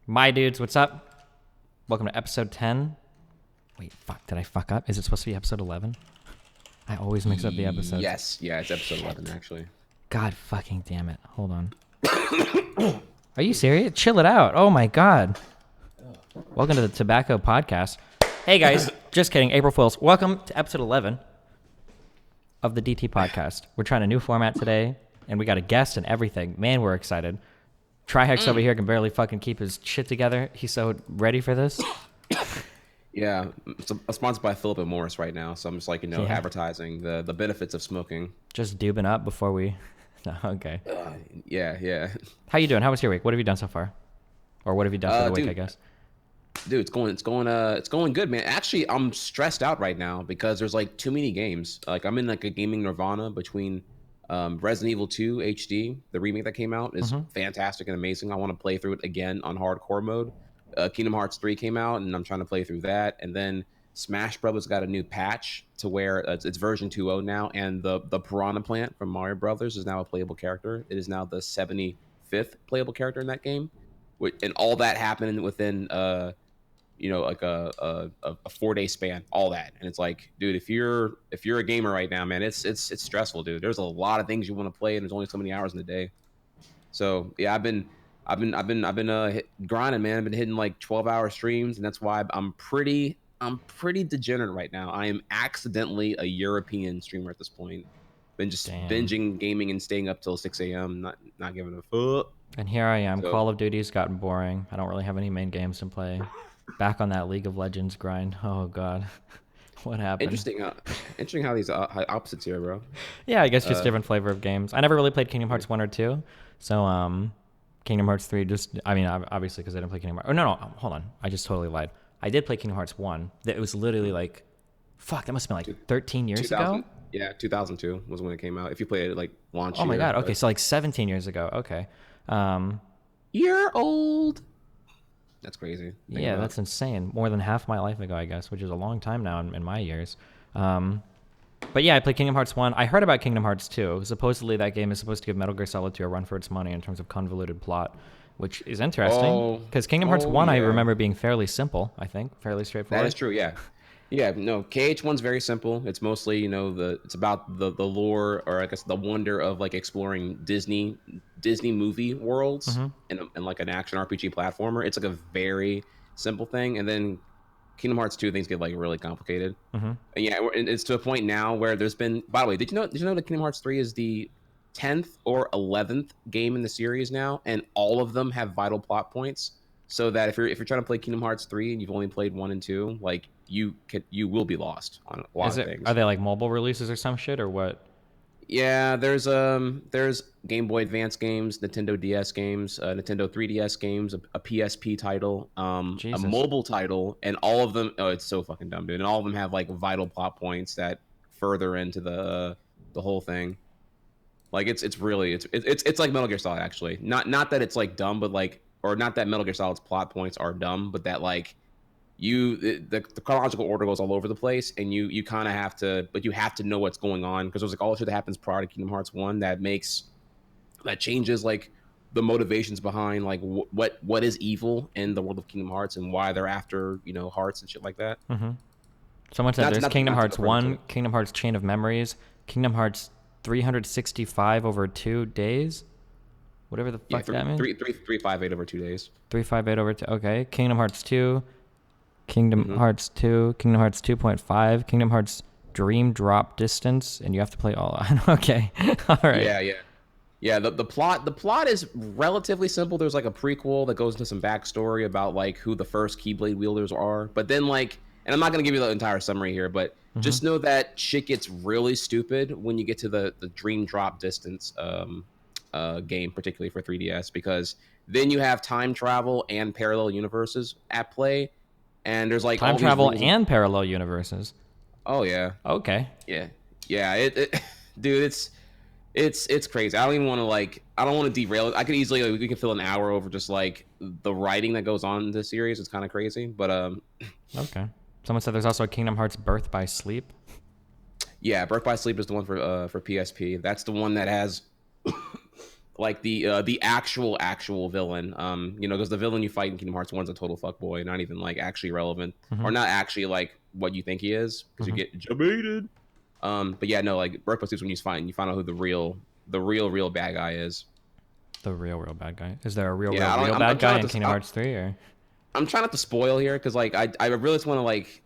My dudes, what's up? Welcome to episode 10. Wait, fuck, did I fuck up? Is it supposed to be episode 11? I always mix up the episodes. Yes, yeah, it's episode 11 actually. God fucking damn it. Hold on. Are you serious? Chill it out. Oh my god. Welcome to the Tobacco Podcast. Hey guys, just kidding. April Fools. Welcome to episode 11 of the DT Podcast. We're trying a new format today, and we got a guest and everything. Man, we're excited. Trihex over here can barely fucking keep his shit together. He's so ready for this. Yeah, it's sponsored by Philip Morris right now, so I'm just like, advertising the benefits of smoking. Just dubing up before we... No, okay. Yeah. How you doing? How was your week? What have you done so far? Or what have you done for the week, I guess? Dude, it's going good, man. Actually, I'm stressed out right now because there's like too many games. Like I'm in like a gaming nirvana between Resident Evil 2 HD, the remake that came out, is fantastic and amazing. I want to play through it again on hardcore mode. Kingdom Hearts 3 came out, and I'm trying to play through that. And then Smash Bros. Got a new patch to where it's version 2.0 now, and the Piranha Plant from Mario Brothers is now a playable character. It is now the 75th playable character in that game, and all that happened within like a 4-day span, all that. And it's like, dude, if you're a gamer right now, man, it's stressful, dude. There's a lot of things you want to play, and there's only so many hours in the day. So yeah, I've been grinding, man. I've been hitting like 12-hour streams, and that's why I'm pretty degenerate right now. I am accidentally a European streamer at this point. Been just binging gaming and staying up till 6 a.m. Not giving a fuck. And here I am. So, Call of Duty's gotten boring. I don't really have any main games to play. Back on that League of Legends grind. Oh god, what happened? Interesting how these opposites here, bro. Yeah, I guess just different flavor of games. I never really played Kingdom Hearts 1 or 2, so Kingdom Hearts 3 obviously because I didn't play Kingdom Hearts. Oh no, hold on, I just totally lied. I did play Kingdom Hearts 1. It was literally like, fuck, that must have been like 13 years ago. Yeah, 2002 was when it came out. If you played it like launch. Oh my god. Okay, so like 17 years ago. Okay. You're old. That's crazy. Yeah, that's insane. More than half my life ago, I guess, which is a long time now in my years. But yeah, I played Kingdom Hearts 1. I heard about Kingdom Hearts 2. Supposedly that game is supposed to give Metal Gear Solid 2 a run for its money in terms of convoluted plot, which is interesting. Because Kingdom Hearts 1, I remember being fairly simple, I think. Fairly straightforward. That is true, yeah. Yeah, no, KH1's very simple. It's mostly, it's about the lore, or I guess the wonder of like exploring Disney movie worlds and like an action RPG platformer. It's like a very simple thing. And then Kingdom Hearts 2 things get like really complicated. And yeah, it's to a point now where there's been, by the way, did you know that Kingdom Hearts 3 is the 10th or 11th game in the series now, and all of them have vital plot points, so that if you're trying to play Kingdom Hearts 3 and you've only played 1 and 2, like you will be lost on a lot of things. Are they like mobile releases or some shit, or what? Yeah, there's Game Boy Advance games, Nintendo DS games, Nintendo 3DS games, a PSP title, a mobile title, and all of them. Oh, it's so fucking dumb, dude! And all of them have like vital plot points that further into the whole thing. Like it's like Metal Gear Solid, actually. Not that it's like dumb, but like, or not that Metal Gear Solid's plot points are dumb, but that like the chronological order goes all over the place, and you kind of have to, but you have to know what's going on, because there's like all the shit that happens prior to Kingdom Hearts 1 that changes like the motivations behind like what is evil in the world of Kingdom Hearts and why they're after hearts and shit like that. Someone said there's Kingdom Hearts 1, Kingdom Hearts Chain of Memories, Kingdom Hearts 365 over 2 days. Whatever the fuck that means. 358 over 2 days. 358 over 2. Okay. Kingdom Hearts 2. Kingdom Hearts 2. Kingdom Hearts 2.5. Kingdom Hearts Dream Drop Distance. And you have to play all. Okay. All right. Yeah. The plot is relatively simple. There's like a prequel that goes into some backstory about like who the first Keyblade wielders are. But then like, and I'm not going to give you the entire summary here, but just know that shit gets really stupid when you get to the Dream Drop Distance game, particularly for 3DS, because then you have time travel and parallel universes at play, and there's like time travel and parallel universes. Oh yeah. Okay. Yeah. It dude, it's crazy. I don't want to derail it. I could easily we can fill an hour over just like the writing that goes on in this series. It's kind of crazy, but okay. Someone said there's also a Kingdom Hearts Birth by Sleep. Yeah, Birth by Sleep is the one for PSP. That's the one that has like the actual villain. Because the villain you fight in Kingdom Hearts 1's a total fuckboy, not even like actually relevant, or not actually like what you think he is, because you get debated. But yeah, no, like Birth by Sleep, when you find out who the real bad guy is. The real bad guy. Is there a real I'm bad guy in to, Kingdom Hearts 3 or? I'm trying not to spoil here, because like I really just want to like.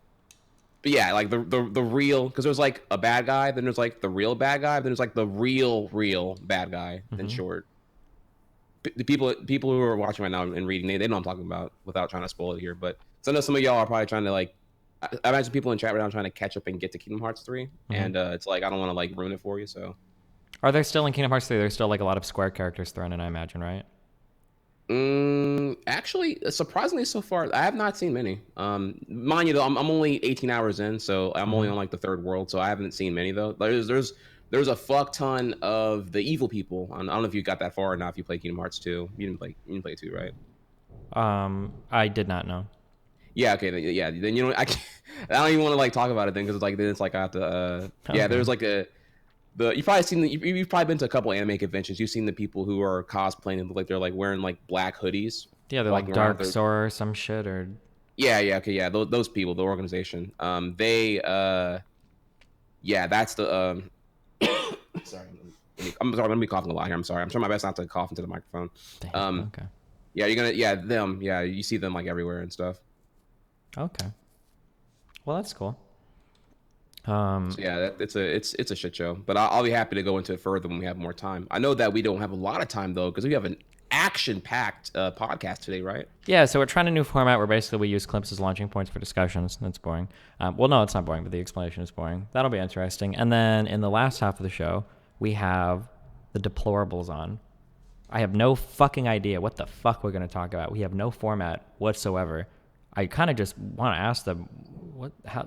But yeah, like the real, because there's like a bad guy, then there's like the real bad guy, then there's like the real bad guy. In short, the people who are watching right now and reading, they know what I'm talking about without trying to spoil it here. But so I know some of y'all are probably trying to like. I imagine people in chat right now trying to catch up and get to Kingdom Hearts 3, and it's like I don't want to like ruin it for you. So, are there still in Kingdom Hearts 3? There's still like a lot of Square characters thrown in, I imagine, right? Actually, surprisingly, so far I have not seen many. Mind you, though, I'm only 18 hours in, so I'm only on like the third world, so I haven't seen many though. There's a fuck ton of the evil people. I don't know if you got that far or not. If you play Kingdom Hearts 2, you didn't play 2, right? I did not know. Yeah, okay, then I don't even want to like talk about it then, because then it's like I have to. Yeah, there's like you've probably been to a couple anime conventions. You've seen the people who are cosplaying and look like they're like wearing like black hoodies. Yeah, they're like Dark Sora or some shit or. Yeah, okay, yeah. Those people, the organization. Yeah, that's the. Sorry, I'm sorry. I'm gonna be coughing a lot here. I'm sorry. I'm trying my best not to cough into the microphone. Damn, okay. Yeah, them. Yeah, you see them like everywhere and stuff. Okay. Well, that's cool. So yeah, it's a shit show, but I'll be happy to go into it further when we have more time. I know that we don't have a lot of time though, because we have an action-packed podcast today, right? Yeah, so we're trying a new format where basically we use clips as launching points for discussions. That's boring. Well, no, it's not boring, but the explanation is boring. That'll be interesting. And then in the last half of the show, we have the deplorables on. I have no fucking idea what the fuck we're going to talk about. We have no format whatsoever. I kind of just want to ask them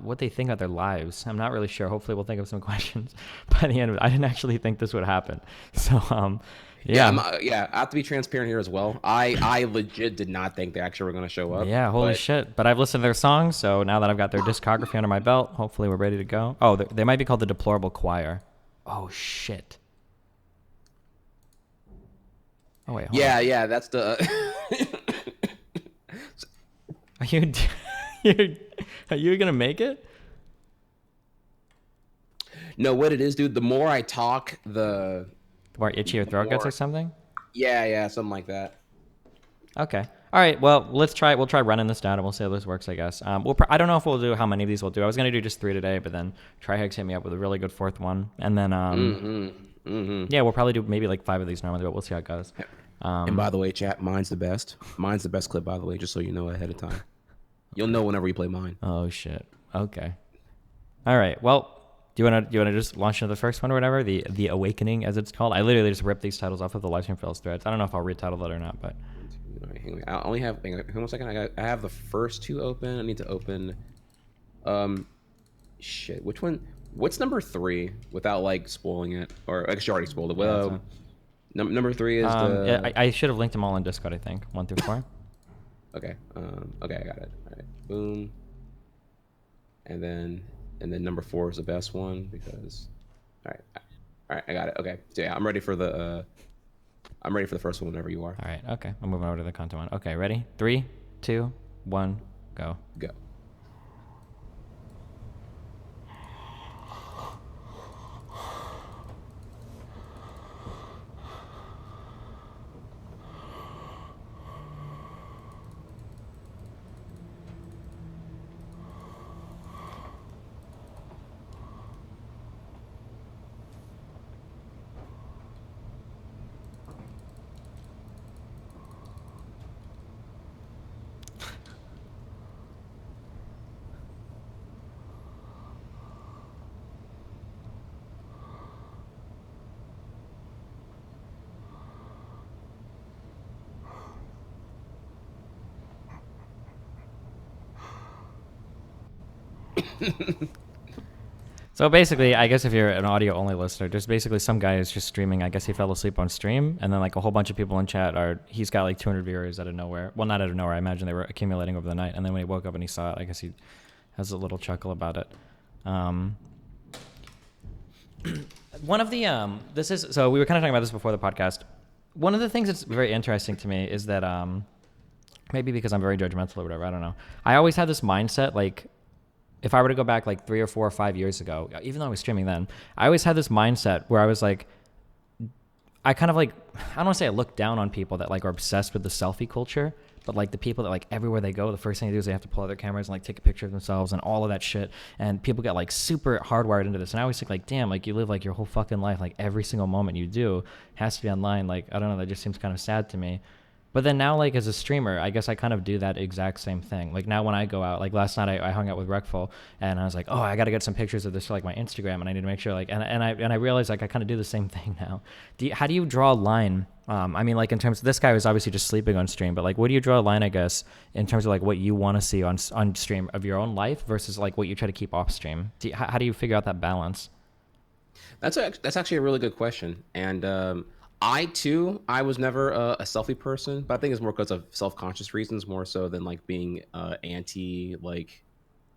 what they think about their lives. I'm not really sure. Hopefully we'll think of some questions by the end of it. I didn't actually think this would happen. So, yeah. I have to be transparent here as well. I legit did not think they actually were going to show up. Yeah, holy shit. But I've listened to their songs, so now that I've got their discography under my belt, hopefully we're ready to go. Oh, they might be called the Deplorable Choir. Oh, shit. Oh, wait. Hold on. Yeah, that's the... Are you gonna make it? No, what it is, dude, the more I talk, the more itchy your throat gets or something? Yeah, something like that. Okay. All right. Well, we'll try running this down and we'll see how this works, I guess. I don't know if we'll do how many of these we'll do. I was gonna do just 3 today, but then trihex hit me up with a really good 4th one, and then yeah, we'll probably do maybe like 5 of these normally, but we'll see how it goes. And by the way, chat, mine's the best. Mine's the best clip, by the way, just so you know ahead of time. You'll know whenever you play mine. Oh shit. Okay. All right. Well, do you wanna just launch into the first one or whatever? The Awakening, as it's called. I literally just ripped these titles off of the livestream fails threads. I don't know if I'll retitle it or not, but. I only have. Hang on 1 second. I have the first 2 open. I need to open. Shit. Which one? What's number 3 without like spoiling it? Or I guess you already spoiled it. Well, number 3 is the. I should have linked them all in Discord. I think 1 through 4. Okay. Okay, I got it. All right. Boom. And then number 4 is the best one because. All right. I got it. Okay. So yeah, I'm ready for the first one whenever you are. All right. Okay. I'm moving over to the content one. Okay. Ready? 3, 2, 1, go. Go. So basically, I guess if you're an audio-only listener, there's basically some guy who's just streaming. I guess he fell asleep on stream, and then like a whole bunch of people in chat he's got like 200 viewers out of nowhere. Well, not out of nowhere. I imagine they were accumulating over the night, and then when he woke up and he saw it, I guess he has a little chuckle about it. One of the so we were kind of talking about this before the podcast. one of the things that's very interesting to me is that maybe because I'm very judgmental or whatever, I don't know. I always had this mindset, like, if I were to go back like 3 or 4 or 5 years ago, even though I was streaming then, I always had this mindset where I was like, I kind of like, I don't want to say I look down on people that like are obsessed with the selfie culture, but like the people that like everywhere they go, the first thing they do is they have to pull out their cameras and like take a picture of themselves and all of that shit. And people get like super hardwired into this. And I always think like, damn, like you live like your whole fucking life, like every single moment you do has to be online. Like, I don't know, that just seems kind of sad to me. But then now, like, as a streamer, I guess I kind of do that exact same thing. Like, now when I go out, like, last night I hung out with Reckful, and I was like, oh, I got to get some pictures of this for, like, my Instagram, and I need to make sure, like, and I realized, like, I kind of do the same thing now. How do you draw a line? I mean, like, in terms of, this guy was obviously just sleeping on stream, but, like, where do you draw a line, I guess, in terms of, like, what you want to see on stream of your own life versus, like, what you try to keep off stream? How do you figure out that balance? That's actually a really good question. And I was never a selfie person, but I think it's more because of self-conscious reasons more so than like being anti, like,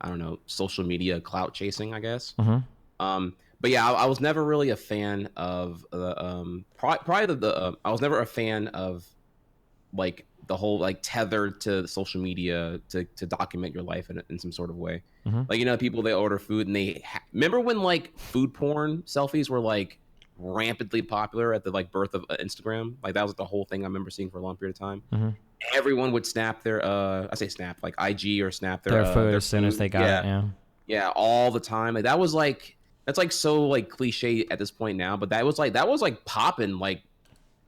I don't know, social media clout chasing, I guess. But yeah, I was never really a fan of the probably I was never a fan of like the whole like tethered to social media to document your life in some sort of way. Like, you know, people, they order food and remember when like food porn selfies were like rampantly popular at the like birth of Instagram. Like, that was the whole thing I remember seeing for a long period of time. Everyone would snap their I say snap, like IG or snap their food as soon as they got it. Yeah, all the time. Like, that's like so like cliche at this point now, but that was like popping like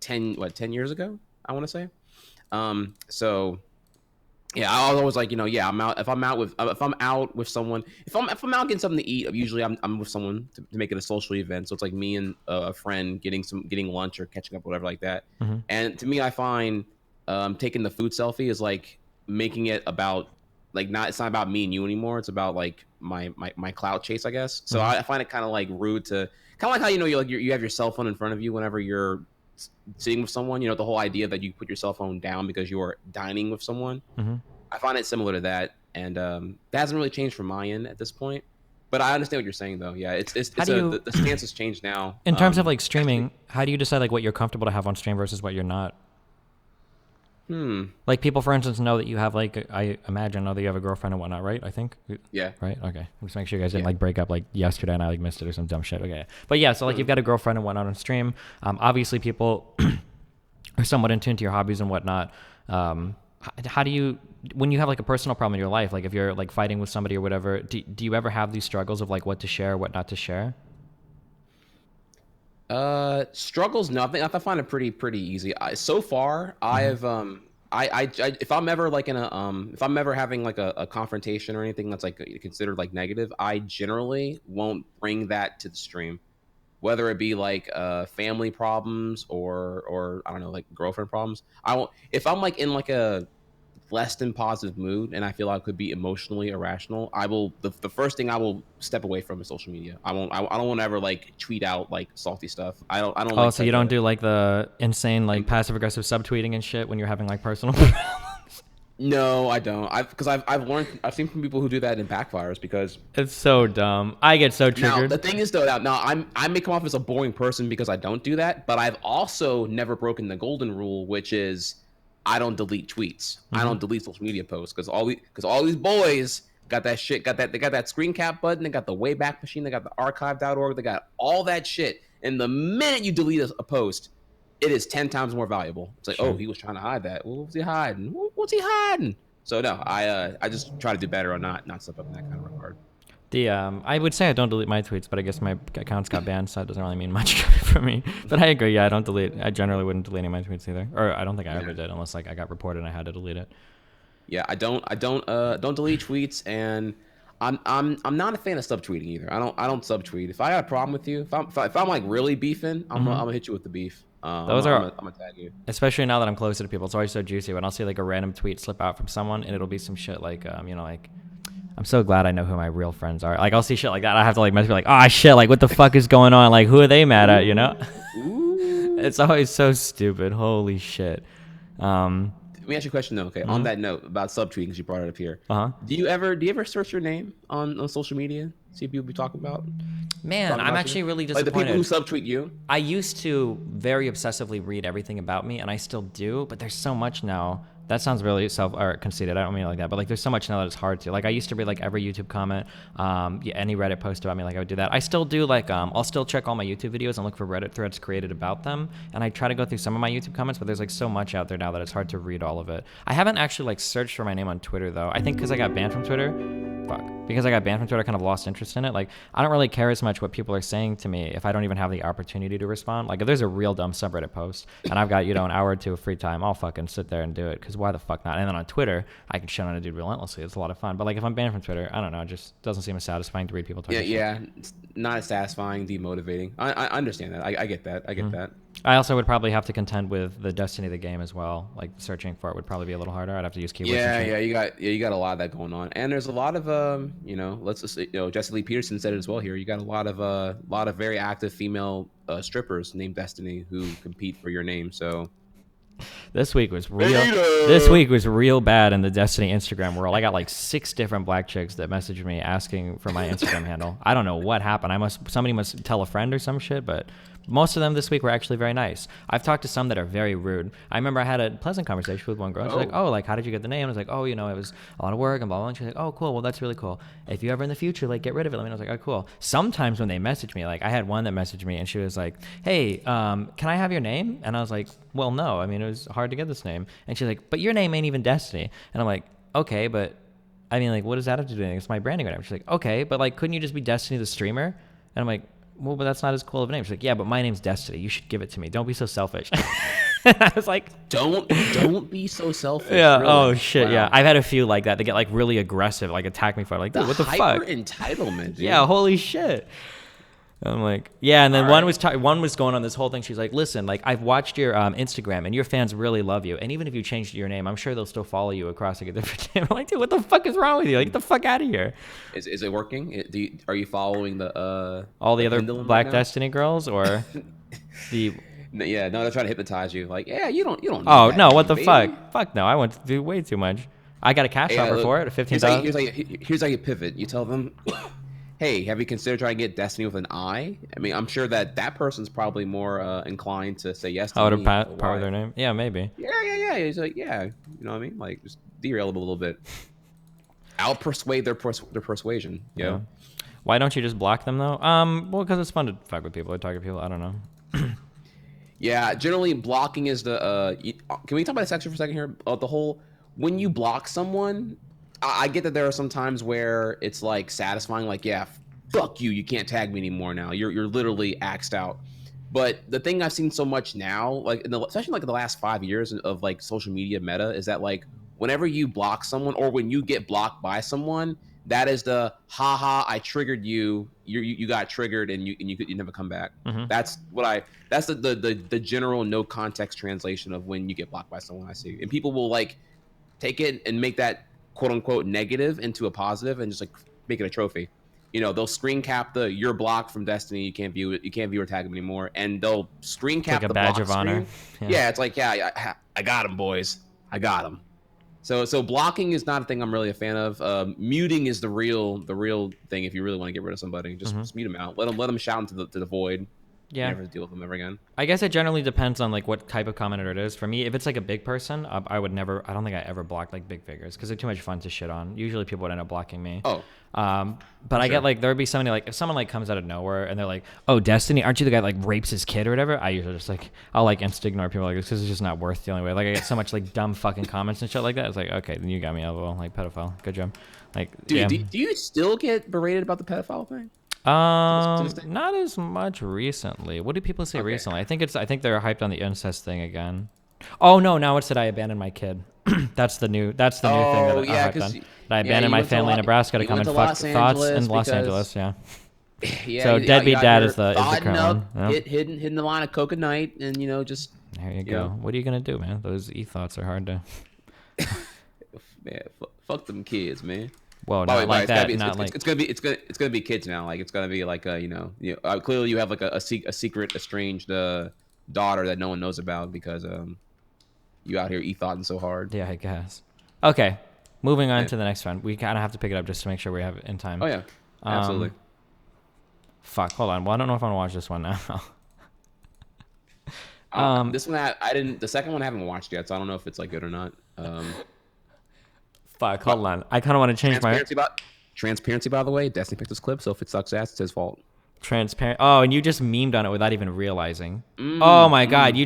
10 years ago, I want to say. So yeah, I was always like, you know, yeah, if I'm out with someone, if I'm out getting something to eat, usually I'm with someone to make it a social event. So it's like me and a friend getting lunch or catching up, whatever like that. And to me, I find taking the food selfie is like making it about like, it's not about me and you anymore. It's about like my clout chase, I guess. So I find it kind of like rude to kind of like how, you know, you have your cell phone in front of you whenever you're sitting with someone, you know, the whole idea that you put your cell phone down because you're dining with someone. I find it similar to that, and that hasn't really changed from my end at this point. But I understand what you're saying, though. Yeah, the stance has changed now. In terms of like streaming, how do you decide like what you're comfortable to have on stream versus what you're not? Like, people, for instance, know that you have like, I imagine know that you have a girlfriend and whatnot, right? I think. Yeah. Right. Okay. Just make sure you guys didn't like break up like yesterday and I like missed it or some dumb shit. Okay. But yeah, so like you've got a girlfriend and whatnot on stream. Obviously, people are somewhat in tune to your hobbies and whatnot. How do you, when you have like a personal problem in your life, like if you're like fighting with somebody or whatever, do you ever have these struggles of like what to share, what not to share? Struggles, nothing. I find it pretty easy. So far, I've I if I'm ever like in a if I'm ever having like a confrontation or anything that's like considered like negative, I generally won't bring that to the stream, whether it be like family problems or I don't know, like girlfriend problems. I won't. If I'm like in like a less than positive mood and I feel I could be emotionally irrational, I will the first thing I will step away from is social media. I don't want to ever like tweet out like salty stuff. I don't Oh, like so you don't do like the insane like passive aggressive subtweeting and shit when you're having like personal No, I don't. I've seen from people who do that in backfires because it's so dumb. I get so triggered. Now the thing is though, now I may come off as a boring person because I don't do that, but I've also never broken the golden rule, which is I don't delete tweets. I don't delete social media posts because all these boys got that shit. They got that screen cap button. They got the Wayback Machine. They got the archive.org. They got all that shit. And the minute you delete a post, it is 10 times more valuable. It's like, oh, he was trying to hide that. Well, what was he hiding? What's he hiding? So no, I just try to do better or not slip up in that kind of regard. I would say I don't delete my tweets, but I guess my account's got banned, so it doesn't really mean much for me. But I agree. Yeah, I generally wouldn't delete any of my tweets either, or I don't think I ever did, unless like I got reported and I had to delete it. Yeah, I don't delete tweets, and I'm not a fan of subtweeting either. I don't subtweet. If I got a problem with you, if I'm like really beefing, I'm gonna hit you with the beef. I'm gonna tag you. Especially now that I'm closer to people, it's always so juicy when I'll see like a random tweet slip out from someone, and it'll be some shit like like, I'm so glad I know who my real friends are. Like, I'll see shit like that. I have to like message, like, oh shit, like what the fuck is going on? Like, who are they mad at? You know? It's always so stupid. Holy shit. Let me ask you a question though. Okay, on that note about subtweeting, because you brought it up here. Do you ever search your name on social media? see people be talking about? Man, Talking I'm about actually you? really Like the disappointed. people who subtweet you. I used to very obsessively read everything about me, and I still do, but there's so much now. That sounds really conceited. I don't mean it like that, but like there's so much now that it's hard to. Like I used to read like every YouTube comment, any Reddit post about me. Like I would do that. I still do like I'll still check all my YouTube videos and look for Reddit threads created about them, and I try to go through some of my YouTube comments, but there's like so much out there now that it's hard to read all of it. I haven't actually like searched for my name on Twitter though. I think because I got banned from Twitter. Because I got banned from Twitter, I kind of lost interest in it. Like, I don't really care as much what people are saying to me if I don't even have the opportunity to respond. Like, if there's a real dumb subreddit post and I've got, an hour or two of free time, I'll fucking sit there and do it. Because why the fuck not? And then on Twitter, I can shit on a dude relentlessly. It's a lot of fun. But, like, if I'm banned from Twitter, I don't know. It just doesn't seem as satisfying to read people talking shit. Yeah. It's not as satisfying, demotivating. I understand that. I get that. I get that. I also would probably have to contend with the Destiny of the game as well. Like searching for it would probably be a little harder. I'd have to use keywords. Yeah, you got a lot of that going on, and there's a lot of let's just Jesse Lee Peterson said it as well here. You got a lot of very active female strippers named Destiny who compete for your name. So this week was real. This week was real bad in the Destiny Instagram world. I got like 6 different black chicks that messaged me asking for my Instagram handle. I don't know what happened. Somebody must tell a friend or some shit, but most of them this week were actually very nice. I've talked to some that are very rude. I remember I had a pleasant conversation with one girl. She's like, "Oh, like how did you get the name?" I was like, "Oh, it was a lot of work and blah blah." And she's like, "Oh, cool. Well, that's really cool. If you ever in the future like get rid of it, let me know." I was like, "Oh, cool." Sometimes when they message me, like I had one that messaged me and she was like, "Hey, can I have your name?" And I was like, "Well, no. I mean, it was hard to get this name." And she's like, "But your name ain't even Destiny." And I'm like, "Okay, but I mean, like, what does that have to do with anything? It's my branding or whatever." She's like, "Okay, but like, couldn't you just be Destiny the streamer?" And I'm like, "Well, but that's not as cool of a name." She's like, "Yeah, but my name's Destiny. You should give it to me. Don't be so selfish." I was like, don't be so selfish. Yeah. Really. Oh shit. Wow. Yeah. I've had a few like that. They get like really aggressive, like attack me for it. Like, dude, what the fuck? Hyper entitlement. Dude. Yeah. Holy shit. I'm like, yeah. And then one was going on this whole thing. She's like, "Listen, like I've watched your Instagram and your fans really love you. And even if you changed your name, I'm sure they'll still follow you across like a different name." I'm like, dude, what the fuck is wrong with you? Like, get the fuck out of here. Is it working? Are you following the all the other Black Destiny girls or the? Yeah, no, they're trying to hypnotize you. Like, yeah, you don't. Oh no, what the baby. fuck? Fuck no, I went to do way too much. I got a cash offer for it, $15,000. Here's how you pivot. You tell them, "Hey, have you considered trying to get Destiny with an I?" I mean, I'm sure that person's probably more inclined to say yes to me. Power their name? Yeah, maybe. Yeah. He's like, yeah, you know what I mean? Like, just derail them a little bit. I'll persuade their persuasion. You know? Why don't you just block them though? Well, because it's fun to fuck with people or talk to people. I don't know. Yeah, generally blocking is the. Can we talk about this actually for a second here? The whole when you block someone. I get that there are some times where it's like satisfying, like, yeah, fuck you, you can't tag me anymore now. You're literally axed out. But the thing I've seen so much now, like especially like in the last 5 years of like social media meta, is that like whenever you block someone or when you get blocked by someone, that is the haha, I triggered you. You got triggered and you never come back. Mm-hmm. That's the general no context translation of when you get blocked by someone I see. And people will like take it and make that quote unquote negative into a positive and just like make it a trophy. They'll screen cap the "you're blocked from Destiny, you can't view it, you can't view or tag him anymore," and they'll screen cap like the badge block of honor. Yeah, it's like, yeah, I got him, boys, I got him. So blocking is not a thing I'm really a fan of. Muting is the real thing if you really want to get rid of somebody. Just mute them out. Let them shout into the void. Yeah. Never deal with them ever again. I guess it generally depends on like what type of commenter it is. For me, if it's like a big person, I would never. I don't think I ever blocked like big figures because they're too much fun to shit on. Usually people would end up blocking me. Oh. But I get like there would be somebody like if someone like comes out of nowhere and they're like, "Oh, Destiny, aren't you the guy that like rapes his kid or whatever?" I usually just like I'll like insta ignore people like this because it's just not worth dealing with. Like I get so much like dumb fucking comments and shit like that. It's like, okay, then you got me, LOL, like pedophile. Good job. Like, dude, yeah. do you still get berated about the pedophile thing? Not as much recently. What do people say recently? I think they're hyped on the incest thing again. Oh no, now it's that I abandoned my kid. That's the new thing that I hyped on. That I abandoned my family in Nebraska to come and fuck thoughts in Los Angeles. Yeah. Yeah. So deadbeat dad is the current up, one. Yeah. Hitting the line of coconut and just. There you go. What are you gonna do, man? Those thoughts are hard to. Man, fuck them kids, man. Well, not like that. It's gonna be kids now. Like it's gonna be like clearly you have like a secret estranged daughter that no one knows about because you out here ethotting so hard. Yeah, I guess. Okay, moving on to the next one. We kind of have to pick it up just to make sure we have it in time. Oh yeah, absolutely. Fuck. Hold on. Well, I don't know if I want to watch this one now. This one I didn't. The second one I haven't watched yet, so I don't know if it's like good or not. Fuck. Hold on. I kind of want to change my Transparency. By the way, Destiny picked this clip, so if it sucks ass, it's his fault. transparent. Oh, and you just memed on it without even realizing. Oh my god. You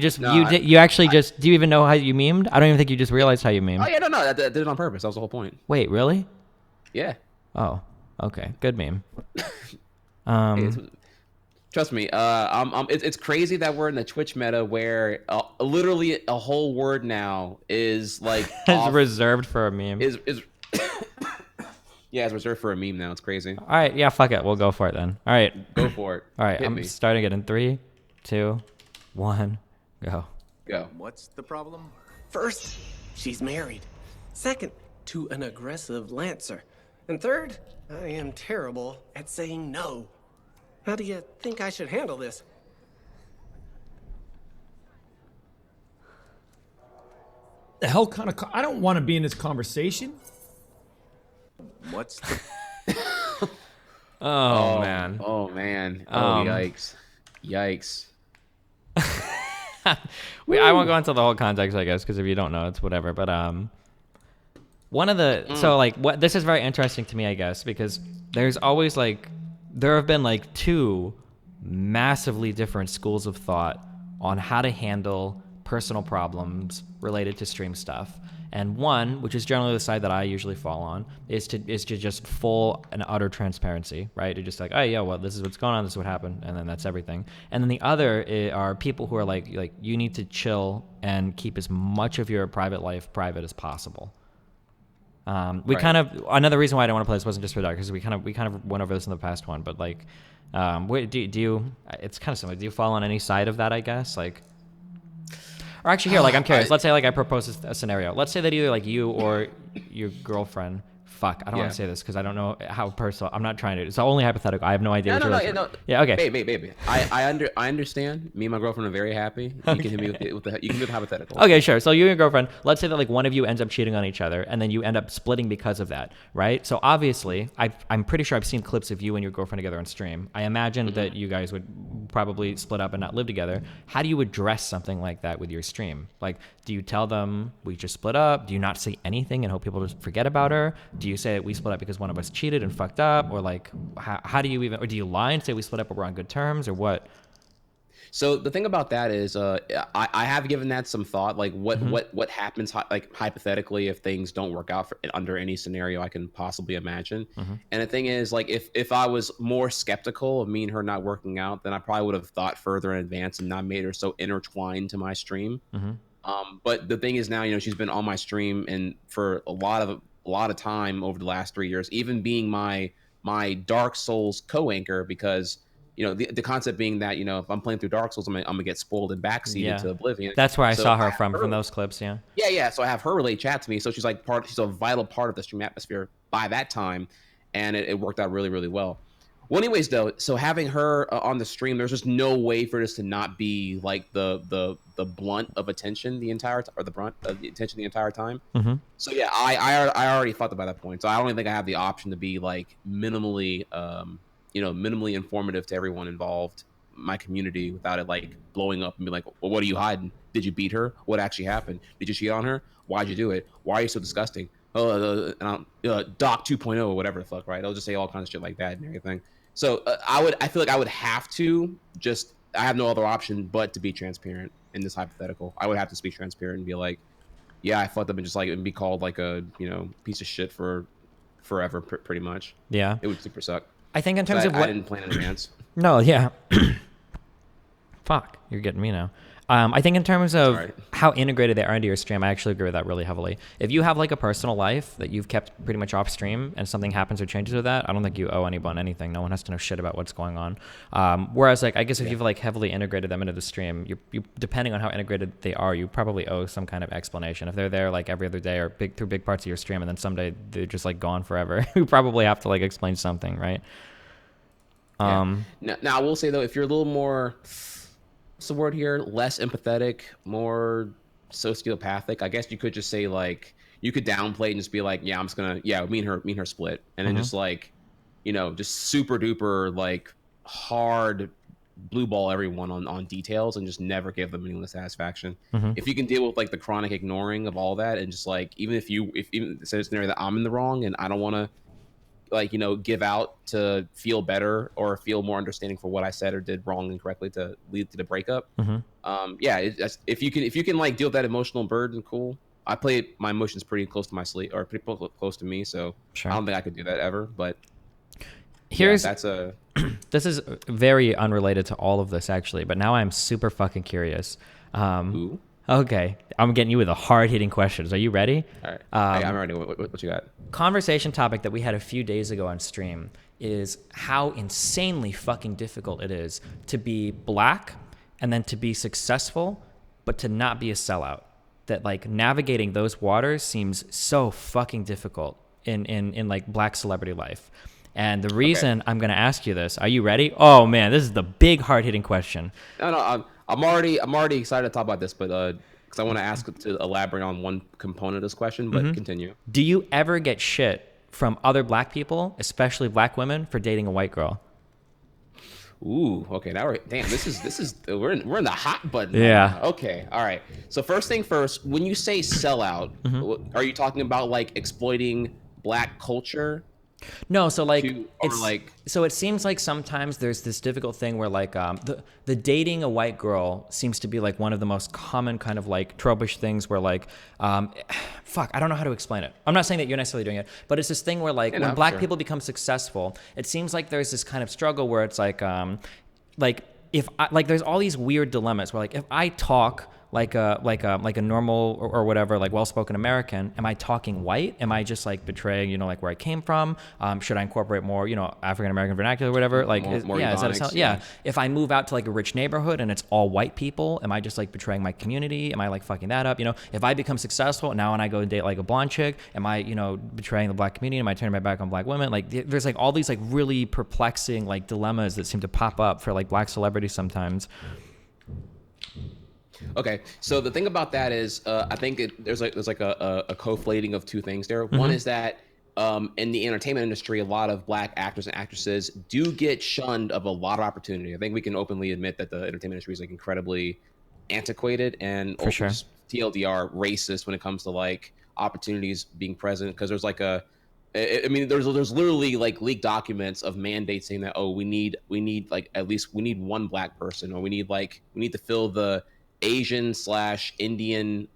actually just. Do you even know how you memed? I don't even think you just realized how you memed. Oh yeah, no, I did it on purpose. That was the whole point. Wait, really? Yeah. Oh. Okay. Good meme. Trust me, it's crazy that we're in the Twitch meta where literally a whole word now is like It's reserved for a meme. Yeah, it's reserved for a meme now. It's crazy. All right, yeah, fuck it. We'll go for it then. All right. Go for it. All right, Hit I'm me. starting it in 3, 2, 1, go. Go. What's the problem? First, she's married. Second, to an aggressive Lancer. And third, I am terrible at saying no. How do you think I should handle this? The hell kind of... I don't want to be in this conversation. What's the... Oh man. Oh man. Oh yikes. Yikes. I won't go into the whole context, I guess, because if you don't know, it's whatever. But one of the so like what this is very interesting to me, I guess, because there's always like there have been like 2 massively different schools of thought on how to handle personal problems related to stream stuff. And one, which is generally the side that I usually fall on, is to just full and utter transparency, right? To just like, oh yeah, well, this is what's going on, this is what happened, and then that's everything. And then the other are people who are like you need to chill and keep as much of your private life private as possible. We kind of another reason why I don't want to play this wasn't just for that, because we kind of went over this in the past one, but like, do you? It's kind of similar. Do you fall on any side of that? I guess like. Or actually, here, like, I'm curious. Let's say, like, I propose a scenario. Let's say that either, like, you or your girlfriend. Fuck, I don't want to say this because I don't know how personal. I'm not trying to. It's only hypothetical. I have no idea. No. Yeah, okay. Baby. I understand. Me and my girlfriend are very happy. You can hit me with the hypothetical. Okay, sure. So you and your girlfriend. Let's say that like one of you ends up cheating on each other, and then you end up splitting because of that, right? So obviously, I'm pretty sure I've seen clips of you and your girlfriend together on stream. I imagine that you guys would probably split up and not live together. How do you address something like that with your stream? Like, do you tell them we just split up? Do you not say anything and hope people just forget about her? Do you say that we split up because one of us cheated and fucked up? Or like, how do you even, or do you lie and say we split up but we're on good terms, or what? So the thing about that is, I have given that some thought. Like, what happens, like hypothetically, if things don't work out under any scenario I can possibly imagine. And the thing is, like, if I was more skeptical of me and her not working out, then I probably would have thought further in advance and not made her so intertwined to my stream. But the thing is now, you know, she's been on my stream and for a lot of time over the last 3 years, even being my Dark Souls co-anchor, because you know the concept being that, you know, if I'm playing through Dark Souls, I'm gonna get spoiled and backseated to oblivion. That's where I saw her from those clips. Yeah. So I have her relay chat to me, so she's like she's a vital part of the stream atmosphere by that time, and it worked out really well. Well, anyways, though, so having her on the stream, there's just no way for this to not be like the blunt of attention the entire time, or the brunt of the attention the entire time. So yeah, I already thought about that point. So I don't even think I have the option to be like minimally informative to everyone involved, my community, without it like blowing up and be like, well, what are you hiding? Did you beat her? What actually happened? Did you cheat on her? Why'd you do it? Why are you so disgusting? Doc 2.0 or whatever the fuck, right? I'll just say all kinds of shit like that and everything. So I feel like I would have to I have no other option but to be transparent in this hypothetical. I would have to be transparent and be like, yeah, I fucked up, and just like and be called like a, you know, piece of shit for forever, pretty much. Yeah. It would super suck. I think in terms of what I didn't plan in advance. No, yeah. Fuck, you're getting me now. I think in terms of how integrated they are into your stream, I actually agree with that really heavily. If you have like a personal life that you've kept pretty much off stream and something happens or changes with that, I don't think you owe anyone anything. No one has to know shit about what's going on. Whereas like, I guess if you've like heavily integrated them into the stream, you depending on how integrated they are, you probably owe some kind of explanation. If they're there like every other day or through big parts of your stream, and then someday they're just like gone forever, you probably have to like explain something, right? Now I will say though, if you're a little more, what's the word here? Less empathetic, more sociopathic, I guess you could just say like, you could downplay and just be like, yeah, I'm just gonna, me and her split. And then just like, you know, just super duper like hard blue ball everyone on details and just never give them any satisfaction. If you can deal with like the chronic ignoring of all that, and just like even if even it's a scenario that I'm in the wrong and I don't want to like give out to feel better or feel more understanding for what I said or did wrong and correctly to lead to the breakup. If you can like deal with that emotional burden, cool. I play my emotions pretty close to my sleep or pretty close to me, so Sure. I don't think I could do that ever. But This is very unrelated to all of this actually, but now I'm super fucking curious. Okay, I'm getting you with the hard-hitting questions. Are you ready? All right. I'm ready. What you got? Conversation topic that we had a few days ago on stream is how insanely fucking difficult it is to be black and then to be successful, but to not be a sellout. That like navigating those waters seems so fucking difficult in like black celebrity life. And the reason I'm going to ask you this, are you ready? Oh man, this is the big hard-hitting question. No, I'm already excited to talk about this, but because I want to ask to elaborate on one component of this question, but continue. Do you ever get shit from other black people, especially black women, for dating a white girl? Ooh, okay. Now this is we're in the hot button. Yeah. Okay. All right. So first thing first, when you say sellout, are you talking about like exploiting black culture? No, so like so it seems like sometimes there's this difficult thing where like the dating a white girl seems to be like one of the most common kind of like tropish things where like fuck, I don't know how to explain it. I'm not saying that you're necessarily doing it, but it's this thing where like when black people become successful, it seems like there's this kind of struggle where it's like if I, like there's all these weird dilemmas where like if I talk like a normal or whatever, like well-spoken American, am I talking white? Am I just like betraying, like where I came from? Should I incorporate more, African-American vernacular or whatever? Like, more is that ebonics, yeah. If I move out to like a rich neighborhood and it's all white people, am I just like betraying my community? Am I like fucking that up? If I become successful now and I go date like a blonde chick, am I, betraying the black community? Am I turning my back on black women? Like there's like all these like really perplexing like dilemmas that seem to pop up for like black celebrities sometimes. Okay, so the thing about that is, I think there's like a conflating of two things there. One is that in the entertainment industry, a lot of black actors and actresses do get shunned of a lot of opportunity. I think we can openly admit that the entertainment industry is like incredibly antiquated and For sure. TLDR racist when it comes to like opportunities being present. Because there's like there's literally like leaked documents of mandates saying that we need like at least we need one black person, or we need to fill the Asian/Indian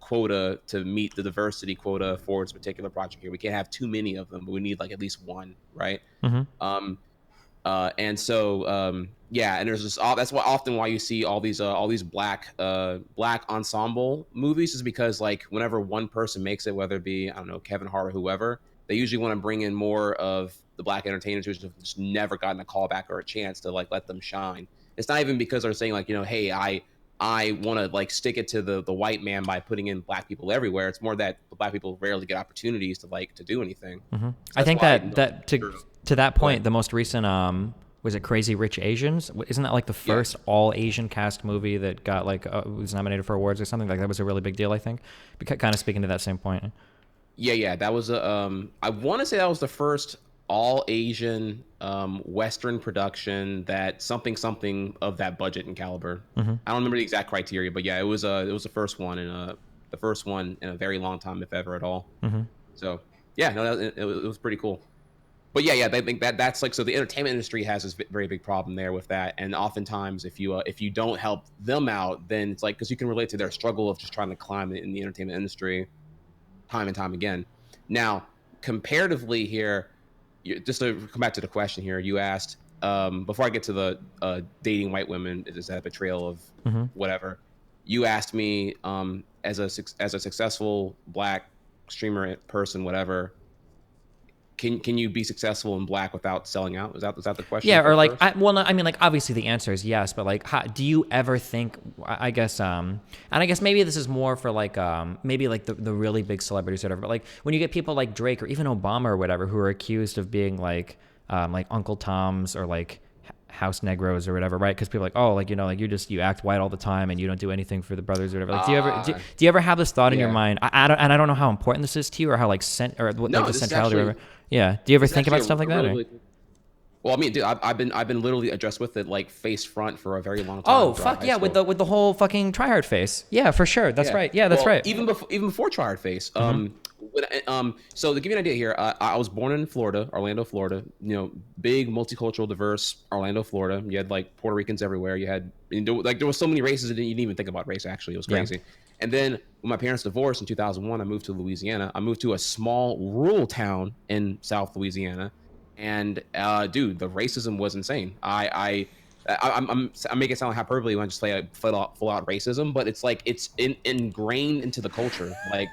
quota to meet the diversity quota for this particular project here. We can't have too many of them, but we need like at least one, right? And so and there's this that's why you see all these black ensemble movies, is because like whenever one person makes it, whether it be Kevin Hart or whoever, they usually want to bring in more of the black entertainers who've just never gotten a callback or a chance to like let them shine. It's not even because they're saying like hey, I want to like stick it to the white man by putting in black people everywhere. It's more that black people rarely get opportunities to do anything. So I think that to that point, the most recent was it Crazy Rich Asians? Isn't that like the first all Asian cast movie that got like was nominated for awards or something? Like that was a really big deal, I think. Kind of speaking to that same point. Yeah, that was I want to say that was the first all Asian Western production that something of that budget and caliber. I don't remember the exact criteria, but yeah, it was the first one in a very long time, if ever at all. So yeah, no, it was pretty cool. But yeah, I think that's like, so the entertainment industry has this very big problem there with that, and oftentimes if you don't help them out, then it's like, because you can relate to their struggle of just trying to climb in the entertainment industry time and time again. Now, comparatively here, just to come back to the question here, you asked before I get to the dating white women, is that a betrayal of whatever? You asked me as a successful black streamer person, whatever. Can you be successful in black without selling out? Is that the question? Yeah, or like, obviously the answer is yes, but like, do you ever think? I guess, and I guess maybe this is more for like, maybe like the really big celebrities or whatever. But like, when you get people like Drake or even Obama or whatever who are accused of being like Uncle Toms or like House Negros or whatever, right? Because people are like, oh, like you act white all the time and you don't do anything for the brothers or whatever. Like, do you ever have this thought in your mind? I don't know how important this is to you, or how like the centrality or whatever. Yeah. Do you ever think about stuff like that? Well, I mean, dude, I've been literally addressed with it like face front for a very long time. Oh fuck yeah, with the whole fucking tryhard face. Yeah, for sure. That's right. Yeah, that's well, right. Even before tryhard face. So to give you an idea here, I was born in Florida, Orlando, Florida. You know, big multicultural, diverse Orlando, Florida. You had like Puerto Ricans everywhere. You had there was so many races that you didn't even think about race. Actually, it was crazy. And then when my parents divorced in 2001, I moved to Louisiana. I moved to a small rural town in South Louisiana, and dude, the racism was insane. I'm making it sound like hyperbole when I just say full out racism, but it's like it's ingrained into the culture. Like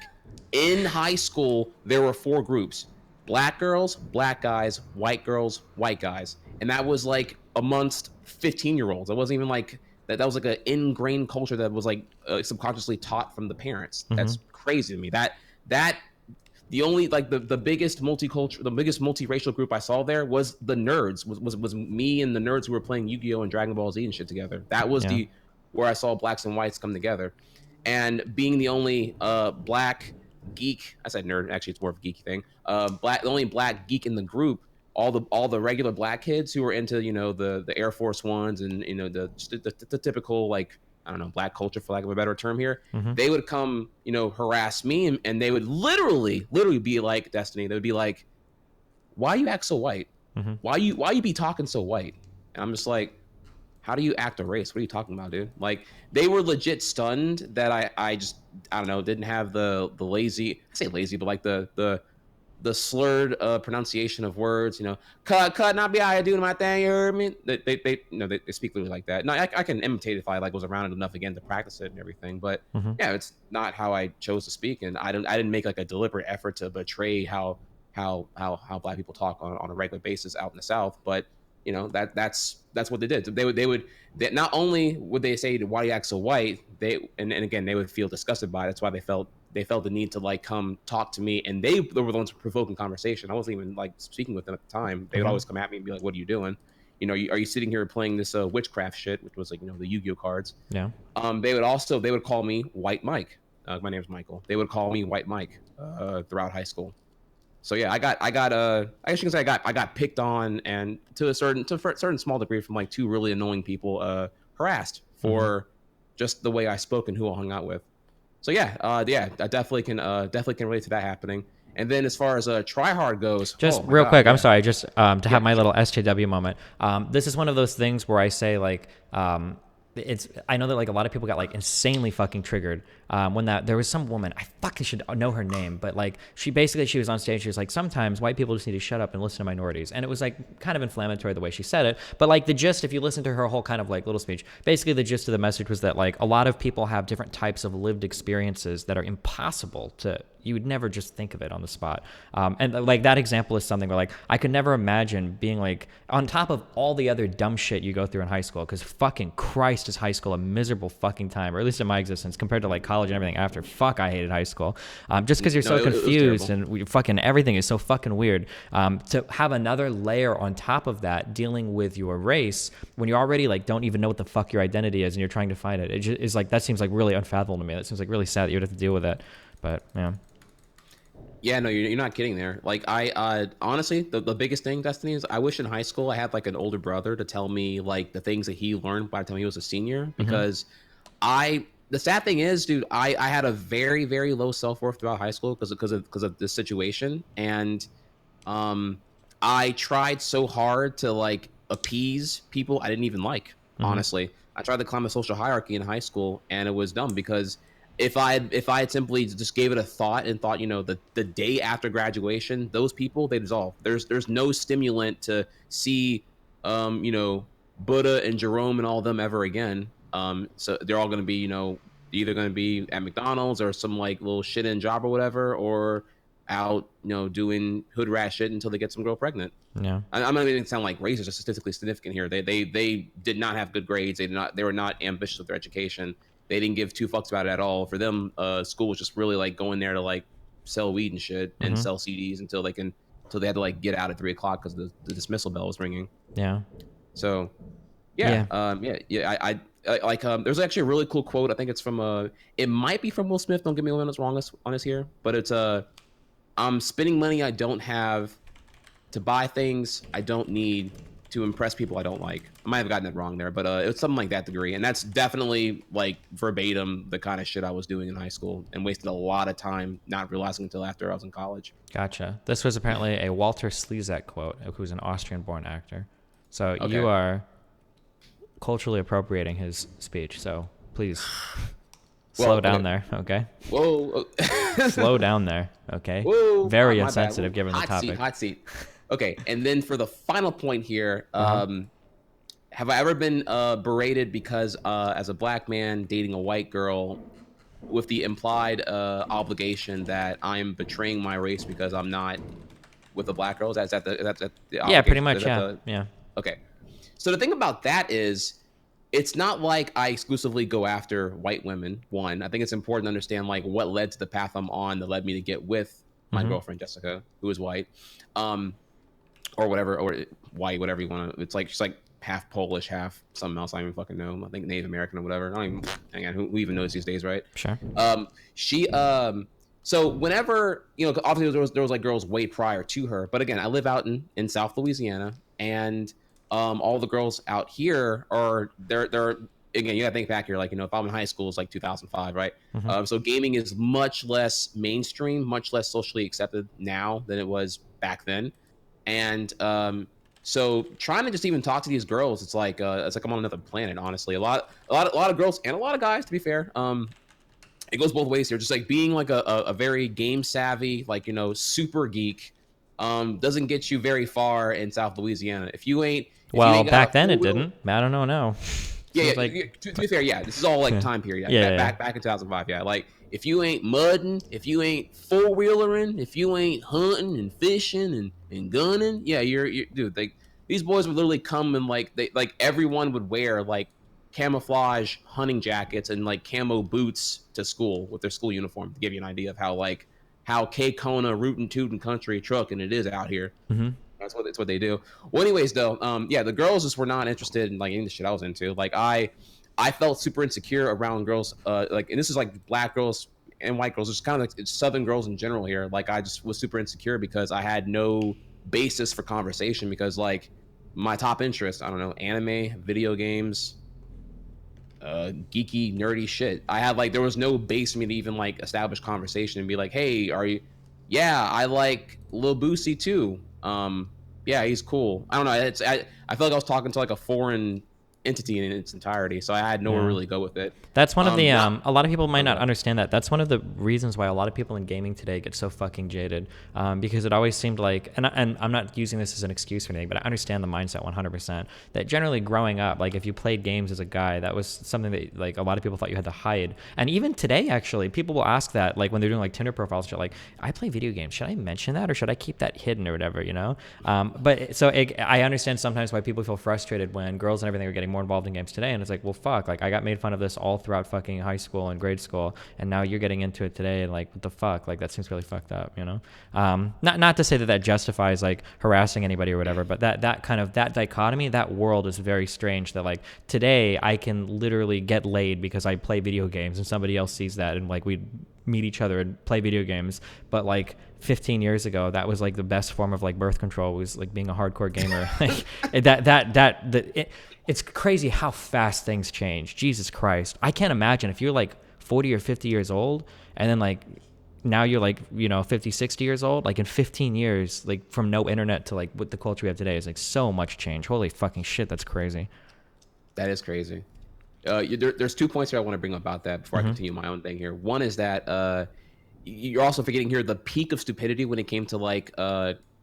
in high school, there were 4 groups: black girls, black guys, white girls, white guys, and that was like amongst 15-year-olds. It wasn't even like that. That was like an ingrained culture that was like subconsciously taught from the parents. That's crazy to me. That the only like the biggest multicultural, the biggest multiracial group I saw there was the nerds. Was me and the nerds who were playing Yu-Gi-Oh and Dragon Ball Z and shit together. That was the where I saw blacks and whites come together. And being the only black geek, I said nerd, actually it's more of a geeky thing. The only black geek in the group, all the regular black kids who were into, you know, the Air Force Ones and, you know, the typical, like, I don't know, black culture, for lack of a better term here, they would come, you know, harass me, and they would literally be like, Destiny, they would be like, why you act so white? Why you be talking so white? And I'm just like, how do you act a race? What are you talking about, dude? Like, they were legit stunned that I don't know, didn't have the lazy, I say lazy, but like the slurred pronunciation of words, you know, cut, not be I doing my thing, you heard me? They you know, they speak literally like that. No, I can imitate if I like was around it enough again to practice it and everything, but yeah, it's not how I chose to speak, and I didn't make like a deliberate effort to betray how black people talk on a regular basis out in the South, but you know, that's what they did. They would not only would they say, why do you act so white, and again, they would feel disgusted by it. That's why they felt the need to like come talk to me, and they were the ones provoking conversation. I wasn't even like speaking with them at the time. They would always come at me and be like, what are you doing? You know, are you sitting here playing this witchcraft shit, which was like, you know, the Yu-Gi-Oh cards. They would call me White Mike. My name's Michael. They would call me White Mike throughout high school. So yeah, I guess you can say I got picked on, and to a certain small degree from like 2 really annoying people, harassed for just the way I spoke and who I hung out with. So yeah, I definitely can relate to that happening. And then as far as tryhard goes, just real quick, I'm sorry, just to have my little SJW moment. This is one of those things where I say like, I know that like a lot of people got like insanely fucking triggered when there was some woman, I fucking should know her name, but like she was on stage, she was like, sometimes white people just need to shut up and listen to minorities, and it was like kind of inflammatory the way she said it, but like the gist, if you listen to her whole kind of like little speech, basically the gist of the message was that like a lot of people have different types of lived experiences that are impossible to, you would never just think of it on the spot. And like that example is something where like I could never imagine being like on top of all the other dumb shit you go through in high school, because fucking Christ is high school a miserable fucking time, or at least in my existence, compared to like college and everything after. Fuck, I hated high school. Just because you're so confused and fucking everything is so fucking weird. To have another layer on top of that, dealing with your race when you already like don't even know what the fuck your identity is and you're trying to find it. It just is like, that seems like really unfathomable to me. That seems like really sad that you would have to deal with that. But yeah. Yeah, no, you're not kidding there. Like I honestly, the biggest thing, Destiny, is I wish in high school I had like an older brother to tell me like the things that he learned by the time he was a senior, because the sad thing is, dude, I had a very, very low self-worth throughout high school because of this situation, and I tried so hard to like appease people I didn't even like. Honestly, I tried to climb a social hierarchy in high school, and it was dumb, because if I had simply just gave it a thought and thought, you know, the day after graduation, those people, they dissolve. There's no stimulant to see, you know, Buddha and Jerome and all of them ever again. So they're all going to be, you know, either going to be at McDonald's or some like little shit in job or whatever, or out, you know, doing hood rat shit until they get some girl pregnant. Yeah, I'm not even sound like racist or statistically significant here. They did not have good grades. They were not ambitious with their education. They didn't give 2 fucks about it at all. For them, school was just really like going there to like sell weed and shit and sell CDs until they had to like get out at 3:00 because the dismissal bell was ringing. Yeah. So, yeah. I like there's actually a really cool quote. I think it's from it might be from Will Smith. Don't get me wrong on this here, but it's I'm spending money I don't have to buy things I don't need to impress people I don't like. I might have gotten it wrong there, but it was something like that degree. And that's definitely like verbatim the kind of shit I was doing in high school and wasted a lot of time not realizing until after I was in college. Gotcha. This was apparently a Walter Slezak quote, who's an Austrian-born actor. So Okay. you are culturally appropriating his speech. So please slow down there, okay? Whoa. Slow down there, okay? Whoa. Very My bad. insensitive given the topic. Hot seat. Okay, and then for the final point here, have I ever been berated because as a black man dating a white girl with the implied obligation that I'm betraying my race because I'm not with a black girl? Is that the Yeah, pretty obligation? much, Is that yeah. the- Yeah. Okay. So the thing about that is, it's not like I exclusively go after white women. One, I think it's important to understand like what led to the path I'm on that led me to get with my girlfriend Jessica, who is white, or whatever, or white, whatever you want to. It's like she's like half Polish, half something else I don't even fucking know. I think Native American or whatever. I don't even. Hang on, who even knows these days, right? Sure. She so whenever, you know, obviously there was like girls way prior to her, but again, I live out in South Louisiana, and all the girls out here are they're again, you gotta think back here, like, you know, if I'm in high school, it's like 2005, right? So gaming is much less mainstream, much less socially accepted now than it was back then, and so trying to just even talk to these girls, it's like I'm on another planet, honestly. A lot of girls and a lot of guys, to be fair. It goes both ways here. Just like being like a very game savvy, like, you know, super geek, doesn't get you very far in South Louisiana. If you ain't Well, got back a then it full-wheel- didn't. I don't know now. Yeah, Seems yeah, like- to be fair, yeah, this is all like time period. Yeah, Back in 2005, yeah. Like if you ain't mudding, if you ain't four-wheelering, if you ain't hunting and fishing and gunning, yeah, you're dude. Like these boys would literally come and like everyone would wear like camouflage hunting jackets and like camo boots to school with their school uniform to give you an idea of how K-Kona rootin' tootin' country trucking it is out here. That's what they do. Well, anyways, though, yeah, the girls just were not interested in like any of the shit I was into. Like I felt super insecure around girls, like, and this is like black girls and white girls, just kind of like Southern girls in general here. Like I just was super insecure because I had no basis for conversation because like my top interests, I don't know, anime, video games, geeky, nerdy shit. I had like there was no base for me to even like establish conversation and be like, hey, are you? Yeah, I like Lil Boosie too. Yeah, he's cool. I don't know. I feel like I was talking to like a foreign entity in its entirety, so I had nowhere to really go with it. That's one of the a lot of people might not understand that. That's one of the reasons why a lot of people in gaming today get so fucking jaded, because it always seemed like, and I'm not using this as an excuse or anything, but I understand the mindset 100%, that generally growing up, like if you played games as a guy, that was something that like a lot of people thought you had to hide. And even today, actually, people will ask that, like when they're doing like Tinder profiles, shit, like, I play video games, should I mention that or should I keep that hidden or whatever, you know? But so I understand sometimes why people feel frustrated when girls and everything are getting more involved in games today, and it's like, well, fuck, like I got made fun of this all throughout fucking high school and grade school, and now you're getting into it today, and like, what the fuck, like that seems really fucked up, you know? Not to say that justifies like harassing anybody or whatever, but that kind of, that dichotomy, that world is very strange, that like today I can literally get laid because I play video games, and somebody else sees that and like we meet each other and play video games, but like 15 years ago that was like the best form of like birth control, was like being a hardcore gamer. Like it's crazy how fast things change. Jesus Christ, I can't imagine if you're like 40 or 50 years old and then like now you're like, you know, 50, 60 years old, like in 15 years, like from no internet to like what the culture we have today is like so much change. Holy fucking shit, that's crazy. That is crazy. There's 2 points here I want to bring up about that before I continue my own thing here. One is that you're also forgetting here the peak of stupidity when it came to like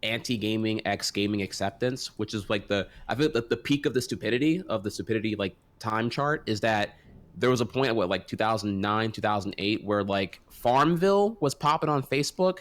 anti-gaming, ex-gaming acceptance, which is like I feel that the peak of the stupidity like time chart is that there was a point at what, like 2009, 2008, where like Farmville was popping on Facebook,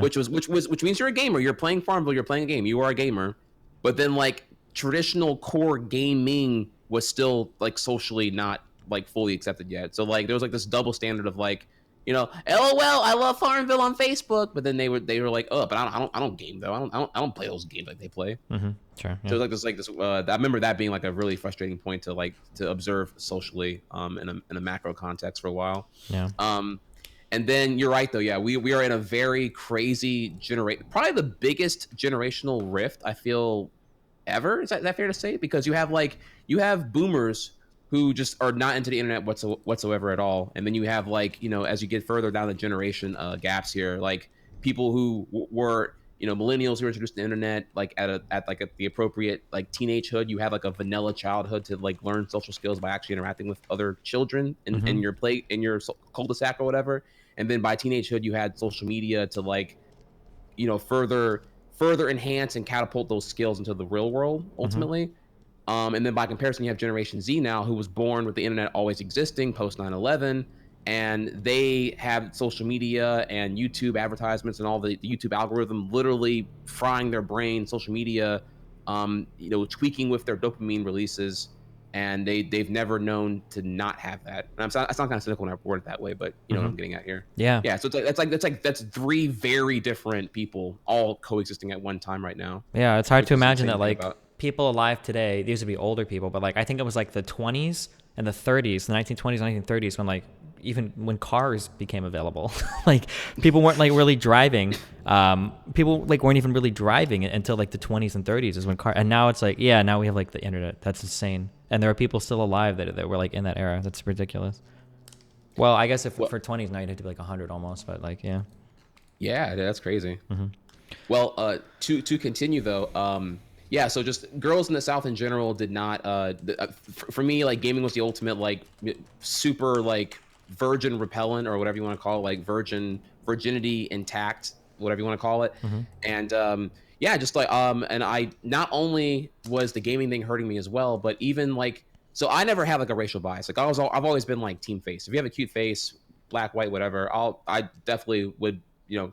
which means you're a gamer. You're playing Farmville. You're playing a game. You are a gamer. But then like traditional core gaming was still like socially not like fully accepted yet. So like there was like this double standard of like, you know, LOL, I love Farmville on Facebook, but then they were like, oh, but I don't game though. I don't play those games like they play. Sure. Yeah. So like this. I remember that being like a really frustrating point to observe socially in a macro context for a while. Yeah. And then you're right though. Yeah, we are in a very crazy probably the biggest generational rift I feel ever. Is that fair to say? Because you have boomers who just are not into the internet whatsoever at all, and then you have like, as you get further down the generation gaps here, like people who were, millennials who were introduced to the internet like at the appropriate like teenagehood. You have like a vanilla childhood to like learn social skills by actually interacting with other children in your cul-de-sac or whatever. And then by teenagehood, you had social media to like, further enhance and catapult those skills into the real world ultimately. And then by comparison, you have Generation Z now, who was born with the internet always existing post 9/11, and they have social media and YouTube advertisements and all the YouTube algorithm literally frying their brain, social media, tweaking with their dopamine releases, and they've never known to not have that. And I sound kind of cynical when I word it that way, but you know what I'm getting at here. Yeah. So that's three very different people all coexisting at one time right now. Yeah, it's hard to imagine that like people alive today, these would be older people, but like I think it was like the 20s and the 30s, the 1920s, 1930s, when like even when cars became available, like people weren't like really driving. People like weren't even really driving until like the 20s and 30s is when and now it's like, yeah, now we have like the internet. That's insane. And there are people still alive that were like in that era. That's ridiculous. Well, I guess for 20s now you'd have to be like 100 almost, but like, yeah. Yeah, that's crazy. Well, to continue though, yeah, so just girls in the South in general did not, for me, like gaming was the ultimate, like super like virgin repellent or whatever you want to call it, like virginity intact, whatever you want to call it. And yeah, just like, and I, not only was the gaming thing hurting me as well, but even like, so I never had like a racial bias. Like I've always been like team face. If you have a cute face, black, white, whatever, I definitely would,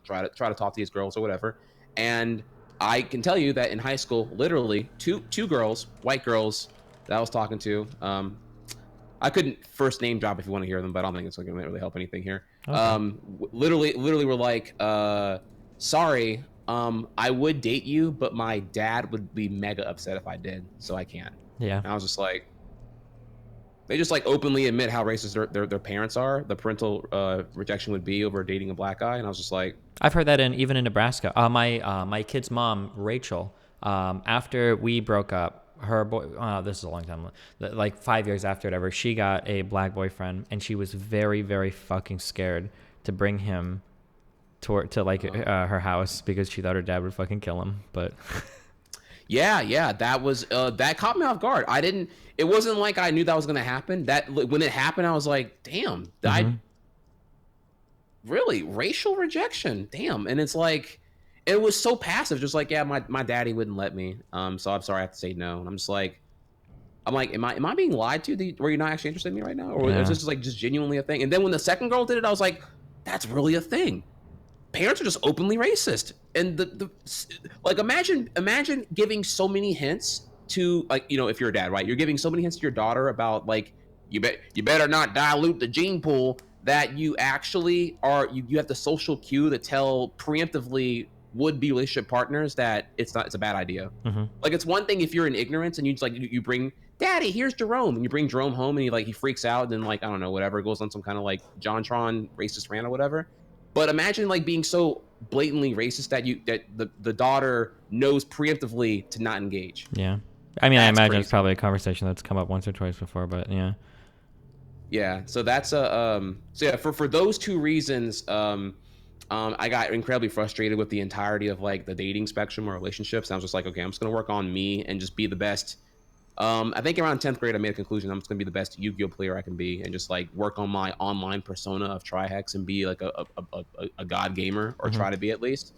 try to talk to these girls or whatever. And I can tell you that in high school, literally two girls, white girls that I was talking to, I couldn't first name drop if you want to hear them, but I don't think it's going to really help anything here. Okay. Literally were like, sorry, I would date you, but my dad would be mega upset if I did, so I can't. Yeah. And I was just like, they just like openly admit how racist their parents are. The parental rejection would be over dating a black guy, and I was just like, I've heard that even in Nebraska. My kid's mom, Rachel, after we broke up, her boy, this is a long time, like 5 years after whatever, she got a black boyfriend, and she was very, very fucking scared to bring him to like her house because she thought her dad would fucking kill him. But yeah, that was that caught me off guard. It wasn't like I knew that was gonna happen. That when it happened, I was like, damn, really racial rejection, damn. And it's like, it was so passive, just like, yeah, my daddy wouldn't let me, so I'm sorry, I have to say no. And I'm like, am I being lied to, where you're not actually interested in me right now, or is this just genuinely a thing? And then when the second girl did it, I was like, that's really a thing. Parents are just openly racist. And the like, imagine giving so many hints to, like, if you're a dad, right, you're giving so many hints to your daughter about like, you better not dilute the gene pool, that you actually are, you have the social cue to tell preemptively would-be relationship partners that it's a bad idea. Like, it's one thing if you're in ignorance and you bring, daddy, here's Jerome, and you bring Jerome home and he freaks out, and then like, I don't know, whatever, goes on some kind of like JonTron racist rant or whatever. But imagine like being so blatantly racist that the daughter knows preemptively to not engage. Yeah. I mean, I imagine crazy. It's probably a conversation that's come up once or twice before, but yeah. Yeah, so that's so yeah, for those two reasons, I got incredibly frustrated with the entirety of like the dating spectrum or relationships. And I was just like, okay, I'm just gonna work on me and just be the best. I think around 10th grade, I made a conclusion. I'm just gonna be the best Yu-Gi-Oh player I can be, and just like work on my online persona of trihex and be like a god gamer, or try to be at least.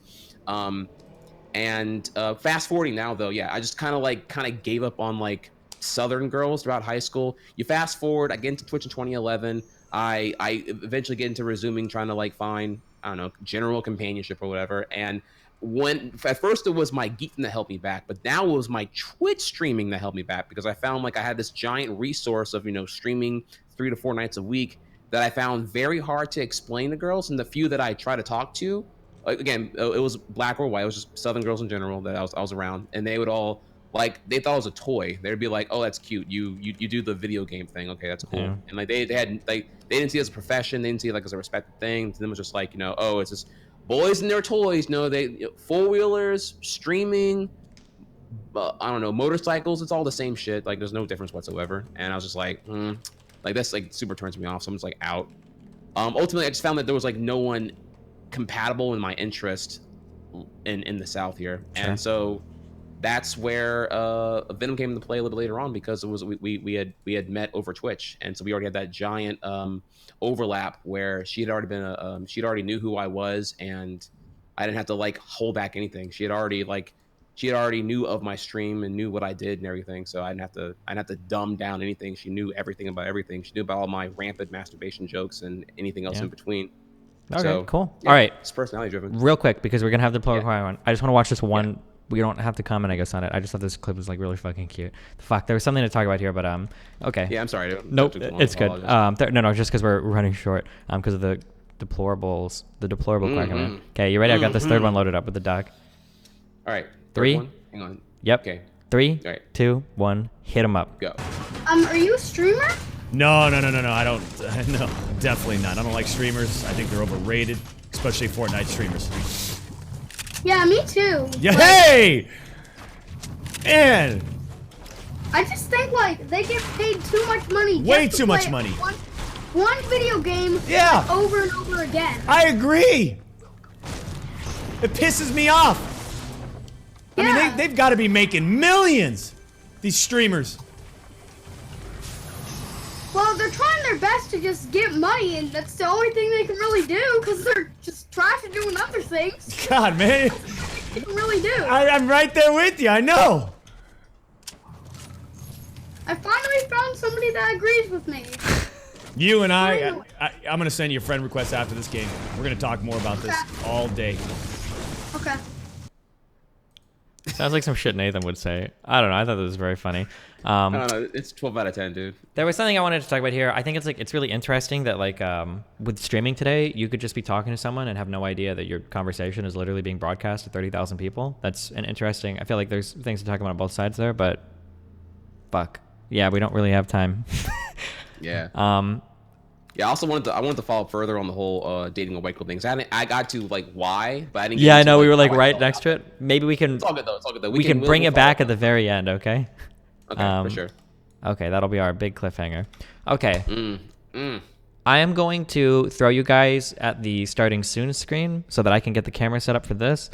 And fast forwarding now though, yeah, I just kind of gave up on like Southern girls throughout high school. You fast forward, I get into Twitch in 2011. I eventually get into resuming, trying to like find, I don't know, general companionship or whatever. And when at first it was my geeking that helped me back, but now it was my Twitch streaming that helped me back, because I found like I had this giant resource of, streaming 3 to 4 nights a week that I found very hard to explain to girls. And the few that I try to talk to, like, again, it was black or white, it was just Southern girls in general that I was around, and they would all, like, they thought it was a toy. They'd be like, oh, that's cute, you do the video game thing, okay, that's cool. And like they had, like, they didn't see it as a profession, they didn't see it like as a respected thing. To them it was just like, oh, it's just boys and their toys. No, they, four-wheelers, streaming, I don't know, motorcycles. It's all the same shit. Like there's no difference whatsoever. And I was just like, like that's like super turns me off. So I'm just like out. Ultimately, I just found that there was like no one compatible in my interest in the South here, Sure. and so that's where Venom came into play a little bit later on because it was we had met over Twitch, and so we already had that giant overlap where she had already been she'd already knew who I was, and I didn't have to like hold back anything. She had already knew of my stream and knew what I did and everything, so I didn't have to dumb down anything. She knew everything about everything. She knew about all my rampant masturbation jokes and anything else Yeah. in between. Okay, So, cool. yeah, all right, it's personality driven. real quick because we're gonna have the Deplorable Yeah. Choir one. I just want to watch this one. We don't have to comment, I guess, on it. I just thought this clip was like really fucking cute. Fuck, there was something to talk about here, but okay. Yeah, I'm sorry. Dude. Nope, That took too long. it's good. Apologize. No, just because we're running short. Because of the deplorables, the deplorable choir coming in. Mhm. Okay, you ready? I got this third one loaded up with the doc. All right. Three. Third one. Hang on. Yep. Okay. 3, All right. 2, 1. Hit him up. Go. Are you a streamer? No. I don't. No, definitely not. I don't like streamers. I think they're overrated, especially Fortnite streamers. Yeah, me too. Yeah. But Hey. And I just think like they get paid too much money. Way just to too much play money. One video game. Yeah. Like, over and over again. I agree. It pisses me off. I Yeah. mean, they've got to be making millions. These streamers. Well, they're trying their best to just get money, and that's the only thing they can really do because they're just trash at doing other things. God, man. They can really do. I'm right there with you. I know. I finally found somebody that agrees with me. You and I'm gonna send you a friend request after this game. We're gonna talk more about this all day. Okay. Sounds like some shit Nathan would say. I don't know. I thought that was very funny. I don't know. It's 12 out of 10, dude. There was something I wanted to talk about here. I think it's really interesting that like with streaming today, you could just be talking to someone and have no idea that your conversation is literally being broadcast to 30,000 people. That's an interesting. I feel like there's things to talk about on both sides there, but fuck. Yeah, we don't really have time. Yeah. Yeah. I also wanted to follow up further on the whole dating a white girl thing. I got to like why, but I didn't. Yeah, get I into, know. We were like how I right felt next to about it. Maybe we can. It's all good though. It's all good though. We can bring it back at the very end. Okay. Okay, for sure. Okay, that'll be our big cliffhanger. Okay. I am going to throw you guys at the starting soon screen so that I can get the camera set up for this.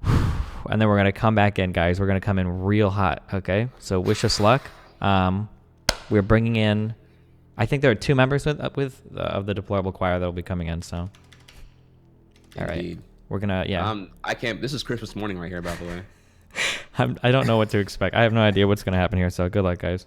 And then we're going to come back in, guys. We're going to come in real hot, okay? So wish us luck. We're bringing in, I think there are 2 members of the Deplorable Choir that will be coming in, so. All right. Indeed. We're going to, yeah. I can't. This is Christmas morning right here, by the way. I don't know what to expect. I have no idea what's going to happen here, so good luck, guys.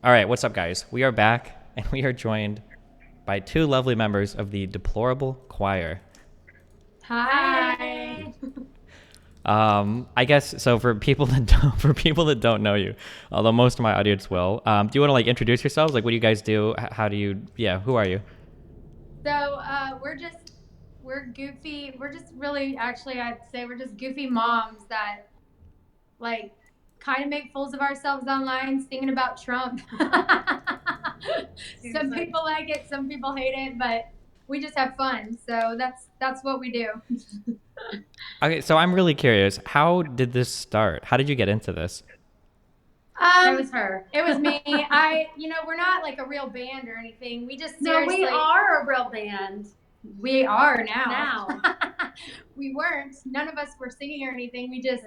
All right, what's up, guys? We are back, and we are joined by two lovely members of the Deplorable Choir. Hi. I guess so. For people that don't know you, although most of my audience will, do you want to like introduce yourselves? Like, what do you guys do? How do you? Yeah, who are you? So we're goofy. We're just really, actually, I'd say we're just goofy moms that like kind of make fools of ourselves online, singing about Trump. Some people like it, some people hate it, but we just have fun. So that's what we do. Okay, so I'm really curious. How did this start? How did you get into this? It was her. It was me. We're not like a real band or anything. We just seriously. No, we are a real band. We are now. We weren't. None of us were singing or anything. We just,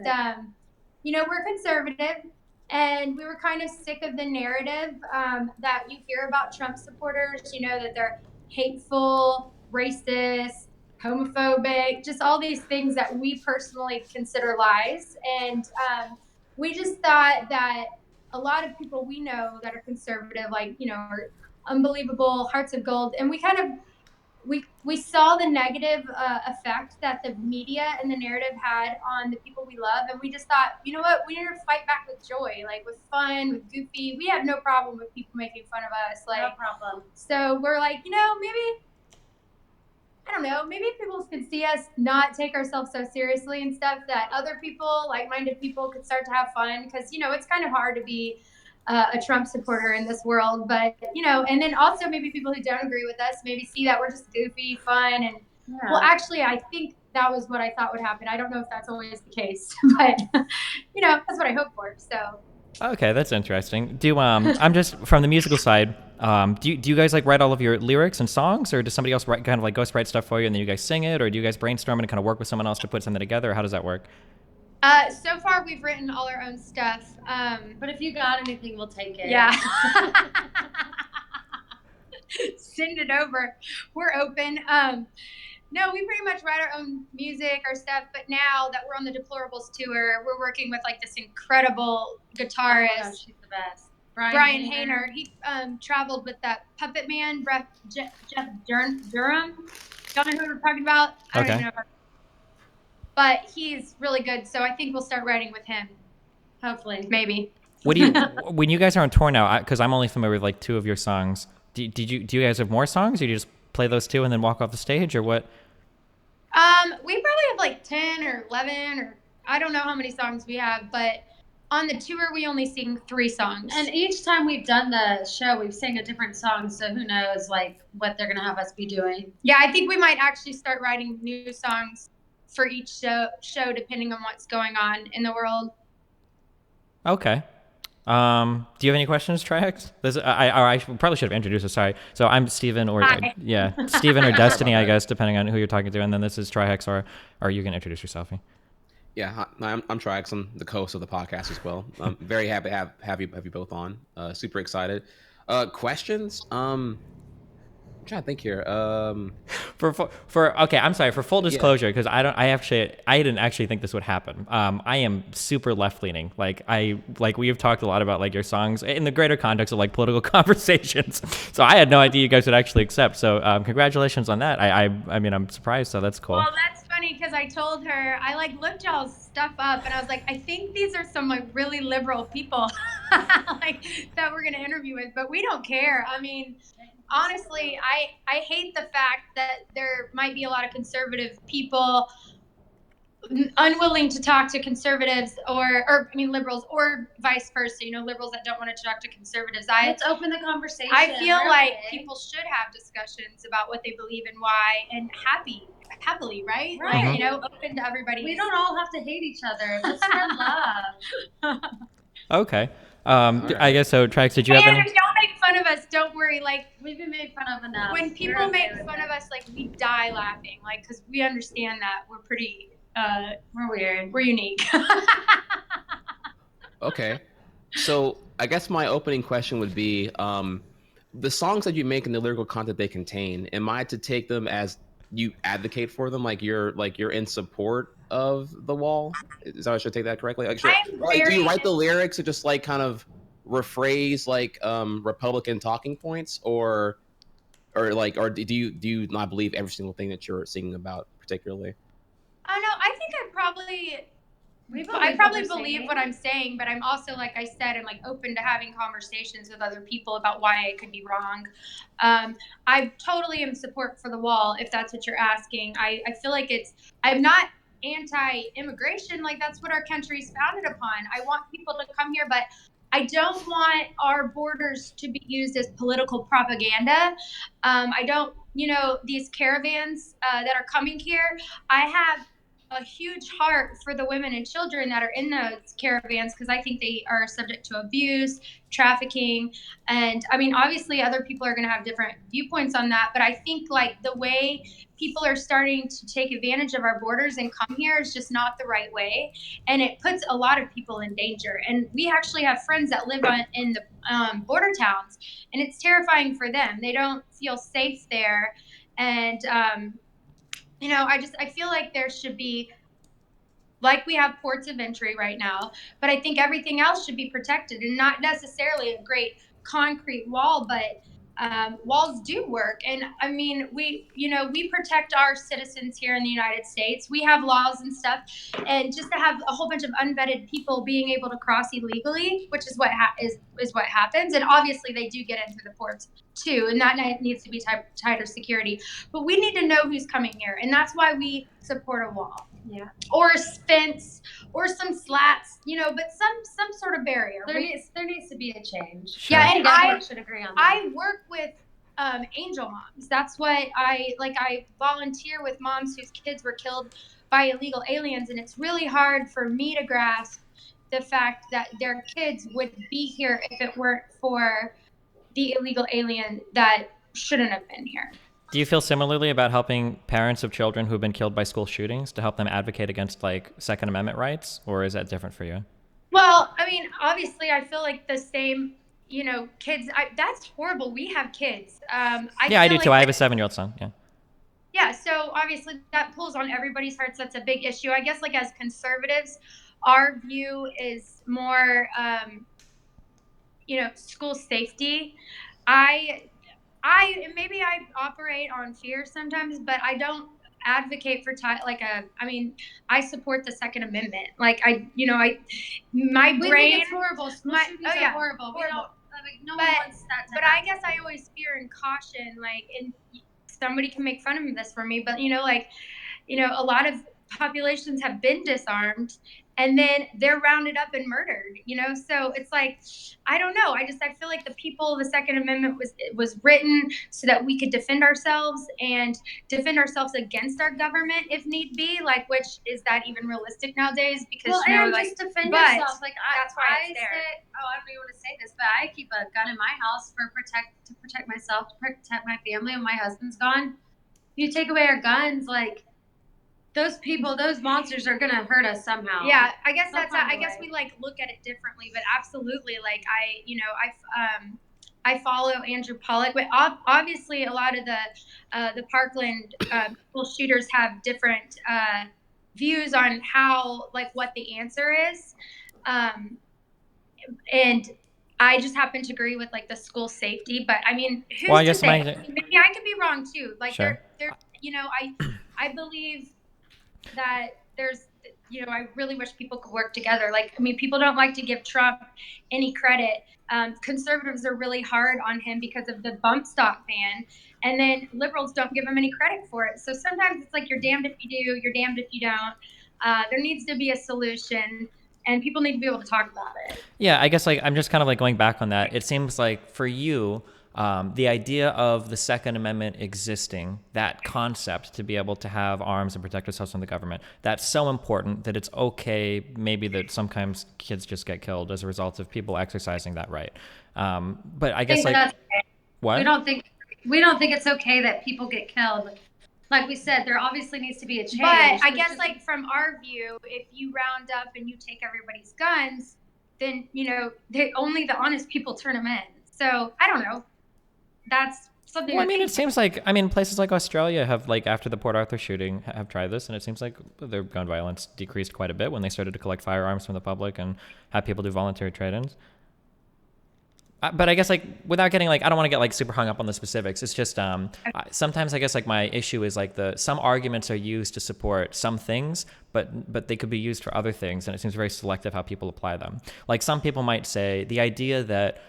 we're conservative, and we were kind of sick of the narrative that you hear about Trump supporters. That they're hateful, racist, homophobic, just all these things that we personally consider lies. And we just thought that a lot of people we know that are conservative, are unbelievable, hearts of gold, and we kind of we saw the negative effect that the media and the narrative had on the people we love, and we just thought, you know what, we need to fight back with joy, like with fun, with goofy. We have no problem with people making fun of us, no problem. So we're like, maybe, I don't know, maybe people could see us not take ourselves so seriously and stuff, that other people, like-minded people, could start to have fun, because it's kind of hard to be a Trump supporter in this world, but and then also maybe people who don't agree with us maybe see that we're just goofy, fun, and well, actually, I think that was what I thought would happen. I don't know if that's always the case, but that's what I hope for. So. Okay, that's interesting. I'm just from the musical side. Do you guys like write all of your lyrics and songs, or does somebody else kind of like ghost write stuff for you and then you guys sing it, or do you guys brainstorm and kind of work with someone else to put something together? Or how does that work? So far we've written all our own stuff. But if you got anything, we'll take it. Yeah. Send it over. We're open. No, we pretty much write our own music, our stuff. But now that we're on the Deplorables tour, we're working with like this incredible guitarist. Oh, she's the best. Brian Hayner. He traveled with that Puppet Man, Jeff Durham. Don't know who we're talking about. I don't even know. But he's really good, so I think we'll start writing with him. Hopefully, maybe. What do you when you guys are on tour now? Because I'm only familiar with like 2 of your songs. Do you guys have more songs, or do you just play those 2 and then walk off the stage, or what? We probably have like 10 or 11, or I don't know how many songs we have, but on the tour we only sing 3 songs. And each time we've done the show, we've sang a different song, so who knows like what they're gonna have us be doing. Yeah, I think we might actually start writing new songs for each show depending on what's going on in the world. Okay. Do you have any questions, trihex? I probably should have introduced us. Sorry. So I'm Steven, or Steven or Destiny, I guess, depending on who you're talking to. And then this is trihex, or you can introduce yourself. Yeah, hi, I'm trihex. I'm the co-host of the podcast as well. I'm very happy to have you both on. Super excited. Questions? I'm trying to think here. Okay, I'm sorry, for full disclosure, because I didn't actually think this would happen. I am super left leaning. We have talked a lot about like your songs in the greater context of like political conversations. So I had no idea you guys would actually accept. So congratulations on that. I mean, I'm surprised. So that's cool. Well, that's funny, because I told her, I like looked y'all's stuff up, and I was like, I think these are some like really liberal people like that we're gonna interview with, but we don't care. I mean, honestly, I hate the fact that there might be a lot of conservative people unwilling to talk to conservatives, or liberals, or vice versa. Liberals that don't want to talk to conservatives. Let's open the conversation. I feel like people should have discussions about what they believe and why, and happily, right? Right. Like, open to everybody. We don't all have to hate each other. Let's spread love. Okay. I guess so. Trax, did you have any? Don't make fun of us. Don't worry. Like, we've been made fun of enough. When people make fun of us, like, we die laughing. Like, because we understand that we're pretty. We're weird. We're unique. Okay. So I guess my opening question would be, the songs that you make and the lyrical content they contain, am I to take them as you advocate for them, like you're in support of the wall? Is that I should take that correctly? Like, do you write the lyrics or just like kind of rephrase like Republican talking points, or do you not believe every single thing that you're singing about particularly? I know. I think I probably believe what I'm saying, but I'm also, like I said, I'm like open to having conversations with other people about why I could be wrong. I totally am support for the wall, if that's what you're asking. I feel like I'm not anti-immigration. Like, that's what our country's founded upon. I want people to come here, but I don't want our borders to be used as political propaganda. I don't, these caravans that are coming here, I have a huge heart for the women and children that are in those caravans, because I think they are subject to abuse, trafficking, and I mean, obviously other people are going to have different viewpoints on that, but I think like the way people are starting to take advantage of our borders and come here is just not the right way, and it puts a lot of people in danger. And we actually have friends that live in the border towns, and it's terrifying for them. They don't feel safe there, and I feel like there should be, like we have ports of entry right now, but I think everything else should be protected, and not necessarily a great concrete wall, but walls do work. And I mean, we protect our citizens here in the United States. We have laws and stuff, and just to have a whole bunch of unvetted people being able to cross illegally, which is what is what happens. And obviously they do get in through the ports too, and that needs to be tighter security. But we need to know who's coming here, and that's why we support a wall. Yeah. Or a fence, or some slats, but some sort of barrier. There needs to be a change. Sure. Yeah, and I should agree on that. I work with angel moms. That's what I volunteer with moms whose kids were killed by illegal aliens, and it's really hard for me to grasp the fact that their kids would be here if it weren't for the illegal alien that shouldn't have been here. Do you feel similarly about helping parents of children who have been killed by school shootings to help them advocate against like Second Amendment rights, or is that different for you? Well, I mean, obviously, I feel like the same, kids. That's horrible. We have kids. I do too. I have a 7-year-old son. Yeah. Yeah. So obviously, that pulls on everybody's hearts. That's a big issue. I guess, like, as conservatives, our view is more, school safety. Maybe I operate on fear sometimes, but I don't advocate for I support the Second Amendment. Like We think it's horrible. School shootings are horrible. We don't. No one wants that to But happen. I guess I always fear and caution. And somebody can make fun of this for me, but a lot of populations have been disarmed, and then they're rounded up and murdered. So it's like, I don't know. I feel like the Second Amendment was written so that we could defend ourselves against our government if need be. Like, which is that even realistic nowadays? Because just defend yourself. Like, that's why I it's there. say, I don't even want to say this, but I keep a gun in my house to protect myself, to protect my family when my husband's gone. You take away our guns, like, those monsters are gonna hurt us somehow. Yeah, I guess I guess we look at it differently, but absolutely, I follow Andrew Pollock, but obviously a lot of the Parkland school shooters have different views on how, what the answer is, and I just happen to agree with the school safety. But I mean, maybe I could be wrong too. Sure. I believe that there's, I really wish people could work together. People don't like to give Trump any credit. Conservatives are really hard on him because of the bump stock ban, and then liberals don't give him any credit for it. So sometimes it's like, you're damned if you do, you're damned if you don't. There needs to be a solution, and people need to be able to talk about it. Yeah, I guess I'm just kind of going back on that. It seems like for you, the idea of the Second Amendment existing, that concept to be able to have arms and protect ourselves from the government, that's so important that it's okay maybe that sometimes kids just get killed as a result of people exercising that right. But I guess what? We don't think it's okay that people get killed. Like we said, there obviously needs to be a change. But I guess from our view, if you round up and you take everybody's guns, then only the honest people turn them in. So I don't know. That's something. Well, it seems like places like Australia have after the Port Arthur shooting have tried this, and it seems like their gun violence decreased quite a bit when they started to collect firearms from the public and have people do voluntary trade-ins. But I guess like without getting like I don't want to get like super hung up on the specifics. It's just sometimes I guess like my issue is like some arguments are used to support some things, but they could be used for other things, and it seems very selective how people apply them. Like some people might say the idea that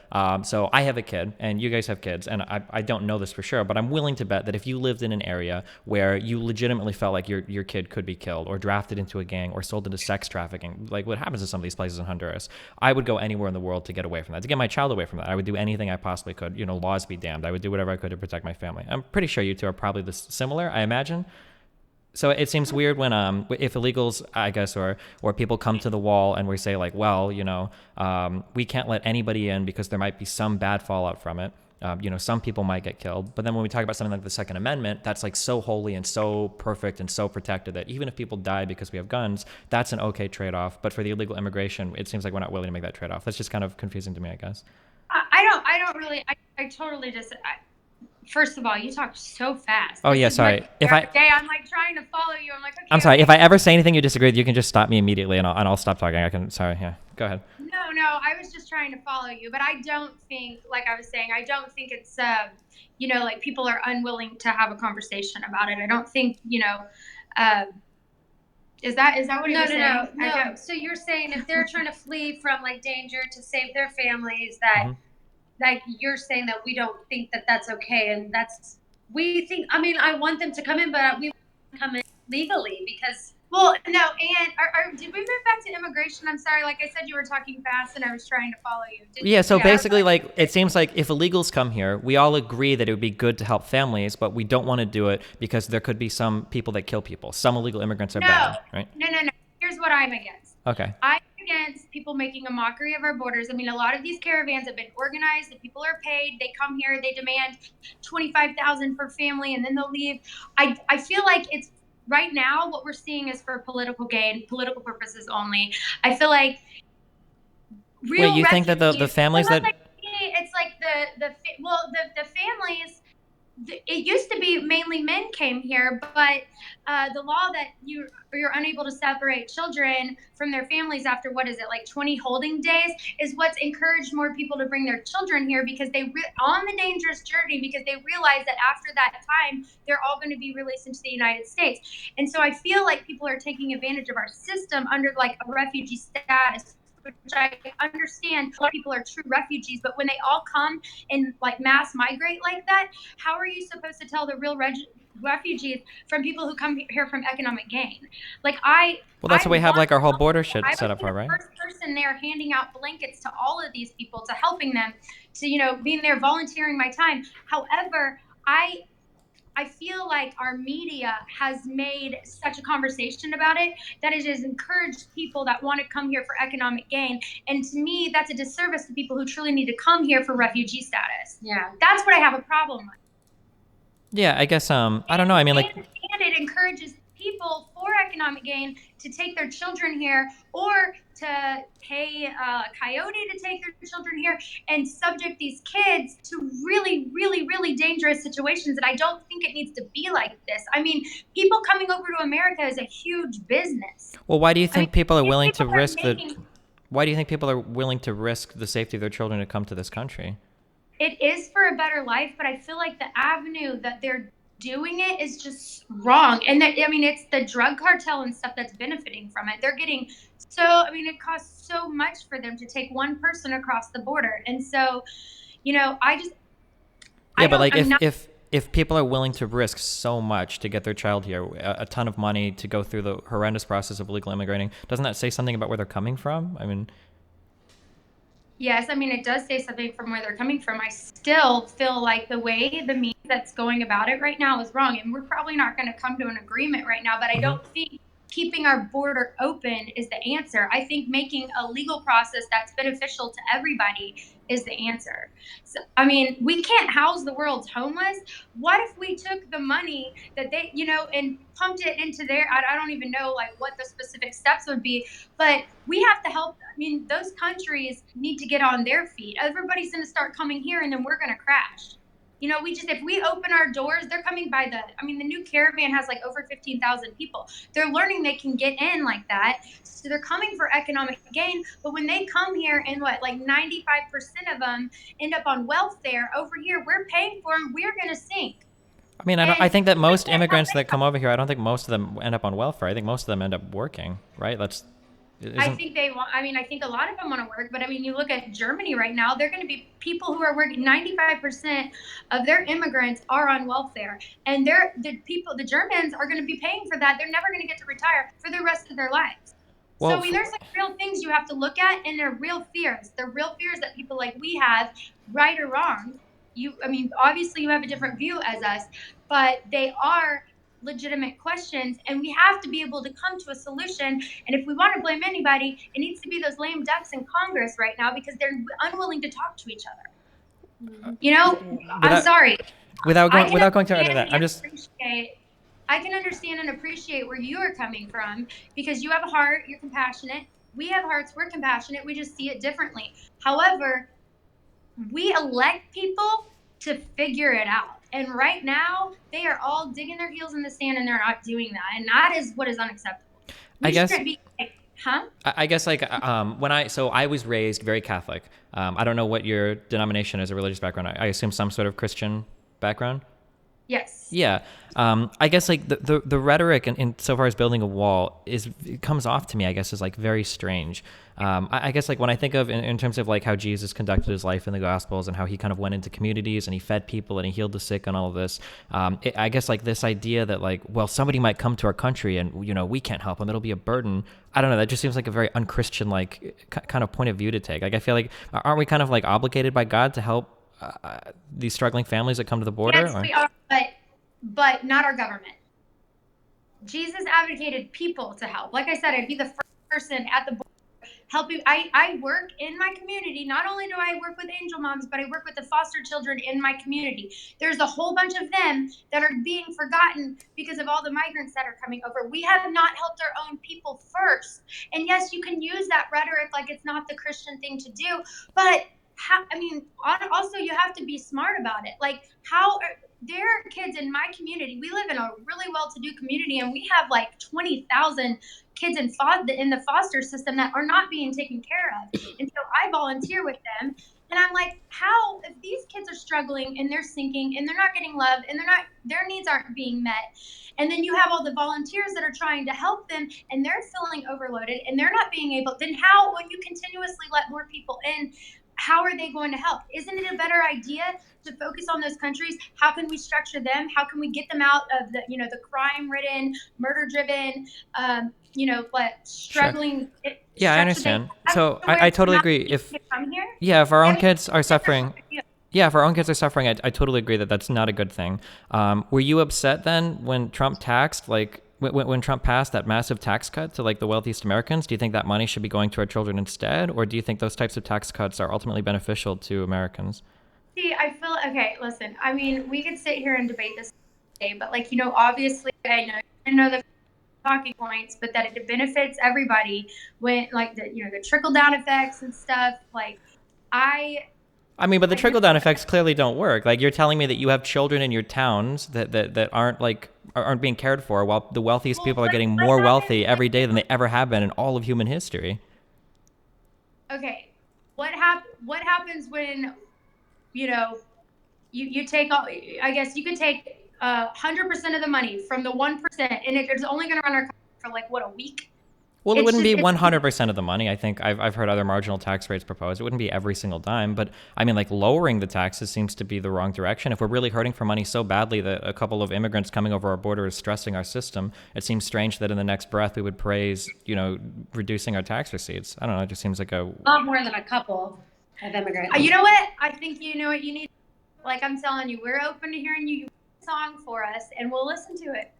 so I have a kid and you guys have kids, and I don't know this for sure, but I'm willing to bet that if you lived in an area where you legitimately felt like your kid could be killed or drafted into a gang or sold into sex trafficking, like what happens to some of these places in Honduras, I would go anywhere in the world to get away from that, to get my child away from that. I would do anything I possibly could. You know, laws be damned. I would do whatever I could to protect my family. I'm pretty sure you two are probably this similar, I imagine. So it seems weird when if illegals, I guess, or people come to the wall and we say like, well, you know, we can't let anybody in because there might be some bad fallout from it. You know, some people might get killed. But then when we talk about something like the Second Amendment, that's like so holy and so perfect and so protected that even if people die because we have guns, that's an okay trade-off. But for the illegal immigration, it seems like we're not willing to make that trade-off. That's just kind of confusing to me, I guess. I totally just, first of all, you talk so fast. Oh, yeah, sorry. If I'm like trying to follow you. I'm like, okay. I'm sorry. Okay. If I ever say anything you disagree with, you can just stop me immediately and I'll stop talking. Sorry. Yeah. Go ahead. No, I was just trying to follow you, but I don't think, like I was saying, I don't think it's, you know, like people are unwilling to have a conversation about it. I don't think, you know, is that what you're saying? No. So you're saying if they're trying to flee from like danger to save their families, that like you're saying that we don't think that that's okay, and we think. I mean, I want them to come in, but we want them to come in legally because. Well, no, and did we move back to immigration? I'm sorry. Like I said, you were talking fast, and I was trying to follow you. So basically, like it seems like if illegals come here, we all agree that it would be good to help families, but we don't want to do it because there could be some people that kill people. Some illegal immigrants are bad, right? No. Here's what I'm against. Okay. I'm against people making a mockery of our borders. I mean, a lot of these caravans have been organized. The people are paid. They come here. They demand $25,000 per family, and then they'll leave. I feel like it's. Right now, what we're seeing is for political gain, political purposes only. I feel like Wait, you think that the families that it's like the families. It used to be mainly men came here, but the law that you're unable to separate children from their families after what is it, like 20 holding days, is what's encouraged more people to bring their children here because on the dangerous journey, because they realize that after that time they're all going to be released into the United States. And so I feel like people are taking advantage of our system under like a refugee status, which I understand a lot of people are true refugees, but when they all come and like mass migrate like that, how are you supposed to tell the real refugees from people who come here from economic gain? Like well, that's what we have like our whole border shit set up for, right? I was the first person there handing out blankets to all of these people, to helping them, to, you know, being there, volunteering my time. However, I feel like our media has made such a conversation about it that it has encouraged people that want to come here for economic gain. And to me, that's a disservice to people who truly need to come here for refugee status. Yeah, that's what I have a problem with. Yeah, I guess, I don't know. I mean, like... And it encourages people for economic gain to take their children here or to pay a coyote to take their children here and subject these kids to really, really, really dangerous situations. And I don't think it needs to be like this. I mean, people coming over to America is a huge business. Well, why do you think people are willing to risk why do you think people are willing to risk the safety of their children to come to this country? It is for a better life, but I feel like the avenue that they're doing it is just wrong. And that, I mean, it's the drug cartel and stuff that's benefiting from it. They're getting it costs so much for them to take one person across the border. And so, you know, if people are willing to risk so much to get their child here, a ton of money to go through the horrendous process of illegal immigrating, doesn't that say something about where they're coming from? I mean... Yes, I mean, it does say something from where they're coming from. I still feel like the means that's going about it right now is wrong. And we're probably not going to come to an agreement right now, but I don't think keeping our border open is the answer. I think making a legal process that's beneficial to everybody is the answer. So, I mean, we can't house the world's homeless. What if we took the money that they, you know, and pumped it into I don't even know like what the specific steps would be, but we have to help. I mean, those countries need to get on their feet. Everybody's going to start coming here and then we're going to crash. You know, if we open our doors, they're coming by the new caravan has like over 15,000 people. They're learning they can get in like that. So they're coming for economic gain. But when they come here and like 95% of them end up on welfare over here, we're paying for them. We're going to sink. I mean, I think that most immigrants that come over here, I don't think most of them end up on welfare. I think most of them end up working, right? I think I think a lot of them want to work, but I mean, you look at Germany right now, they're going to be people who are working. 95% of their immigrants are on welfare, and the Germans are going to be paying for that. They're never going to get to retire for the rest of their lives. Well, so I mean, there's like real things you have to look at, and they're real fears. They're real fears that people like we have, right or wrong. Obviously you have a different view as us, but they are legitimate questions, and we have to be able to come to a solution. And if we want to blame anybody, it needs to be those lame ducks in Congress right now, because they're unwilling to talk to each other. You know, I'm sorry. Without going to that, I can understand and appreciate where you are coming from, because you have a heart, you're compassionate. We have hearts, we're compassionate. We just see it differently. However, we elect people to figure it out. And right now, they are all digging their heels in the sand, and they're not doing that. And that is what is unacceptable. I guess I was raised very Catholic. I don't know what your denomination is, a religious background. I assume some sort of Christian background. Yes. Yeah. I guess like the rhetoric in so far as building a wall it comes off to me, I guess, is like very strange. I guess like when I think of in terms of like how Jesus conducted his life in the Gospels and how he kind of went into communities and he fed people and he healed the sick and all of this, I guess like this idea that like, well, somebody might come to our country and, you know, we can't help them. It'll be a burden. I don't know. That just seems like a very unchristian like kind of point of view to take. Like I feel like, aren't we kind of like obligated by God to help these struggling families that come to the border? Yes, we are, but not our government. Jesus advocated people to help. Like I said, I'd be the first person at the border helping. I work in my community. Not only do I work with angel moms, but I work with the foster children in my community. There's a whole bunch of them that are being forgotten because of all the migrants that are coming over. We have not helped our own people first. And yes, you can use that rhetoric like it's not the Christian thing to do, but also you have to be smart about it. Like there are kids in my community. We live in a really well-to-do community, and we have like 20,000 kids in the foster system that are not being taken care of. And so I volunteer with them, and I'm like, if these kids are struggling and they're sinking and they're not getting love and their needs aren't being met, and then you have all the volunteers that are trying to help them and they're feeling overloaded and they're not being able, then how, when you continuously let more people in, how are they going to help? Isn't it a better idea to focus on those countries? How can we structure them? How can we get them out of the crime-ridden, murder-driven, struggling? Sure. Yeah, I understand. So I totally agree. If our own kids are suffering, I totally agree that that's not a good thing. Were you upset then when Trump taxed when Trump passed that massive tax cut to like the wealthiest Americans? Do you think that money should be going to our children instead? Or do you think those types of tax cuts are ultimately beneficial to Americans? See, okay, listen, I mean, we could sit here and debate this today, but obviously I know the talking points, but that it benefits everybody when the trickle down effects and stuff. But the trickle down effects clearly don't work. Like you're telling me that you have children in your towns that aren't being cared for, while the wealthiest people are getting more wealthy every day than they ever have been in all of human history. Okay, what happens when you take all? I guess you could take 100% of the money from the 1%, and it's only going to run our country for a week. Well, it wouldn't be 100% of the money. I think I've heard other marginal tax rates proposed. It wouldn't be every single dime, but I mean, lowering the taxes seems to be the wrong direction. If we're really hurting for money so badly that a couple of immigrants coming over our border is stressing our system, it seems strange that in the next breath we would praise, reducing our tax receipts. I don't know. It just seems like a lot more than a couple of immigrants. You know what? I think you know what you need. Like I'm telling you, we're open to hearing you write a song for us, and we'll listen to it.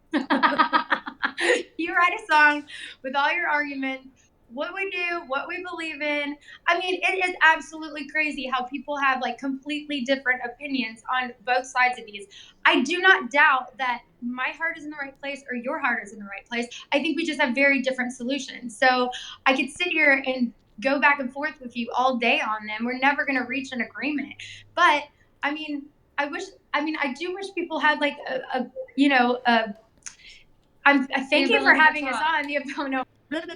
You write a song with all your arguments, what we do, what we believe in. I mean, it is absolutely crazy how people have completely different opinions on both sides of these. I do not doubt that my heart is in the right place or your heart is in the right place. I think we just have very different solutions. So I could sit here and go back and forth with you all day on them. We're never going to reach an agreement. But I mean, I do wish people had like I thank you for having us on the ability, but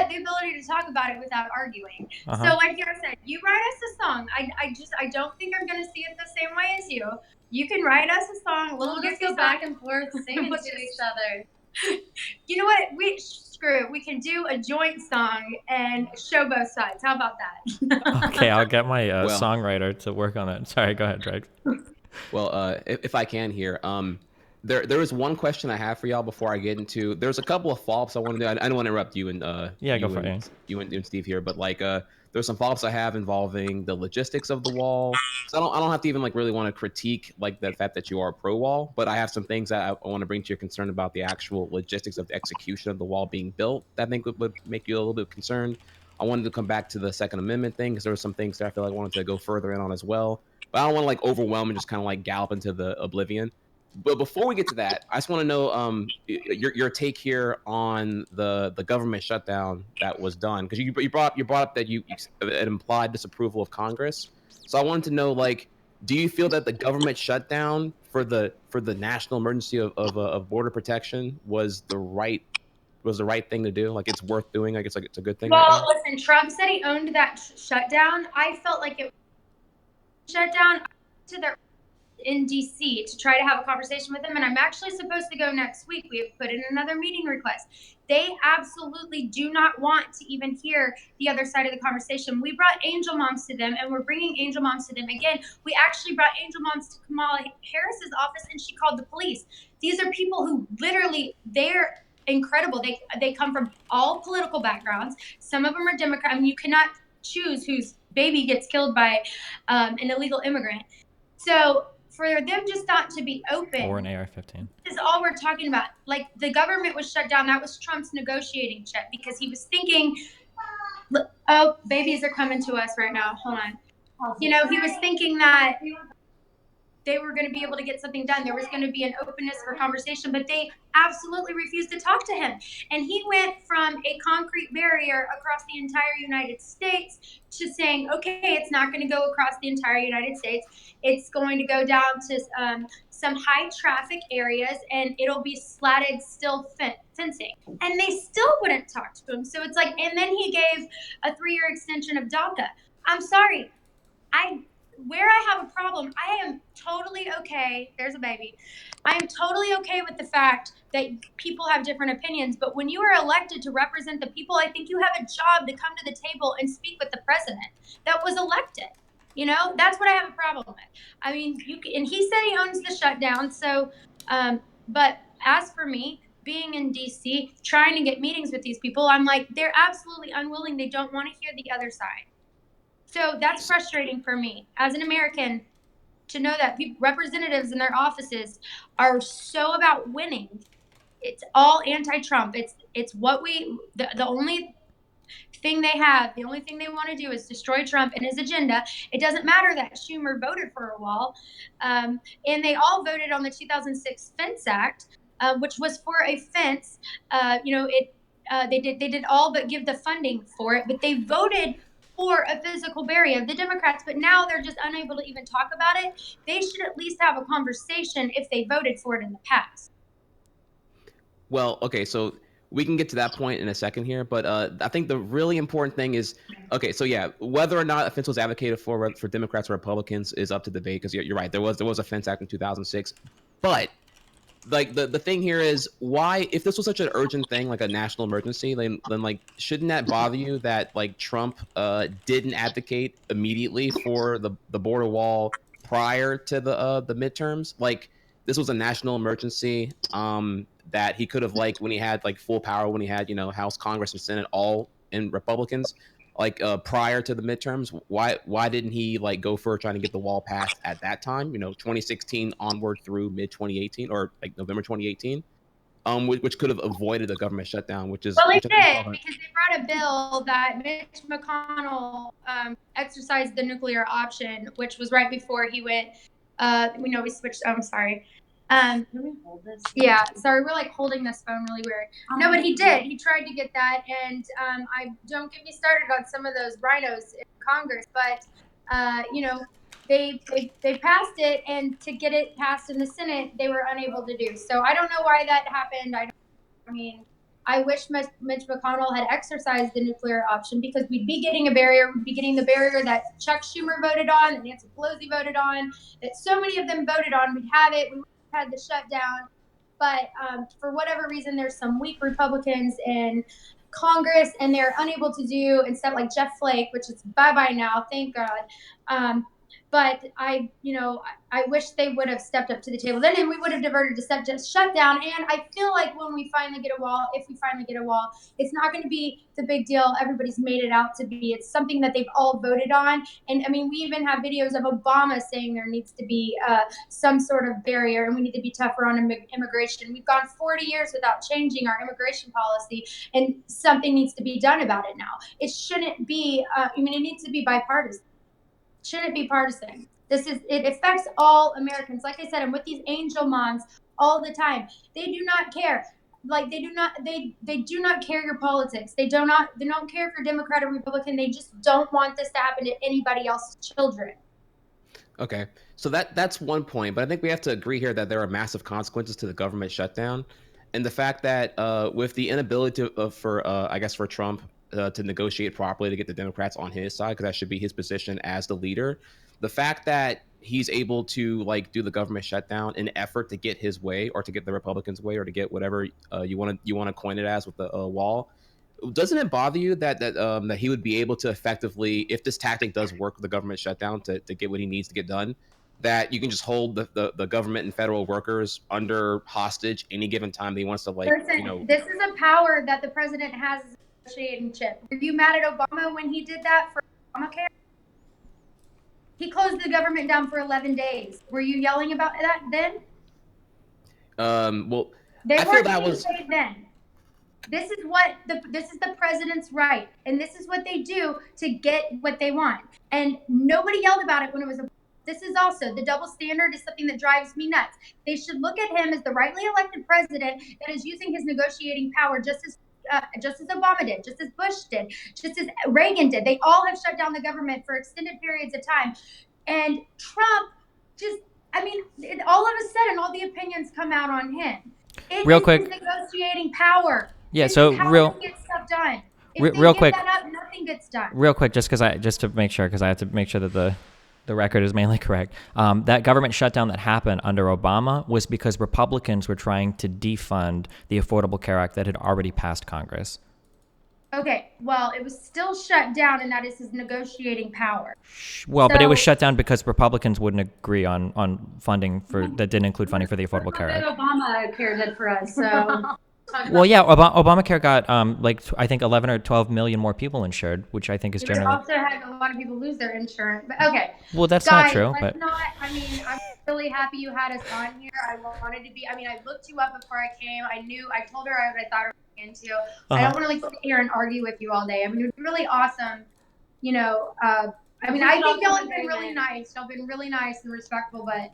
the ability to talk about it without arguing. So like you said, you write us a song. I don't think I'm gonna see it the same way as you. You can write us a song. We'll just go back and forth singing to each other. You know what? Screw it. We can do a joint song and show both sides. How about that? Okay, I'll get my Well- songwriter to work on it. Sorry, go ahead, Drake. Well, if I can here, there is one question I have for y'all before I get into. There's a couple of follow-ups I want to do. I don't want to interrupt you and Yeah, go for and, it. You and Steve here, but like there's some follow-ups I have involving the logistics of the wall. So I don't have to even like really want to critique like the fact that you are pro wall, but I have some things that I want to bring to your concern about the actual logistics of the execution of the wall being built that I think would make you a little bit concerned. I wanted to come back to the Second Amendment thing because there were some things that I feel like I wanted to go further in on as well. But I don't want to like overwhelm and just kind of like gallop into the oblivion. But before we get to that, I just want to know your take here on the government shutdown that was done, because you brought up that it implied disapproval of Congress. So I wanted to know, like, do you feel that the government shutdown for the national emergency of border protection was the right thing to do? Like, it's worth doing. Like, it's a good thing. Well, listen, Trump said he owned that shutdown. I felt like it shut down to their in DC to try to have a conversation with them, and I'm actually supposed to go next week. We have put in another meeting request. They absolutely do not want to even hear the other side of the conversation. We brought angel moms to them, and we're bringing angel moms to them again. We actually brought angel moms to Kamala Harris's office, and she called the police. These are people who literally, they're incredible. They come from all political backgrounds. Some of them are Democrat. I mean, you cannot choose whose baby gets killed by an illegal immigrant. So for them just not to be open, Or an AR-15. is all we're talking about. Like, the government was shut down. That was Trump's negotiating chip, because he was thinking, oh, babies are coming to us right now. Hold on. He was thinking that they were going to be able to get something done. There was going to be an openness for conversation, but they absolutely refused to talk to him. And he went from a concrete barrier across the entire United States to saying, okay, it's not going to go across the entire United States. It's going to go down to some high traffic areas, and it'll be slatted steel fencing. And they still wouldn't talk to him. So it's like, and then he gave a 3-year extension of DACA. I'm sorry. Where I have a problem, I am totally okay. There's a baby. I am totally okay with the fact that people have different opinions, but when you are elected to represent the people, I think you have a job to come to the table and speak with the president that was elected. That's what I have a problem with. I mean, and he said he owns the shutdown. So, but as for me, being in DC, trying to get meetings with these people, I'm like, they're absolutely unwilling. They don't want to hear the other side. So that's frustrating for me as an American to know that representatives in their offices are so about winning. It's all anti-Trump. It's what the only thing they have, the only thing they want to do is destroy Trump and his agenda. It doesn't matter that Schumer voted for a wall, and they all voted on the 2006 Fence Act, which was for a fence. They did all but give the funding for it, but they voted for a physical barrier, the Democrats, but now they're just unable to even talk about it. They should at least have a conversation if they voted for it in the past. Well, okay, so we can get to that point in a second here, but I think the really important thing is, okay, so yeah, whether or not a fence was advocated for Democrats or Republicans is up to debate, because you're right, there was a Fence Act in 2006, but like the thing here is, why, if this was such an urgent thing, like a national emergency, then like, shouldn't that bother you that like Trump didn't advocate immediately for the border wall prior to the midterms? Like, this was a national emergency that he could have, like, when he had like full power, when he had House, Congress, and Senate all in Republicans, like prior to the midterms, why didn't he like go for trying to get the wall passed at that time, 2016 onward through mid 2018 or like November 2018, which could have avoided the government shutdown, which is well, they did, because they brought a bill that Mitch McConnell exercised the nuclear option, which was right before he went. We switched. I'm sorry. Can we hold this? Yeah, sorry, we're like holding this phone really weird. No, but he did. He tried to get that, and I don't get me started on some of those rhinos in Congress, but they passed it, and to get it passed in the Senate, they were unable to do. So I don't know why that happened. I mean, I wish Mitch McConnell had exercised the nuclear option, because we'd be getting a barrier. We'd be getting the barrier that Chuck Schumer voted on, that Nancy Pelosi voted on, that so many of them voted on. We'd have it. We would have had the shutdown. But for whatever reason, there's some weak Republicans in Congress, and they're unable to do, and stuff like Jeff Flake, which is bye-bye now, thank God. But I wish they would have stepped up to the table then, and we would have diverted to just shut down. And I feel like when we finally get a wall, if we finally get a wall, it's not going to be the big deal everybody's made it out to be. It's something that they've all voted on. And I mean, we even have videos of Obama saying there needs to be some sort of barrier, and we need to be tougher on immigration. We've gone 40 years without changing our immigration policy, and something needs to be done about it now. It shouldn't be, it needs to be bipartisan. Shouldn't be partisan. It affects all Americans. Like I said, I'm with these angel moms all the time. They do not care. Like they do not care your politics. They don't care if you're Democrat or Republican. They just don't want this to happen to anybody else's children. Okay, so that's one point, but I think we have to agree here that there are massive consequences to the government shutdown, and the fact that with the inability for Trump to negotiate properly to get the Democrats on his side, because that should be his position as the leader, the fact that he's able to do the government shutdown in effort to get his way, or to get the Republicans' way, or to get whatever you want to coin it as with the wall. Doesn't it bother you that he would be able to effectively, if this tactic does work with the government shutdown to get what he needs to get done, that you can just hold the government and federal workers under hostage any given time that he wants to This is a power that the president has as a negotiating chip. Were you mad at Obama when he did that for Obamacare? He closed the government down for 11 days. Were you yelling about that then? Well, they I weren't feel that being was paid then. This is the president's right, and this is what they do to get what they want. And nobody yelled about it when it was This is also the double standard is something that drives me nuts. They should look at him as the rightly elected president that is using his negotiating power just as Obama did, just as Bush did, just as Reagan did. They all have shut down the government for extended periods of time. And Trump all of a sudden, all the opinions come out on him. Real quick. His negotiating power. Yeah, It's so how real. to get stuff done. If Real they quick. give that up, nothing gets done. Real quick, just to make sure, because I have to make sure that the record is mainly correct. That government shutdown that happened under Obama was because Republicans were trying to defund the Affordable Care Act that had already passed Congress. Okay, well, it was still shut down, and that is his negotiating power. But it was shut down because Republicans wouldn't agree on funding that didn't include funding for the Affordable Care Act. Obamacare did for us, so. Well, yeah, Obamacare got I think 11 or 12 million more people insured, which I think is generally. We also had a lot of people lose their insurance. But okay. Well, that's guys, not true. I'm really happy you had us on here. I wanted to be. I looked you up before I came. I told her what I thought her into. I don't want to sit here and argue with you all day. It was really awesome. I think y'all have been really nice. Y'all been really nice and respectful, but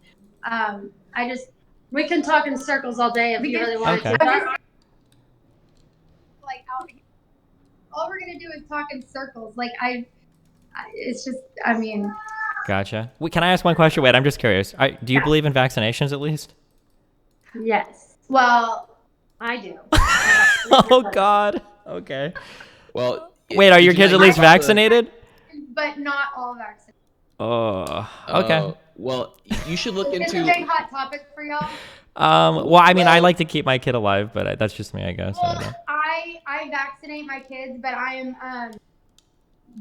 we can talk in circles all day if you really want to. Out here. All we're gonna do is talk in circles. Gotcha. Can I ask one question? Wait, I'm just curious. Do you believe in vaccinations at least? Yes. Well, I do. Oh God. Okay. Well, wait, are your kids at least vaccinated? But not all vaccinated. Oh. Okay. Well, you should look It's into. a big hot topic for y'all. I like to keep my kid alive, but that's just me, I guess. I don't know. I vaccinate my kids, but I am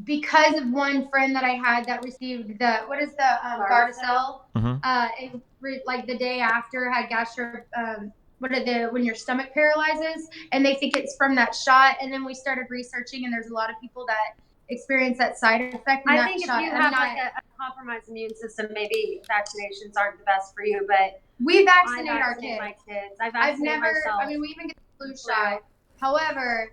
because of one friend that I had that received Gardasil. Mm-hmm. The day after had when your stomach paralyzes, and they think it's from that shot. And then we started researching, and there's a lot of people that experience that side effect. I think if you have a compromised immune system, maybe vaccinations aren't the best for you. But we vaccinate our kids. My kids. I've never. Myself. We even get the flu shot. However,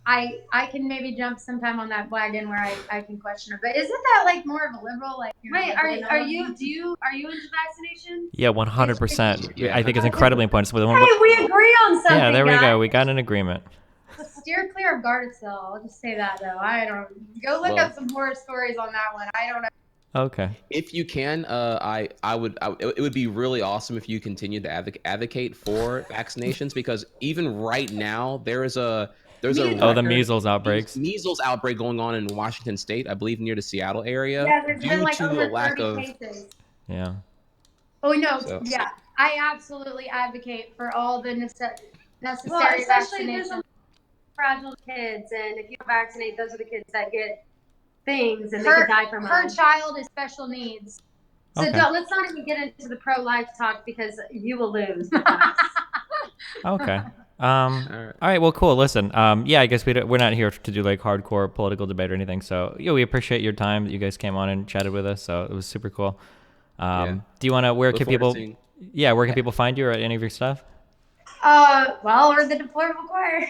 I can maybe jump sometime on that wagon where I can question it. But isn't that more of a liberal? Wait, are you into vaccinations? Yeah, 100%. I think it's incredibly important. Hey, we agree on something. Yeah, there we go. We got an agreement. Steer clear of Gardasil. I'll just say that though. I don't go look up some horror stories on that one. I don't know. Okay. If you can, it would be really awesome if you continue to advocate for vaccinations, because even right now there's a the record measles outbreaks. measles outbreak going on in Washington State, I believe near the Seattle area, Yeah, there's been due like to over a lack 30 of. cases. Yeah. Oh no, So, yeah, I absolutely advocate for all the necessary especially with vaccinations. fragile kids, and if you don't vaccinate, those are the kids that get things and they Her, could die from her them. child is special needs. So Okay. let's not even get into the pro-life talk because you will lose. Okay. all right. All right. Well, cool. Listen. Yeah. I guess we're not here to do like hardcore political debate or anything. So yeah, we appreciate your time that you guys came on and chatted with us. So it was super cool. Yeah. Do you want to? Where Look can forward to people? seeing- Yeah. Where can people find you or any of your stuff? Well, we're the Deplorable Choir.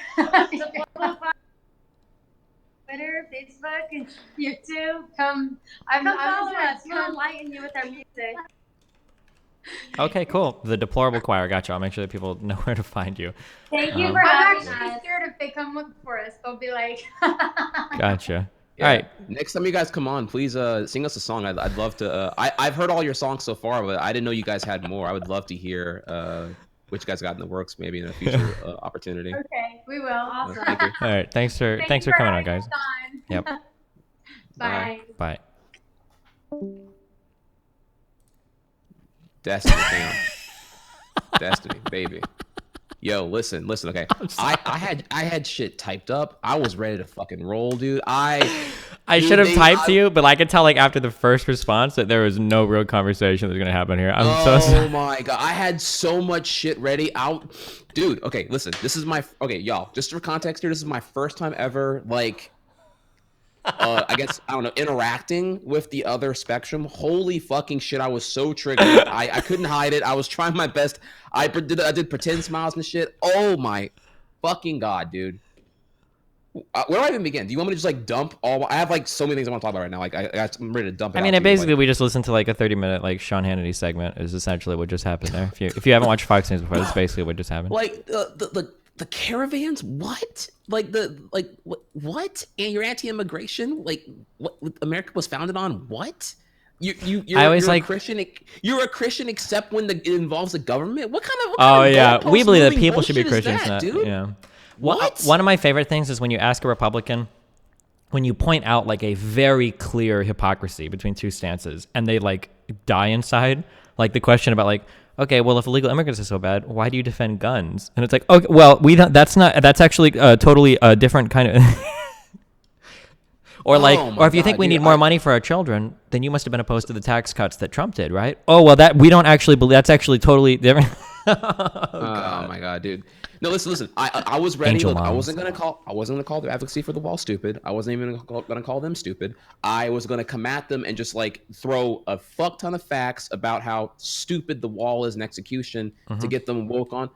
Twitter, Facebook, and YouTube, come follow just us. We'll enlighten you with our music. Okay. Cool. The Deplorable Choir. Gotcha. I'll make sure that people know where to find you. Thank you Um, for I'm having actually us. scared if they come look for us. They'll be like, Gotcha. Yeah. All right. Next time you guys come on, please sing us a song. I'd love to. I've heard all your songs so far, but I didn't know you guys had more. I would love to hear which you guys got in the works, maybe in a future opportunity. okay, we will. Awesome. Thank you. All right. Thanks for Thank you coming on, having guys. us on. Yep. Bye. Bye. Destiny, fam. Destiny, baby. Yo, listen. Okay, I had shit typed up. I was ready to fucking roll, dude. I should have typed to you, but I could tell like after the first response that there was no real conversation that was gonna happen here. I'm so sorry. Oh my god, I had so much shit ready out, dude. Okay, listen. This is y'all. Just for context here, this is my first time ever like. I guess I don't know, interacting with the other spectrum. Holy fucking shit! I was so triggered. I couldn't hide it. I was trying my best. I did pretend smiles and shit. Oh my fucking god, dude. Where do I even begin? Do you want me to just like dump all? I have like so many things I want to talk about right now. Like I'm ready to dump it. I mean, out to you, basically like- we just listened to like a 30-minute like Sean Hannity segment is essentially what just happened there. If you haven't watched Fox News before, that's basically what just happened. like the caravans. What? What? And you're anti-immigration? Like what America was founded on? What? You're a Christian. You're a Christian except when it involves the government. What kind of yeah, we believe that goalpost-moving people should be bullshit is Christians, dude? Yeah. What? One of my favorite things is when you ask a Republican, when you point out like a very clear hypocrisy between two stances, and they like die inside. Like the question about like, okay, well, if illegal immigrants are so bad, why do you defend guns? And it's like, okay, well, we don't. That's actually totally a different kind of. Or like, or if you think we need more money for our children, then you must have been opposed to the tax cuts that Trump did, right? Oh well, that we don't actually believe. That's actually totally different. Oh my god, dude. No, listen. I was ready. Angel Look, I moms. wasn't gonna call the advocacy for the wall stupid. I wasn't even gonna call them stupid. I was gonna come at them and just like throw a fuck ton of facts about how stupid the wall is in execution to get them woke on.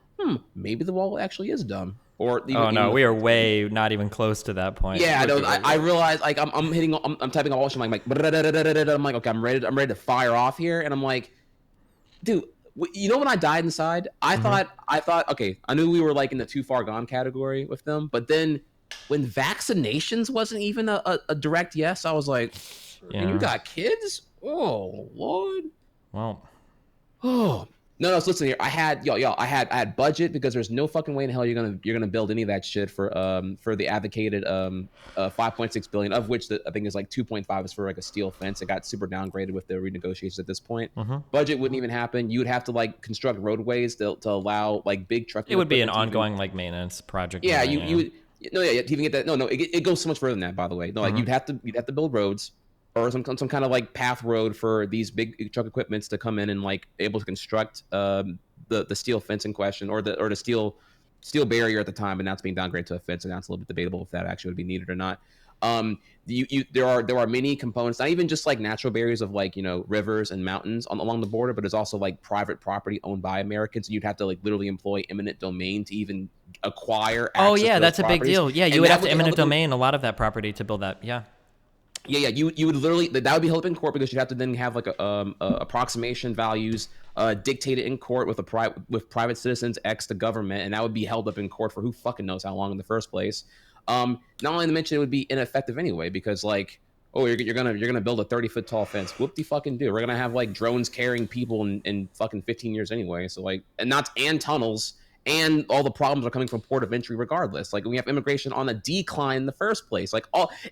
Maybe the wall actually is dumb. Or even we are way not even close to that point. Yeah, no, I realize like I'm typing a wall. I'm like, I'm like, okay, I'm ready to fire off here, and I'm like, dude. You know when I died inside, I thought, okay, I knew we were like in the too far gone category with them, but then when vaccinations wasn't even a direct yes, I was like, and you got kids? Oh Lord. Well. Oh no, so listen here. I had budget because there's no fucking way in hell you're gonna build any of that shit for the advocated 5.6 billion, of which I think is like 2.5 is for like a steel fence. It got super downgraded with the renegotiations at this point. Budget wouldn't even happen. You would have to like construct roadways to allow like big trucking. It would be an ongoing like maintenance project. Yeah, you would. No, yeah, to even get that. No, it goes so much further than that. By the way, no, like you'd have to build roads or some kind of like path road for these big truck equipments to come in and like able to construct the steel fence in question or the steel barrier at the time, and now it's being downgraded to a fence, and that's a little bit debatable if that actually would be needed or not. There are many components, not even just like natural barriers of like rivers and mountains along the border, but there's also like private property owned by Americans, and you'd have to like literally employ eminent domain to even acquire. Oh access yeah, to that's those a big properties. deal. Yeah, you And would that have to eminent held up domain a lot of that property to build that. Yeah. Yeah, you would literally that would be held up in court because you'd have to then have like a approximation values dictated in court with private citizens ex the government, and that would be held up in court for who fucking knows how long in the first place. Not only to mention it would be ineffective anyway because like oh, you're gonna build a 30-foot tall fence. Whoop de fucking do. We're gonna have like drones carrying people in fucking 15 years anyway. So like, and tunnels, and all the problems are coming from port of entry regardless. Like we have immigration on a decline in the first place. Like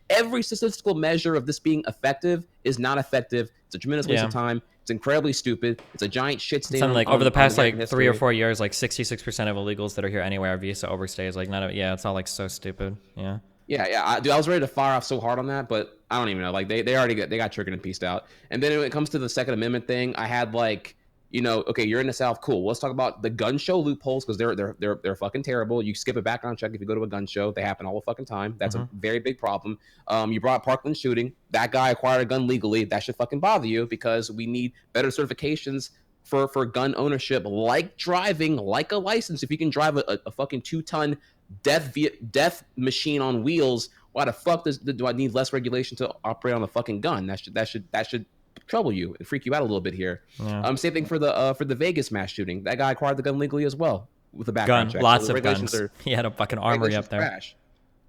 every statistical measure of this being effective is not effective. It's a tremendous waste of time. It's incredibly stupid. It's a giant shit stain. Something like over the past like 3 or 4 years, like 66% of illegals that are here anyway are visa overstays. Like it's all like so stupid. Yeah. Yeah, dude, I was ready to fire off so hard on that, but I don't even know. Like they got triggered and pieced out. And then when it comes to the Second Amendment thing, I had like, okay, you're in the South, cool. Let's talk about the gun show loopholes because they're fucking terrible. You skip a background check if you go to a gun show; they happen all the fucking time. That's a very big problem. You brought up Parkland shooting. That guy acquired a gun legally. That should fucking bother you because we need better certifications for gun ownership, like driving, like a license. If you can drive a fucking 2-ton death machine on wheels, why the fuck do I need less regulation to operate on a fucking gun? That should trouble you and freak you out a little bit here. Yeah. Same thing for the Vegas mass shooting. That guy acquired the gun legally as well with a background check. Lots of guns. He had a fucking armory up there. Trash.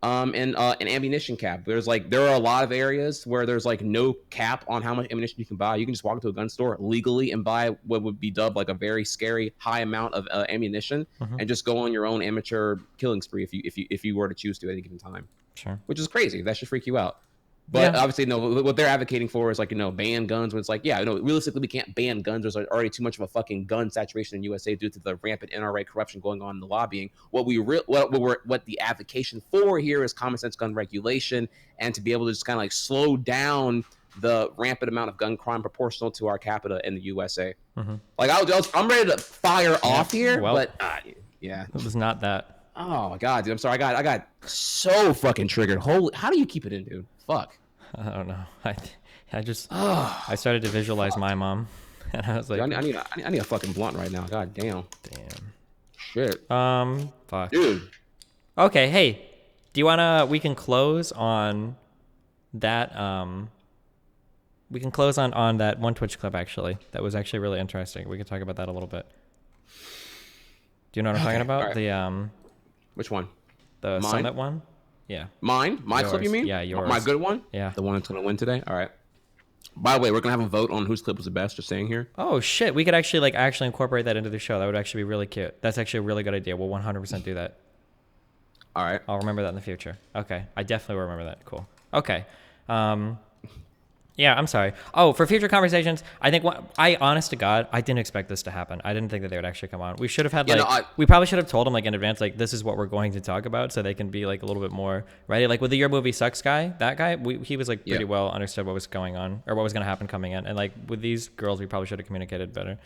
And an ammunition cap. There are a lot of areas where there's like no cap on how much ammunition you can buy. You can just walk into a gun store legally and buy what would be dubbed like a very scary high amount of ammunition, and just go on your own amateur killing spree if you were to choose to at any given time. Sure. Which is crazy. That should freak you out. But obviously, no. What they're advocating for is like ban guns. When it's like, realistically, we can't ban guns. There's already too much of a fucking gun saturation in USA due to the rampant NRA corruption going on in the lobbying. What the advocation for here is common sense gun regulation, and to be able to just kind of like slow down the rampant amount of gun crime proportional to our capita in the USA. Like I'm ready to fire off here, but it was not that. Oh my god, dude! I'm sorry. I got so fucking triggered. Holy, how do you keep it in, dude? Fuck. I don't know. I started to visualize my mom, and I was like, dude, I need a fucking blunt right now. God damn. Shit. Fuck. Dude. Okay, hey, do you wanna? We can close on that. We can close on that one Twitch clip actually. That was actually really interesting. We can talk about that a little bit. Do you know what I'm talking about? Right. Which one? The Summit one? Yeah. My yours. clip, you mean? Yeah, yours. My good one? Yeah. The one that's going to win today? All right. By the way, we're going to have a vote on whose clip was the best, just saying here. Oh, shit. We could actually incorporate that into the show. That would actually be really cute. That's actually a really good idea. We'll 100% do that. All right. I'll remember that in the future. Okay. I definitely will remember that. Cool. Okay. Yeah, I'm sorry. Oh, for future conversations, I think honest to God, I didn't expect this to happen. I didn't think that they would actually come on. We should have had we probably should have told them like in advance, like this is what we're going to talk about, so they can be like a little bit more ready. Like with the Your Movie Sucks guy, that guy, he was like pretty well understood what was going on or what was going to happen coming in. And like with these girls, we probably should have communicated better.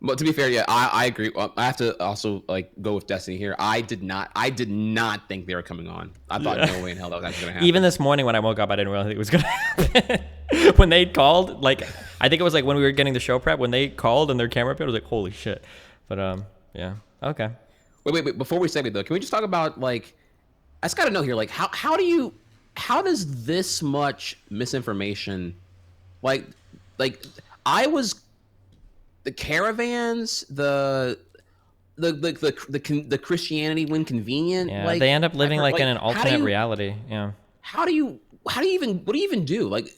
But to be fair, I agree. I have to also like go with Destiny here. I did not think they were coming on. I thought no way in hell that was actually going to happen. Even this morning when I woke up, I didn't realize it was going to happen. When they called, like I think it was like when we were getting the show prep, when they called and their camera appeared, I was like, holy shit. But yeah, okay. Wait. Before we segue though, can we just talk about like I just got to know here, like how does this much misinformation, like I was. The caravans, the Christianity when convenient. Yeah, like, they end up living like in an alternate reality. Yeah. What do you even do? Like,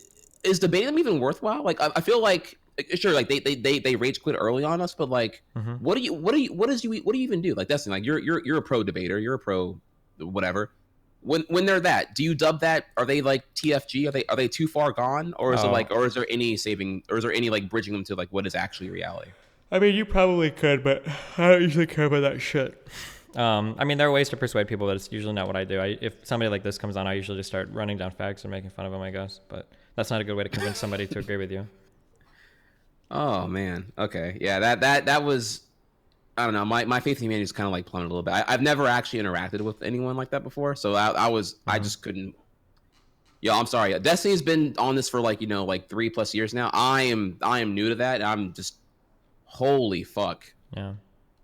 is debating them even worthwhile? Like, I feel like sure, like they rage quit early on us, but like, what do you even do? Like, that's like you're a pro debater, you're a pro whatever. When they're that, do you dub that? Are they like TFG? Are they too far gone, or is it like, or is there any saving, or is there any like bridging them to like what is actually reality? I mean, you probably could, but I don't usually care about that shit. I mean, there are ways to persuade people, but it's usually not what I do. If somebody like this comes on, I usually just start running down facts and making fun of them, I guess. But that's not a good way to convince somebody to agree with you. Oh man, okay, yeah, that was. I don't know. My faith in humanity is kind of like plummeted a little bit. I've never actually interacted with anyone like that before, so I just couldn't. I'm sorry. Destiny's been on this for like 3+ years now. I am new to that. I'm just holy fuck. Yeah,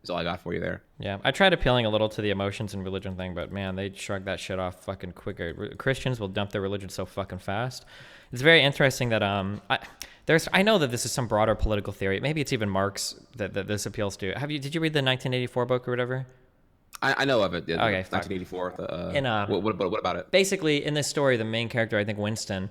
that's all I got for you there. Yeah, I tried appealing a little to the emotions and religion thing, but man, they shrug that shit off fucking quicker. Christians will dump their religion so fucking fast. It's very interesting that I know that this is some broader political theory. Maybe it's even Marx that this appeals to. Did you read the 1984 book or whatever? I know of it. Yeah, Okay, 1984. What about it? Basically, in this story, the main character, I think Winston,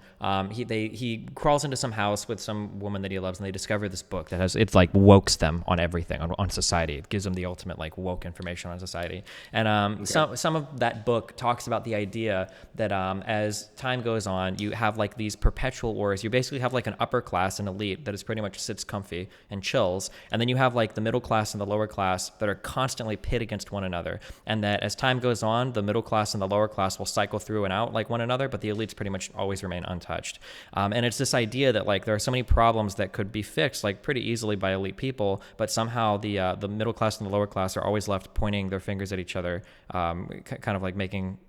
he crawls into some house with some woman that he loves, and they discover this book that it's like wokes them on everything, on society. It gives them the ultimate like woke information on society. And some of that book talks about the idea that as time goes on, you have like these perpetual wars. You basically have like an upper class and elite that is pretty much sits comfy and chills, and then you have like the middle class and the lower class that are constantly pit against one another. And that as time goes on, the middle class and the lower class will cycle through and out like one another, but the elites pretty much always remain untouched. And it's this idea that like there are so many problems that could be fixed like pretty easily by elite people, but somehow the middle class and the lower class are always left pointing their fingers at each other, kind of like making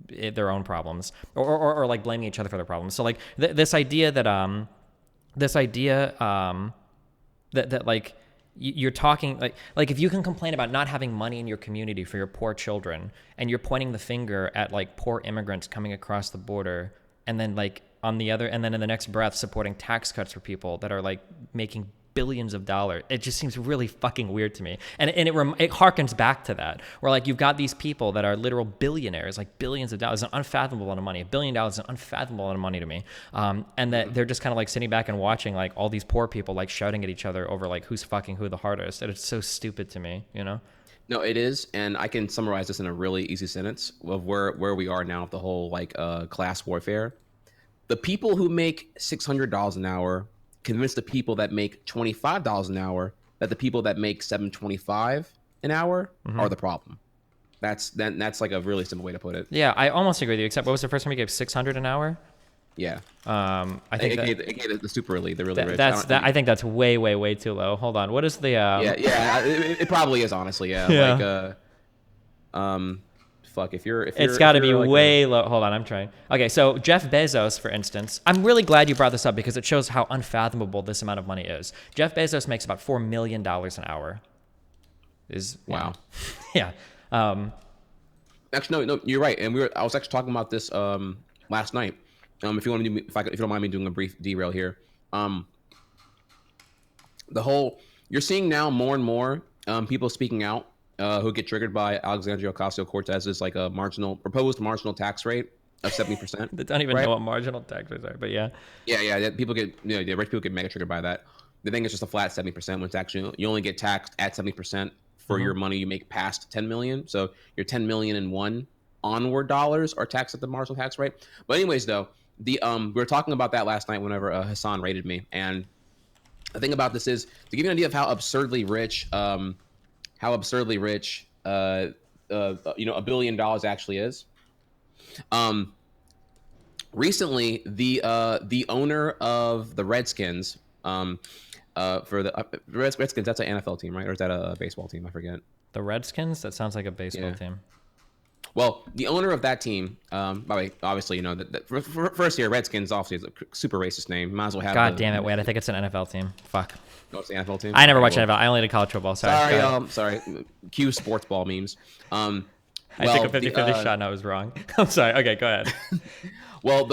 their own problems or like blaming each other for their problems. So like this idea that that like you're talking like if you can complain about not having money in your community for your poor children, and you're pointing the finger at like poor immigrants coming across the border, and then like and then in the next breath supporting tax cuts for people that are like making billions of dollars, it just seems really fucking weird to me. And it harkens back to that, where like you've got these people that are literal billionaires, like billions of dollars, an unfathomable amount of money. $1 billion is an unfathomable amount of money to me. And that they're just kind of like sitting back and watching like all these poor people like shouting at each other over like who's fucking who the hardest. And it's so stupid to me, you know? No, it is, and I can summarize this in a really easy sentence of where we are now with the whole like class warfare. The people who make $600 an hour convince the people that make $25 an hour that the people that make $7.25 an hour are the problem. That's like a really simple way to put it. Yeah, I almost agree with you. Except what was the first time you gave $600 an hour? Yeah. I think it gave the super elite, the really rich. I think that's way too low. Hold on, what is the? It probably is, honestly. Yeah. Like fuck, if you're it's got to be like way low. Hold on, I'm trying. Okay, so Jeff Bezos, for instance, I'm really glad you brought this up because it shows how unfathomable this amount of money is. Jeff Bezos makes about $4 million an hour. Wow. Yeah. Actually, no, you're right. And I was actually talking about this last night. If you don't mind me doing a brief derail here. You're seeing now more and more people speaking out who get triggered by Alexandria Ocasio-Cortez's like a proposed marginal tax rate of 70%. They don't even know what marginal tax rates are, but yeah. Yeah. People get, the rich people get mega triggered by that. They think it's just a flat 70%, when it's actually you only get taxed at 70% for your money you make past 10 million. So your 10 million and one onward dollars are taxed at the marginal tax rate. But anyways, though, we were talking about that last night whenever Hassan rated me, and the thing about this is to give you an idea of how absurdly rich $1 billion actually is. Recently, the owner of the Redskins, for the Redskins, that's an NFL team, right? Or is that a baseball team? I forget. The Redskins? That sounds like a baseball team. Well, the owner of that team, by the way, obviously, first year Redskins obviously is a super racist name. Might as well have. God damn it! Wait, I think it's an NFL team. Fuck. No, it's the NFL team. I never watched NFL. I only did college football. Sorry. Sorry. Cue sports ball memes. I took a 50-50 shot and I was wrong. I'm sorry. Okay, go ahead. Well,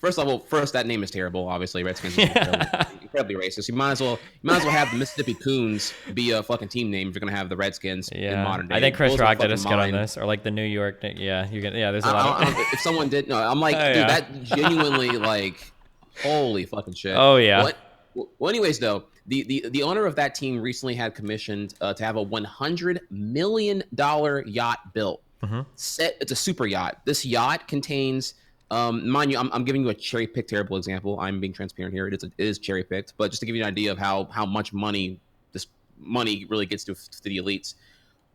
first that name is terrible. Obviously, Redskins is incredibly racist. You might as well have the Mississippi Coons be a fucking team name if you're gonna have the Redskins in modern day. I think Chris Rock did a skit on this, or like the New York. Yeah, you can. Yeah, there's a lot. If someone did, no, I'm like, dude, that genuinely like, holy fucking shit. Oh yeah. Well, anyways, though, the owner of that team recently had commissioned to have a $100 million yacht built. It's a super yacht. This yacht contains. Mind you, I'm giving you a cherry-picked terrible example. I'm being transparent here. It is cherry-picked, but just to give you an idea of how much money this money really gets to the elites.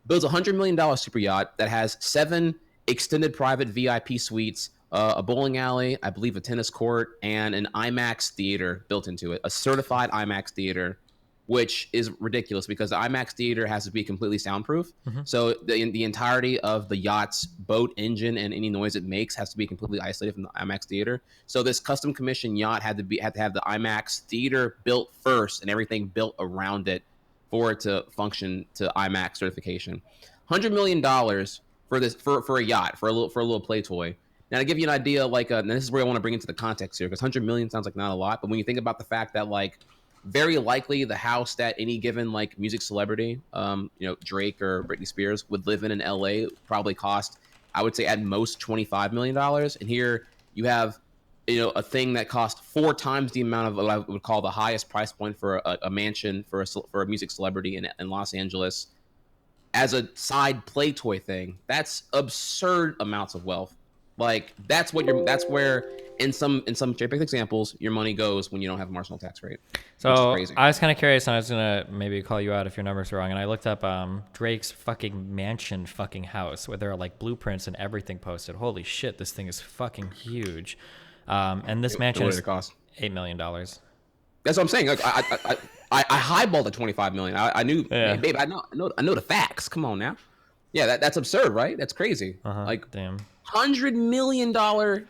Builds a $100 million super yacht that has 7 extended private VIP suites, a bowling alley, I believe a tennis court, and an IMAX theater built into it. A certified IMAX theater, which is ridiculous because the IMAX theater has to be completely soundproof. So the entirety of the yacht's boat engine and any noise it makes has to be completely isolated from the IMAX theater. So this custom commissioned yacht had to have the IMAX theater built first and everything built around it for it to function to IMAX certification. $100 million for a yacht, for a little play toy. Now to give you an idea, and this is where I want to bring into the context here, because $100 million sounds like not a lot, but when you think about the fact that like very likely the house that any given like music celebrity, Drake or Britney Spears would live in LA probably cost, I would say at most $25 million. And here you have, a thing that cost 4 times the amount of what I would call the highest price point for a mansion for a music celebrity in Los Angeles as a side play toy thing. That's absurd amounts of wealth. Like that's where in some JPEG examples your money goes when you don't have a marginal tax rate. So which is crazy. I was kind of curious, and I was gonna maybe call you out if your numbers are wrong. And I looked up Drake's fucking mansion fucking house where there are like blueprints and everything posted. Holy shit, this thing is fucking huge. And this mansion is cost $8 million. That's what I'm saying. Like I highballed at 25 million. I knew, Yeah. hey, babe. I know the facts. Come on now. Yeah, that's absurd, right? That's crazy. Like Damn. $100 million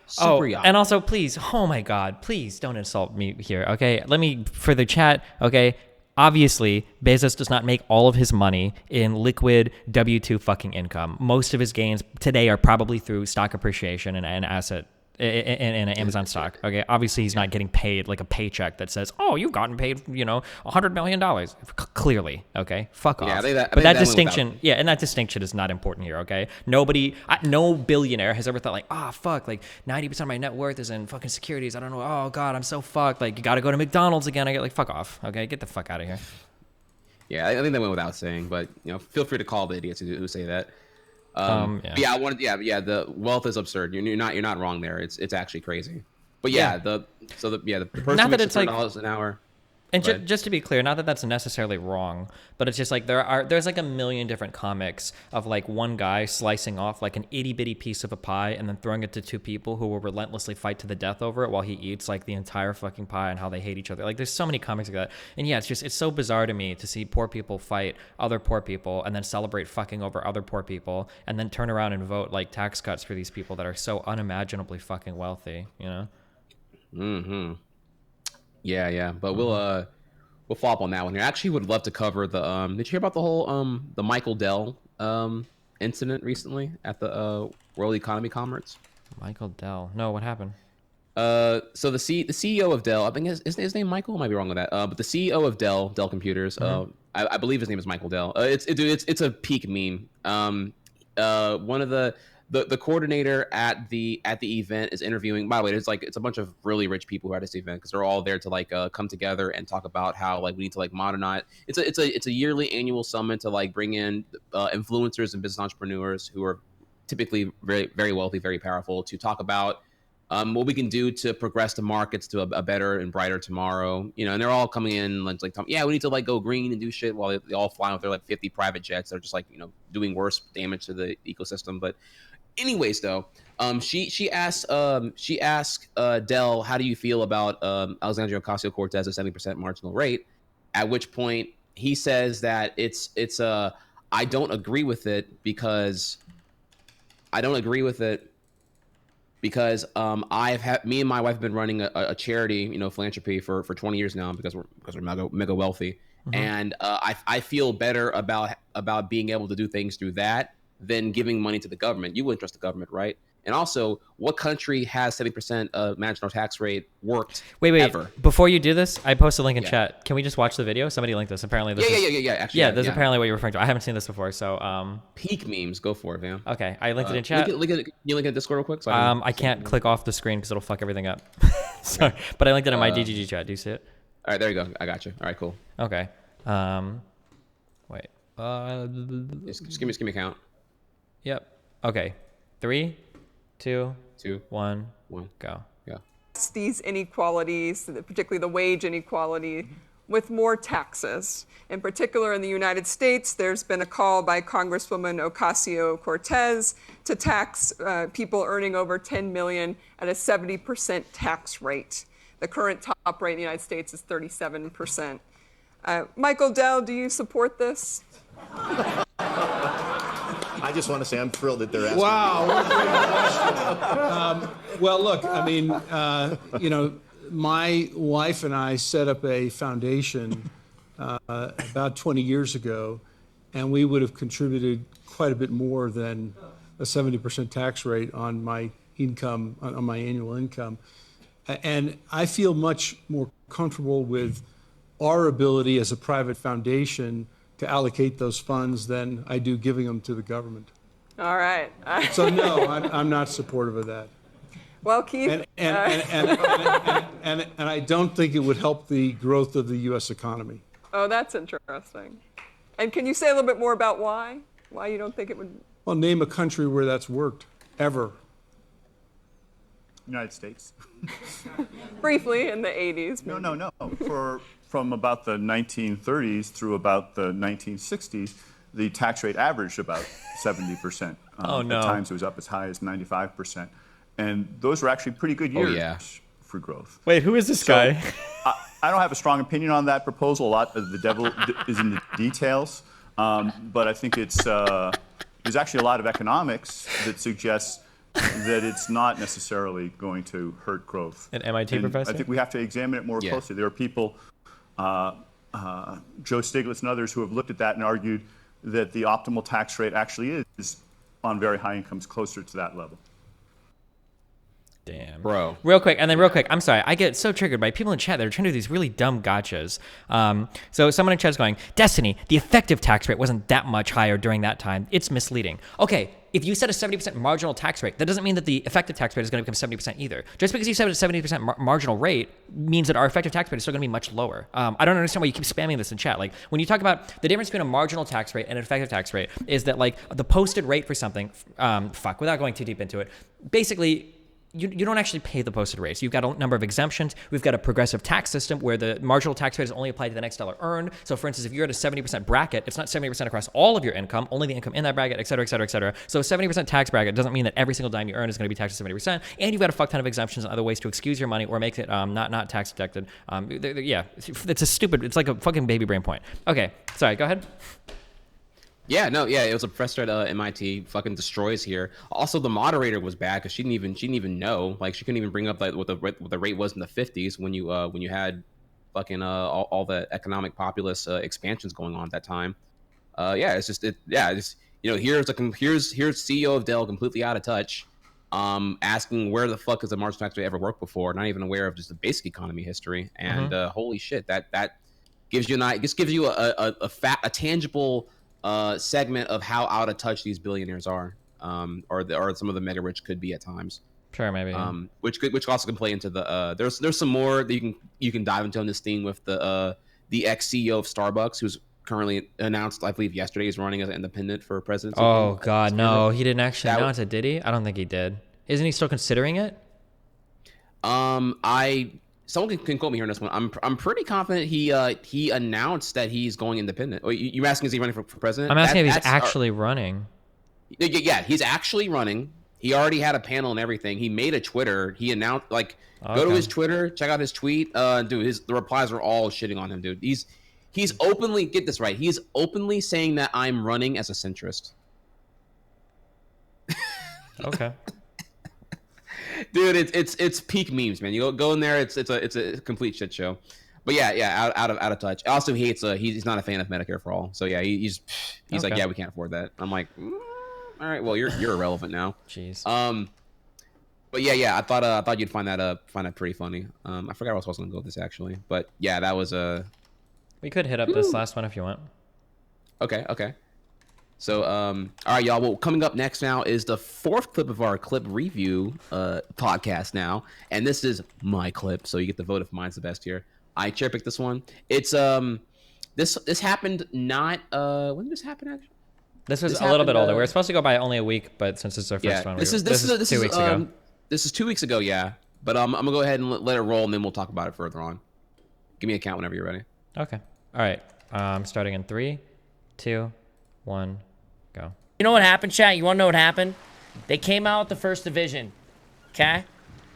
super yacht. And also, please, oh my God, please don't insult me here, okay? Let me, for the chat, okay? Obviously, Bezos does not make all of his money in liquid W-2 fucking income. Most of his gains today are probably through stock appreciation and asset in an Amazon stock. Okay, obviously he's not getting paid like a paycheck that says, "Oh, you've gotten paid, $100 million." Clearly, okay, fuck off. But that distinction, and that distinction is not important here. Okay, no billionaire has ever thought like, "Ah, fuck, like 90% of my net worth is in fucking securities. I don't know. Oh God, I'm so fucked. Like you got to go to McDonald's again." I get like, fuck off. Okay, get the fuck out of here. Yeah, I think that went without saying, but feel free to call the idiots who say that. The wealth is absurd. You're not wrong there. It's actually crazy. But the person Not that makes it's like $100 an hour. And just to be clear, not that that's necessarily wrong, but it's just like there's like a million different comics of like one guy slicing off like an itty bitty piece of a pie and then throwing it to 2 people who will relentlessly fight to the death over it while he eats like the entire fucking pie and how they hate each other. Like there's so many comics like that. And yeah, it's so bizarre to me to see poor people fight other poor people and then celebrate fucking over other poor people and then turn around and vote like tax cuts for these people that are so unimaginably fucking wealthy, Mm-hmm. Yeah, but we'll follow up on that one here. I actually would love to cover the did you hear about the whole the Michael Dell incident recently at the World Economy Conference? Michael Dell. No, what happened? So the CEO of Dell, I think his name Michael, I might be wrong with that. But the CEO of Dell Computers, I believe his name is Michael Dell. It's a peak meme. One of the coordinator at the event is interviewing. By the way, it's a bunch of really rich people who are at this event because they're all there to like come together and talk about how like we need to like modernize. It's a yearly annual summit to like bring in influencers and business entrepreneurs who are typically very very wealthy, very powerful to talk about what we can do to progress the markets to a better and brighter tomorrow. And they're all coming in like we need to like go green and do shit while they all fly with their like 50 private jets that are just like doing worse damage to the ecosystem. But anyways, though, she asked Dell, how do you feel about Alexandria Ocasio-Cortez's 70% marginal rate? At which point he says that it's I don't agree with it because me and my wife have been running a charity, philanthropy for 20 years now because we're mega wealthy, and I feel better about being able to do things through that than giving money to the government. You wouldn't trust the government, right? And also, what country has 70% marginal tax rate worked? Wait. Ever? Before you do this, I posted a link in chat. Can we just watch the video? Somebody linked this. Apparently, this Actually, this is apparently what you're referring to. I haven't seen this before, so peak memes. Go for it, man. Okay, I linked it in chat. Can you link it in Discord real quick? So I can't click off the screen because it'll fuck everything up. Sorry, but I linked it in my DGG chat. Do you see it? All right, there you go. I got you. All right, cool. Okay. Wait. Just give me a count. Yep. Okay. 3, 2, 1, go. These inequalities, particularly the wage inequality, with more taxes. In particular, in the United States, there's been a call by Congresswoman Ocasio-Cortez to tax people earning over $10 million at a 70% tax rate. The current top rate in the United States is 37%. Michael Dell, do you support this? I just want to say I'm thrilled that they're asking. Wow. What a great question. Well, look, I mean, my wife and I set up a foundation about 20 years ago, and we would have contributed quite a bit more than a 70% tax rate on my income, on my annual income. And I feel much more comfortable with our ability as a private foundation to allocate those funds than I do giving them to the government. All right. So no, I'm not supportive of that. Well, Keith. And I don't think it would help the growth of the U.S. economy. Oh, that's interesting. And can you say a little bit more about why? Why you don't think it would? Well, name a country where that's worked, ever. United States. Briefly in the 80s. No. From about the 1930s through about the 1960s, the tax rate averaged about 70%. Oh, no. At times it was up as high as 95%. And those were actually pretty good years for growth. Wait, who is this guy? I don't have a strong opinion on that proposal. A lot of the devil is in the details. But I think there's actually a lot of economics that suggests that it's not necessarily going to hurt growth. An MIT professor? I think we have to examine it more closely. There are people, Joe Stiglitz and others, who have looked at that and argued that the optimal tax rate actually is on very high incomes closer to that level. Damn. Bro. Real quick, I'm sorry. I get so triggered by people in chat that are trying to do these really dumb gotchas. So someone in chat is going, Destiny, the effective tax rate wasn't that much higher during that time. It's misleading. Okay, if you set a 70% marginal tax rate, that doesn't mean that the effective tax rate is going to become 70% either. Just because you set a 70% marginal rate means that our effective tax rate is still going to be much lower. I don't understand why you keep spamming this in chat. Like, when you talk about the difference between a marginal tax rate and an effective tax rate is that, like, the posted rate for something, without going too deep into it, basically, you don't actually pay the posted rates. You've got a number of exemptions. We've got a progressive tax system where the marginal tax rate is only applied to the next dollar earned. So for instance, if you're at a 70% bracket, it's not 70% across all of your income, only the income in that bracket, et cetera, et cetera, et cetera. So a 70% tax bracket doesn't mean that every single dime you earn is going to be taxed at 70%. And you've got a fuck ton of exemptions and other ways to excuse your money or make it not tax deducted. It's like a fucking baby brain point. Okay, sorry, go ahead. It was a professor at MIT. Fucking destroys here. Also, the moderator was bad because she didn't even know. Like, she couldn't even bring up like what the rate was in the 50s when you had fucking all the economic populist expansions going on at that time. Here's CEO of Dell completely out of touch, asking where the fuck has the marginal tax rate ever worked before, not even aware of just the basic economy history. And holy shit, that gives you a tangible segment of how out of touch these billionaires are, or some of the mega rich could be at times. Sure, maybe. Which also can play into the there's some more that you can dive into on this theme with the ex CEO of Starbucks, who's currently announced, I believe yesterday, he's running as an independent for presidency. Oh God, no, he didn't actually announce it, did he? I don't think he did. Isn't he still considering it? Someone can quote me here on this one. I'm pretty confident he announced that he's going independent. You're asking, is he running for president? I'm asking if he's actually running. Yeah, he's actually running. He already had a panel and everything. He made a Twitter. He announced, go to his Twitter, check out his tweet. The replies were all shitting on him, dude. He's openly, get this right, he's openly saying that I'm running as a centrist. Okay. Dude, it's peak memes, man. You go in there, it's a complete shit show. But out of touch. Also, he hates he's not a fan of Medicare for all. So yeah, he's Okay. like, yeah, we can't afford that. I'm like, all right, well, you're irrelevant now. Jeez. But I thought you'd find that pretty funny. I forgot where I was going to go with this actually, but yeah, that was We could hit up this last one if you want. Okay. So, all right, y'all. Well, coming up next now is the fourth clip of our clip review podcast now, and this is my clip. So you get the vote if mine's the best here. I chair picked this one. It's this happened not when did this happen actually? This was a little bit older. We were supposed to go by only a week, but since it's our first one, this is 2 weeks ago. This is 2 weeks ago, yeah. But I'm gonna go ahead and let it roll, and then we'll talk about it further on. Give me a count whenever you're ready. Okay. All right. Starting in 3, 2, 1, go. You know what happened, chat? You want to know what happened? They came out with the first division, okay?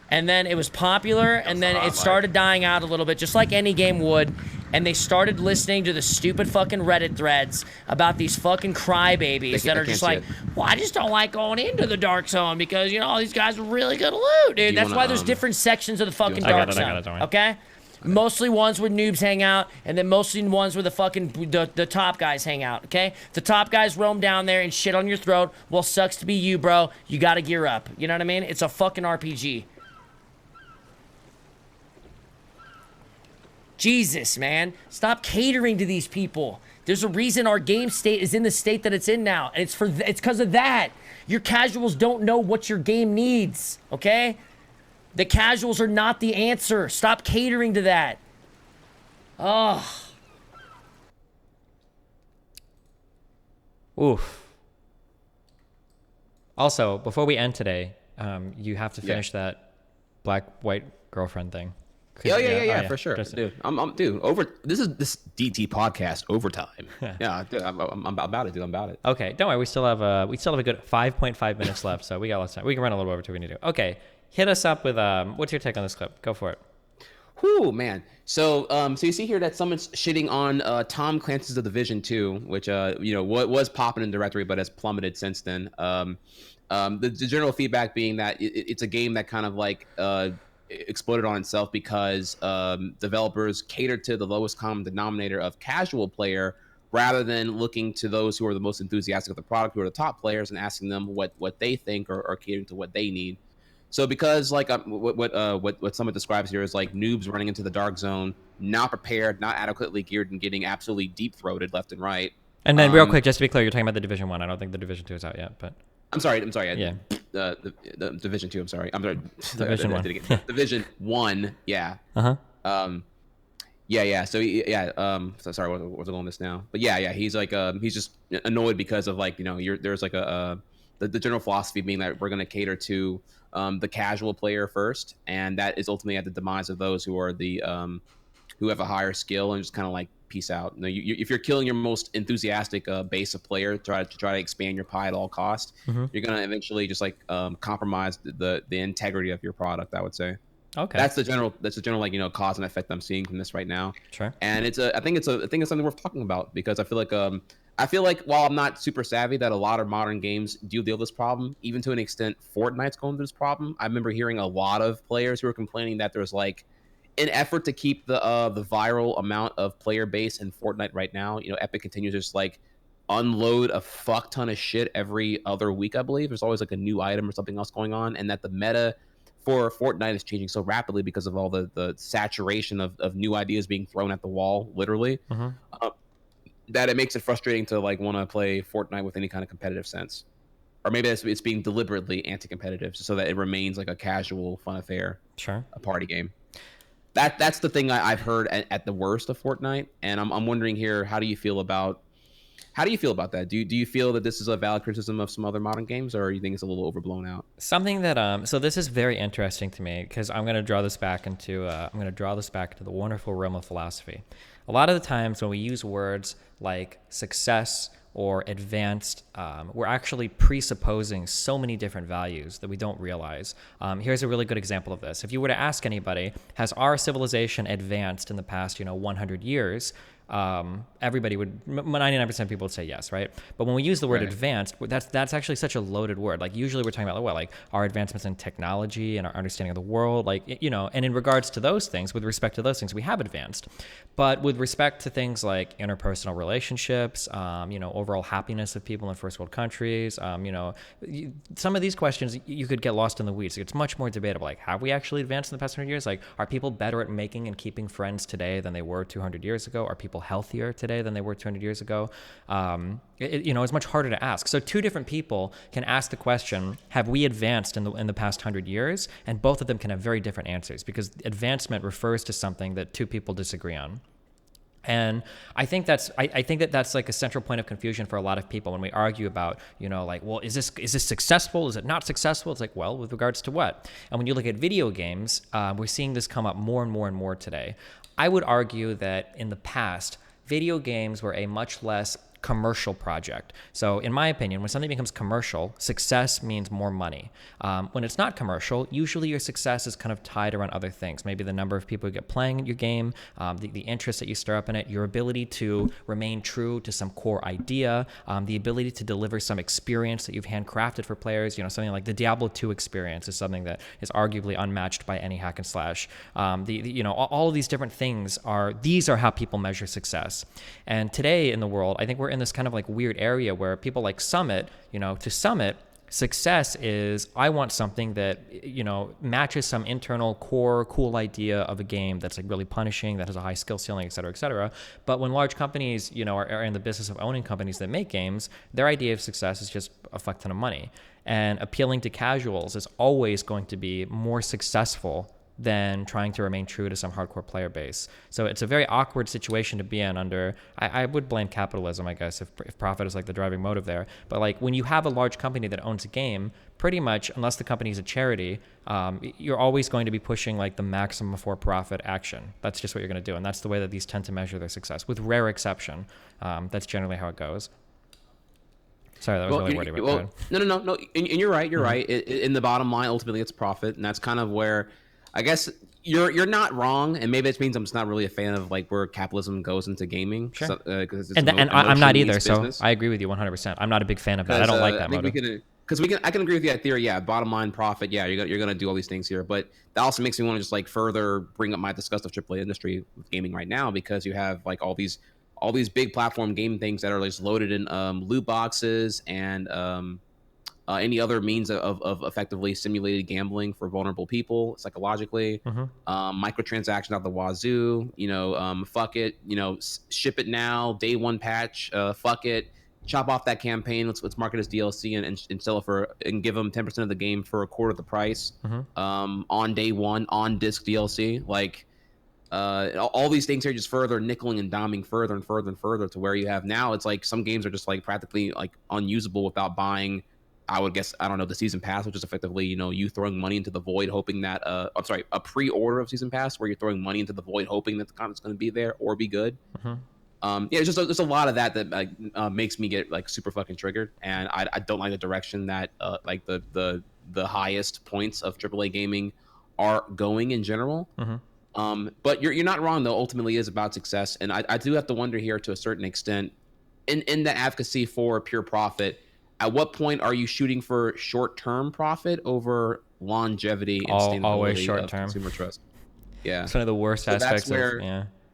And then it was popular, and then it started dying out a little bit, just like any game would. And they started listening to the stupid fucking Reddit threads about these fucking crybabies that are just like, well, I just don't like going into the dark zone because, you know, these guys are really good loot, dude. That's why there's different sections of the fucking dark zone, okay? Mostly ones where noobs hang out, and then mostly ones where the fucking the top guys hang out, okay? The top guys roam down there and shit on your throat. Well, sucks to be you, bro. You gotta gear up. You know what I mean? It's a fucking RPG. Jesus, man. Stop catering to these people. There's a reason our game state is in the state that it's in now, and it's because of that. Your casuals don't know what your game needs, okay? The casuals are not the answer. Stop catering to that. Oh. Oof. Also, before we end today, you have to finish that black-white girlfriend thing. Yeah, for sure, dude. This is this DT podcast overtime. Yeah, dude, I'm about it, dude. I'm about it. Okay, don't worry. We still have a good 5.5 minutes left, so we got lots of time. We can run a little over to what we need to do. Okay, hit us up with what's your take on this clip? Go for it. Whew, man. So you see here that someone's shitting on Tom Clancy's The Division 2, which was popping in directory but has plummeted since then. The general feedback being that it's a game that kind of like exploded on itself because developers catered to the lowest common denominator of casual player rather than looking to those who are the most enthusiastic of the product, who are the top players, and asking them what they think or catering to what they need. So because like what someone describes here is like noobs running into the dark zone, not prepared, not adequately geared, and getting absolutely deep throated left and right. And then real quick, just to be clear, you're talking about the Division 1. I don't think the Division 2 is out yet, but I'm sorry. Yeah. The Division 2. I'm sorry. Division 1. Division 1. Yeah. Yeah. So so sorry. What's going on this now? But yeah. He's like he's just annoyed because of like there's like the general philosophy being that we're going to cater to the casual player first, and that is ultimately at the demise of those who are the who have a higher skill and just kind of like peace out. If you're killing your most enthusiastic base of player to try to expand your pie at all costs, you're gonna eventually just like compromise the integrity of your product, I would say. Okay. That's the general like cause and effect I'm seeing from this right now. Sure. And I think it's something worth talking about because I feel like while I'm not super savvy that a lot of modern games do deal with this problem, even to an extent Fortnite's going through this problem. I remember hearing a lot of players who were complaining that there's like an effort to keep the viral amount of player base in Fortnite right now. Epic continues to just like unload a fuck ton of shit every other week, I believe. There's always like a new item or something else going on, and that the meta for Fortnite is changing so rapidly because of all the saturation of new ideas being thrown at the wall, literally, that it makes it frustrating to like want to play Fortnite with any kind of competitive sense. Or maybe it's being deliberately anti-competitive so that it remains like a casual fun affair, a party game. That's the thing I've heard at the worst of Fortnite, and I'm wondering here, how do you feel about that? Do you feel that this is a valid criticism of some other modern games, or you think it's a little overblown out? Something that so this is very interesting to me because I'm going to draw this back into the wonderful realm of philosophy. A lot of the times when we use words like success or advanced, we're actually presupposing so many different values that we don't realize. Here's a really good example of this. If you were to ask anybody, has our civilization advanced in the past 100 years? Everybody would, 99% of people would say yes, right? But when we use the word advanced, that's actually such a loaded word. Like usually we're talking about like our advancements in technology and our understanding of the world, like, and in regards to those things, with respect to those things, we have advanced. But with respect to things like interpersonal relationships, overall happiness of people in first world countries, some of these questions you could get lost in the weeds. It's much more debatable. Like, have we actually advanced in the past 100 years? Like, are people better at making and keeping friends today than they were 200 years ago? Are people healthier today than they were 200 years ago? It's much harder to ask. So two different people can ask the question, have we advanced in the past 100 years? And both of them can have very different answers because advancement refers to something that two people disagree on. And I think that's like a central point of confusion for a lot of people when we argue about, well, is this successful? Is it not successful? It's like, well, with regards to what? And when you look at video games, we're seeing this come up more and more and more today. I would argue that in the past, video games were a much less commercial project. So in my opinion, when something becomes commercial, success means more money. When it's not commercial, usually your success is kind of tied around other things. Maybe the number of people who get playing your game, the interest that you stir up in it, your ability to remain true to some core idea, the ability to deliver some experience that you've handcrafted for players. Something like the Diablo 2 experience is something that is arguably unmatched by any hack and slash. All of these different things are how people measure success. And today in the world, I think we're in this kind of like weird area where people like Summit, to Summit, Success is, I want something that, you know, matches some internal core cool idea of a game that's like really punishing, that has a high skill ceiling, et cetera, et cetera. But when large companies, you know, are in the business of owning companies that make games, their idea of success is just a fuck ton of money. And appealing to casuals is always going to be more successful than trying to remain true to some hardcore player base. So it's a very awkward situation to be in under, I would blame capitalism, I guess, if profit is like the driving motive there. But like when you have a large company that owns a game, pretty much, unless the company is a charity, you're always going to be pushing like the maximum for profit action. That's just what you're going to do. And that's the way that these tend to measure their success, with rare exception. That's generally how it goes. Sorry, that was really wordy. Well, no. And you're right. You're right. In the bottom line, ultimately, it's profit, and that's kind of where, I guess, you're not wrong, and maybe it means I'm just not really a fan of like where capitalism goes into gaming. Sure. So, and I'm not either. So I agree with you 100%. I'm not a big fan of that. I don't like that motive. Because I can agree with that theory. Yeah, bottom line profit. Yeah, you're gonna do all these things here, but that also makes me want to just like further bring up my disgust of AAA industry with gaming right now, because you have like all these big platform game things that are just loaded in loot boxes and any other means of effectively simulated gambling for vulnerable people psychologically. Microtransactions out the wazoo. You know, fuck it. You know, ship it now. Day one patch. Fuck it. Chop off that campaign. Let's market as DLC and sell it for, and give them 10% of the game for a quarter of the price. On day one, on disc DLC. Like, all these things are just further nickeling and diming further and further and further to where you have now. It's like some games are just like practically like unusable without buying, I would guess, I don't know, the season pass, which is effectively, you know, you throwing money into the void, hoping that, a pre-order of season pass where you're throwing money into the void, hoping that the content's going to be there or be good. It's just there's a lot of that makes me get like super fucking triggered, and I don't like the direction that like the highest points of AAA gaming are going in general. But you're not wrong though. Ultimately, it is about success, and I do have to wonder here to a certain extent, in the advocacy for pure profit. At what point are you shooting for short-term profit over longevity and sustainability always short-term. of consumer trust? Yeah, it's one of the worst aspects.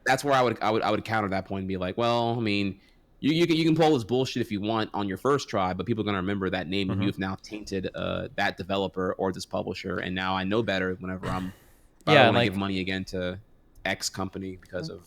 That's where I would counter that point and be like, well, I mean, you can pull this bullshit if you want on your first try, but people are gonna remember that name, and you've now tainted that developer or this publisher, and now I know better whenever I don't want to give money again to X company because of.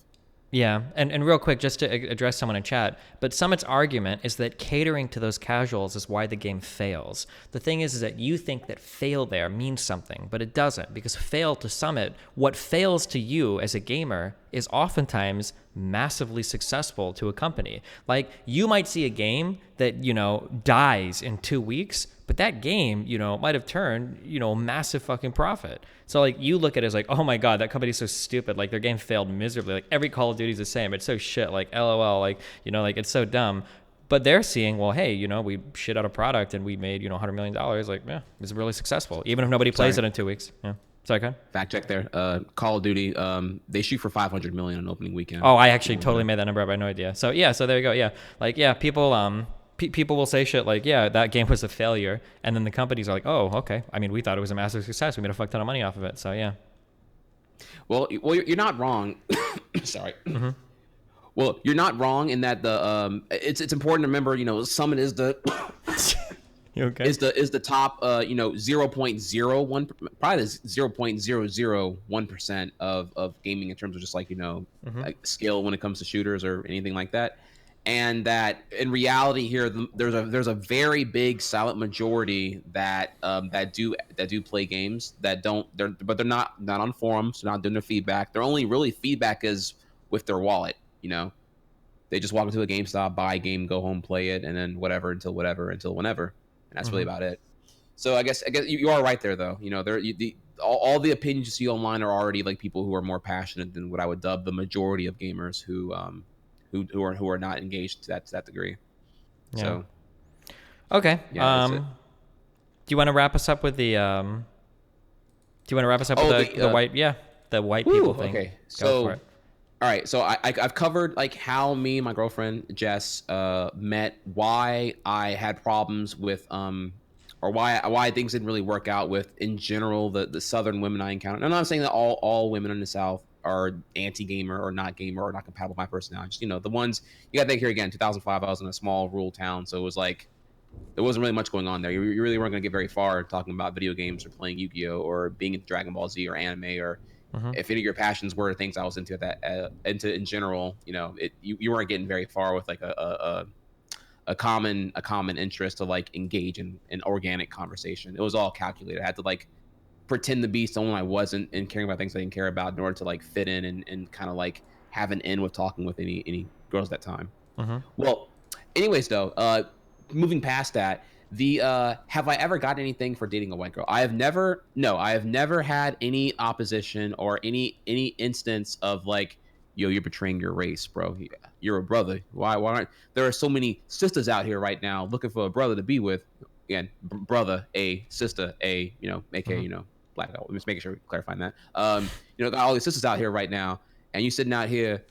Yeah, and real quick, just to address someone in chat, but Summit's argument is that catering to those casuals is why the game fails. The thing is that you think that fail there means something, but it doesn't, because fail to Summit, what fails to you as a gamer is oftentimes massively successful to a company. Like, you might see a game that, you know, dies in 2 weeks, but that game, you know, might have turned, you know, a massive fucking profit. So, like, you look at it as like, oh my God, that company's so stupid. Like, their game failed miserably. Like, every Call of Duty's the same. It's so shit. Like, LOL. Like, you know, like, it's so dumb. But they're seeing, well, hey, you know, we shit out a product and we made, you know, $100 million. Like, yeah, it's really successful. Even if nobody plays it in 2 weeks. Yeah. Sorry, Ken? Fact check there. Call of Duty, they shoot for $500 million on opening weekend. Oh, I actually totally made that number up. I had no idea. So, yeah, so there you go. Yeah. Like, yeah, people... people will say shit like, yeah, that game was a failure. And then the companies are like, oh, okay. I mean, we thought it was a massive success. We made a fuck ton of money off of it. So, yeah. Well, you're not wrong. Sorry. Well, you're not wrong in that it's important to remember, you know, Summit is the you okay? is the top 0.01, probably 0.001% of gaming in terms of just like, you know, like skill when it comes to shooters or anything like that. And that in reality here, there's a very big silent majority that do play games but they're not on forums, they're not doing their feedback. Their only really feedback is with their wallet. You know, they just walk into a GameStop, buy a game, go home, play it, and then whatever until whenever, and that's really about it. So I guess you are right there though. You know, all the opinions you see online are already like people who are more passionate than what I would dub the majority of gamers who are not engaged to that degree. Yeah. So, okay. Yeah, do you want to wrap us up with the? Do you want to wrap us up with the white? Yeah, the white people thing. Okay. So, all right. So I've covered like how me and my girlfriend Jess met, why I had problems with or why things didn't really work out with in general the Southern women I encountered. And I'm not saying that all women in the South are anti-gamer or not compatible with my personality. Just, you know, the ones you got to think here again. 2005, I was in a small rural town, so it was like there wasn't really much going on there. You really weren't going to get very far talking about video games or playing Yu-Gi-Oh or being into Dragon Ball Z or anime, or if any of your passions were things I was into at that into in general. You weren't getting very far with like a common interest to like engage in an organic conversation. It was all calculated. I had to like pretend to be someone I wasn't and caring about things I didn't care about in order to like fit in and kind of like have an end with talking with any girls at that time. Well, anyways though, moving past that, have I ever gotten anything for dating a white girl? I have never had any opposition or any instance of like, yo, you're betraying your race, bro. You're a brother. Why aren't there are so many sisters out here right now looking for a brother to be with? Again, brother, a sister, a aka black. I'm just making sure we're clarifying that. Got all these sisters out here right now, and you sitting out here,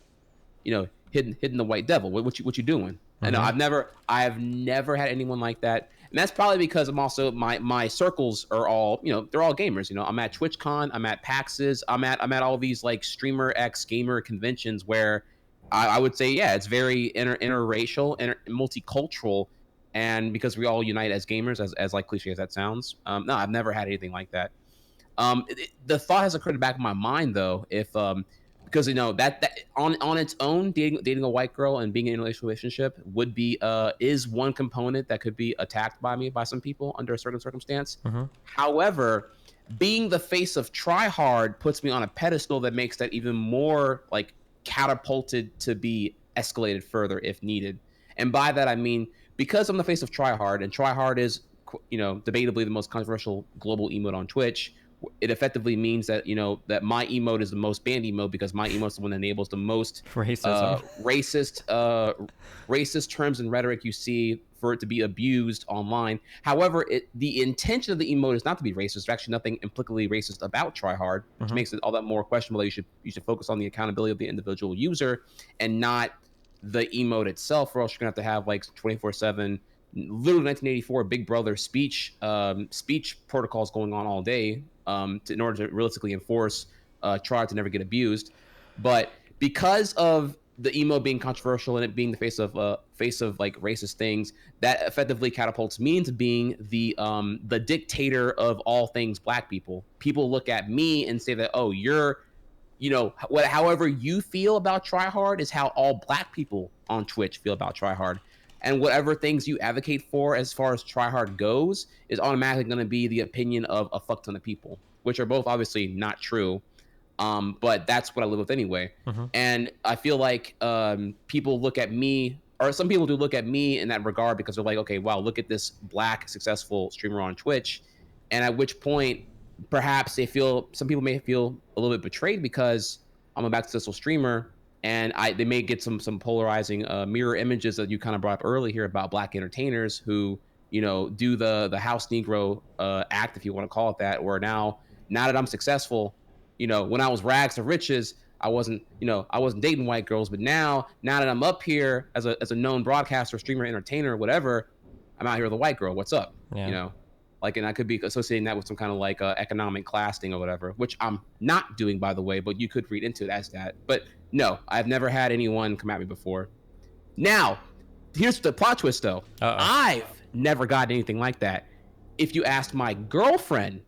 hitting the white devil. What you doing? I know I have never had anyone like that, and that's probably because I'm also my circles are all they're all gamers. I'm at TwitchCon, I'm at PAXs, I'm at all these like streamer X gamer conventions where I would say it's very interracial, multicultural, and because we all unite as gamers, as like cliche as that sounds. No, I've never had anything like that. The thought has occurred to the back of my mind though, if because that on its own, dating a white girl and being in a relationship would be is one component that could be attacked by some people under a certain circumstance. However, being the face of tryhard puts me on a pedestal that makes that even more like catapulted to be escalated further if needed. And by that I mean, because I'm the face of tryhard, and tryhard is debatably the most controversial global emote on Twitch. It effectively means that that my emote is the most banned emote because my emote is the one that enables the most racist terms and rhetoric you see for it to be abused online. However, the intention of the emote is not to be racist. There's actually nothing implicitly racist about tryhard, which makes it all that more questionable. You should focus on the accountability of the individual user and not the emote itself, or else you're gonna have to have like 24/7. Literally 1984 Big Brother speech protocols going on all day in order to realistically enforce try to never get abused. But because of the emo being controversial and it being the face of like racist things, that effectively catapults me into being the dictator of all things black people. People look at me and say that, oh, you're however you feel about tryhard is how all black people on Twitch feel about tryhard. And whatever things you advocate for as far as tryhard goes is automatically going to be the opinion of a fuck ton of people, which are both obviously not true. But that's what I live with anyway. And I feel like people look at me, or some people do look at me in that regard because they're like, okay, wow, look at this black successful streamer on Twitch. And at which point, perhaps some people may feel a little bit betrayed because I'm a black successful streamer. And they may get some polarizing mirror images that you kind of brought up earlier here about black entertainers who, do the house Negro act, if you want to call it that, where now that I'm successful, when I was rags to riches, I wasn't dating white girls, but now that I'm up here as a known broadcaster, streamer, entertainer, whatever, I'm out here with a white girl. What's up? And I could be associating that with some kind of like economic class thing or whatever, which I'm not doing, by the way, but you could read into it as that. But no, I've never had anyone come at me before. Now, here's the plot twist, though. I've never gotten anything like that. If you asked my girlfriend,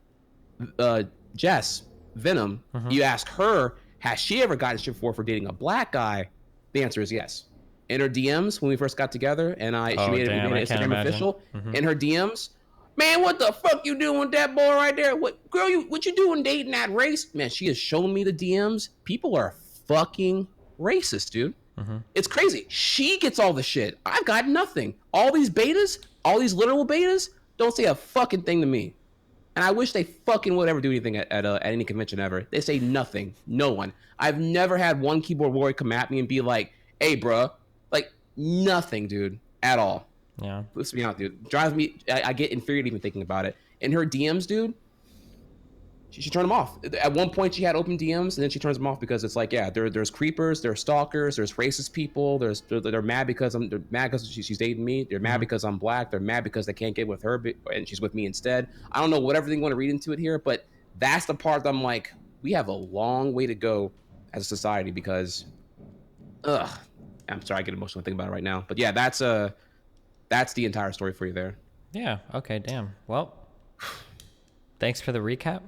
Jess Venom, you ask her, has she ever gotten shit before for dating a black guy? The answer is yes. In her DMs, when we first got together, and she made it Instagram official, in her DMs, man, what the fuck you doing with that boy right there? What you doing dating that race? Man, she has shown me the DMs. People are fucking racist, dude. It's crazy. She gets all the shit. I've got nothing. All these betas, all these literal betas, don't say a fucking thing to me. And I wish they fucking would ever do anything at any convention ever. They say nothing. No one. I've never had one keyboard warrior come at me and be like, hey, bruh. Like, nothing, dude. At all. Yeah. Let's be honest, dude. Drives me. I get infuriated even thinking about it. In her DMs, dude, she turned them off. At one point, she had open DMs, and then she turns them off because it's like, yeah, there's creepers, there's stalkers, there's racist people. They're mad because she's dating me. They're mad because I'm black. They're mad because they can't get with her, and she's with me instead. I don't know whatever you want to read into it here, but that's the part that I'm like, we have a long way to go as a society because, I'm sorry, I get emotional thinking about it right now. But yeah, that's that's the entire story for you there. Yeah. Okay. Damn. Well, thanks for the recap.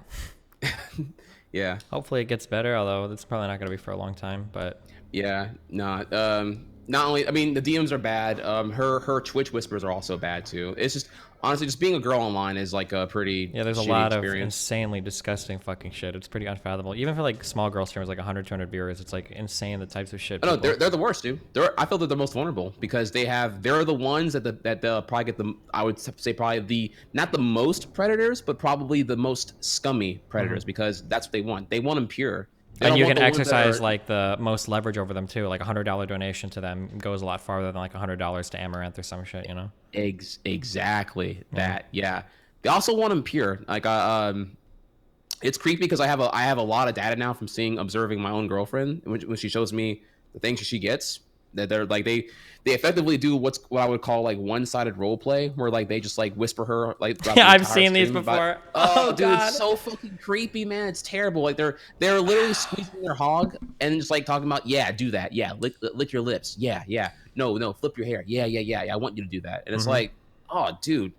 Yeah. Hopefully it gets better, although it's probably not going to be for a long time. But yeah, no. Not only, I mean, the DMs are bad. Her Twitch whispers are also bad too. It's just honestly, just being a girl online is like a pretty yeah, there's a shitty lot experience. of insanely disgusting fucking shit. It's pretty unfathomable. Even for like small girl streamers, like 100, 200 viewers, it's like insane the types of shit. No, they're the worst, dude. I feel that they're most vulnerable because they're the ones that probably get the, I would say probably the, not the most predators, but probably the most scummy predators because that's what they want. They want them pure. And you can exercise like the most leverage over them too. Like $100 donation to them goes a lot farther than like $100 to Amaranth or some shit, you know? Exactly that. Yeah. They also want them pure. Like it's creepy because I have a lot of data now from observing my own girlfriend when she shows me the things she gets. That they're like they effectively do what I would call like one-sided role play where like they just like whisper her like yeah, I've seen these before. Oh dude, God. It's so fucking creepy, man. It's terrible. Like they're literally squeezing their hog and just like talking about, yeah, do that, yeah, lick your lips, yeah, no, flip your hair, yeah, I want you to do that. And it's like, oh dude,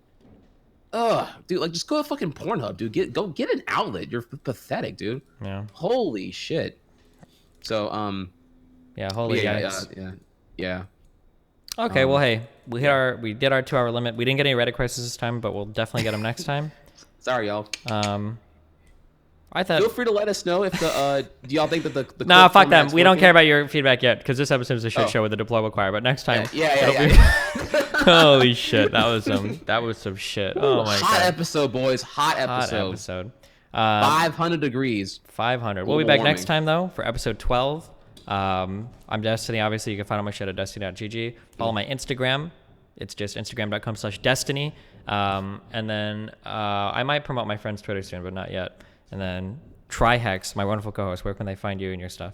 dude, like just go to fucking Pornhub, dude. Get an outlet. You're pathetic, dude. Yeah. Holy shit. So yeah, holy yeah. Okay, well, hey, we did our 2-hour limit. We didn't get any Reddit questions this time, but we'll definitely get them next time. Sorry, y'all. I thought. Feel free to let us know if the do y'all think that the nah, fuck them. We don't care about your feedback yet because this episode is a shit show with the Deplorable Choir. But next time, holy shit, that was some shit. Oh my god. Hot episode, boys. Hot episode. 500 degrees. 500. We'll be back next time though for episode 12. I'm Destiny. Obviously, you can find all my shit at destiny.gg. Follow my Instagram. It's just instagram.com/destiny. And then I might promote my friend's Twitter soon, but not yet. And then Trihex, my wonderful co-host. Where can they find you and your stuff?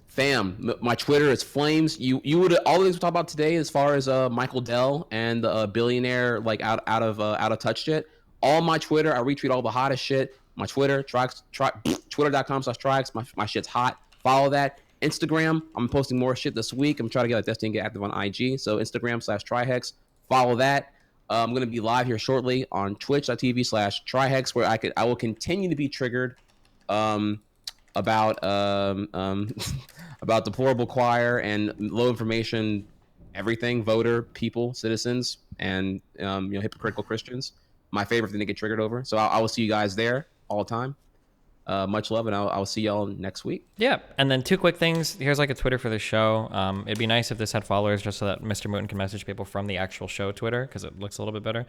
Fam, my Twitter is flames. You would all the things we talked about today, as far as Michael Dell and the billionaire like out of touch shit. All my Twitter, I retweet all the hottest shit. My Twitter, twitter.com/Trihex. My shit's hot. Follow that. Instagram, I'm posting more shit this week. I'm trying to get like Destiny and get active on IG. So Instagram/Trihex. Follow that. I'm going to be live here shortly on twitch.tv/Trihex, where I will continue to be triggered about Deplorable Choir and low information, everything, voter, people, citizens, and hypocritical Christians. My favorite thing to get triggered over. So I will see you guys there all the time. Much love, and I'll see y'all next week. Yeah, and then 2 quick things. Here's like a Twitter for the show. It'd be nice if this had followers just so that Mr. Mooten can message people from the actual show Twitter because it looks a little bit better.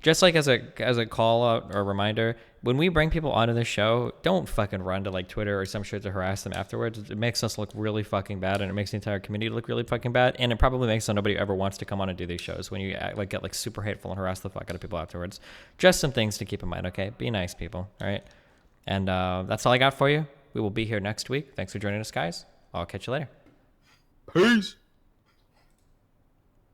Just like as a call out or reminder, when we bring people onto the show, don't fucking run to like Twitter or some shit to harass them afterwards. It makes us look really fucking bad, and it makes the entire community look really fucking bad, and it probably makes so nobody ever wants to come on and do these shows when you get like super hateful and harass the fuck out of people afterwards. Just some things to keep in mind, okay? Be nice, people, all right? And that's all I got for you. We will be here next week. Thanks for joining us, guys. I'll catch you later. Peace.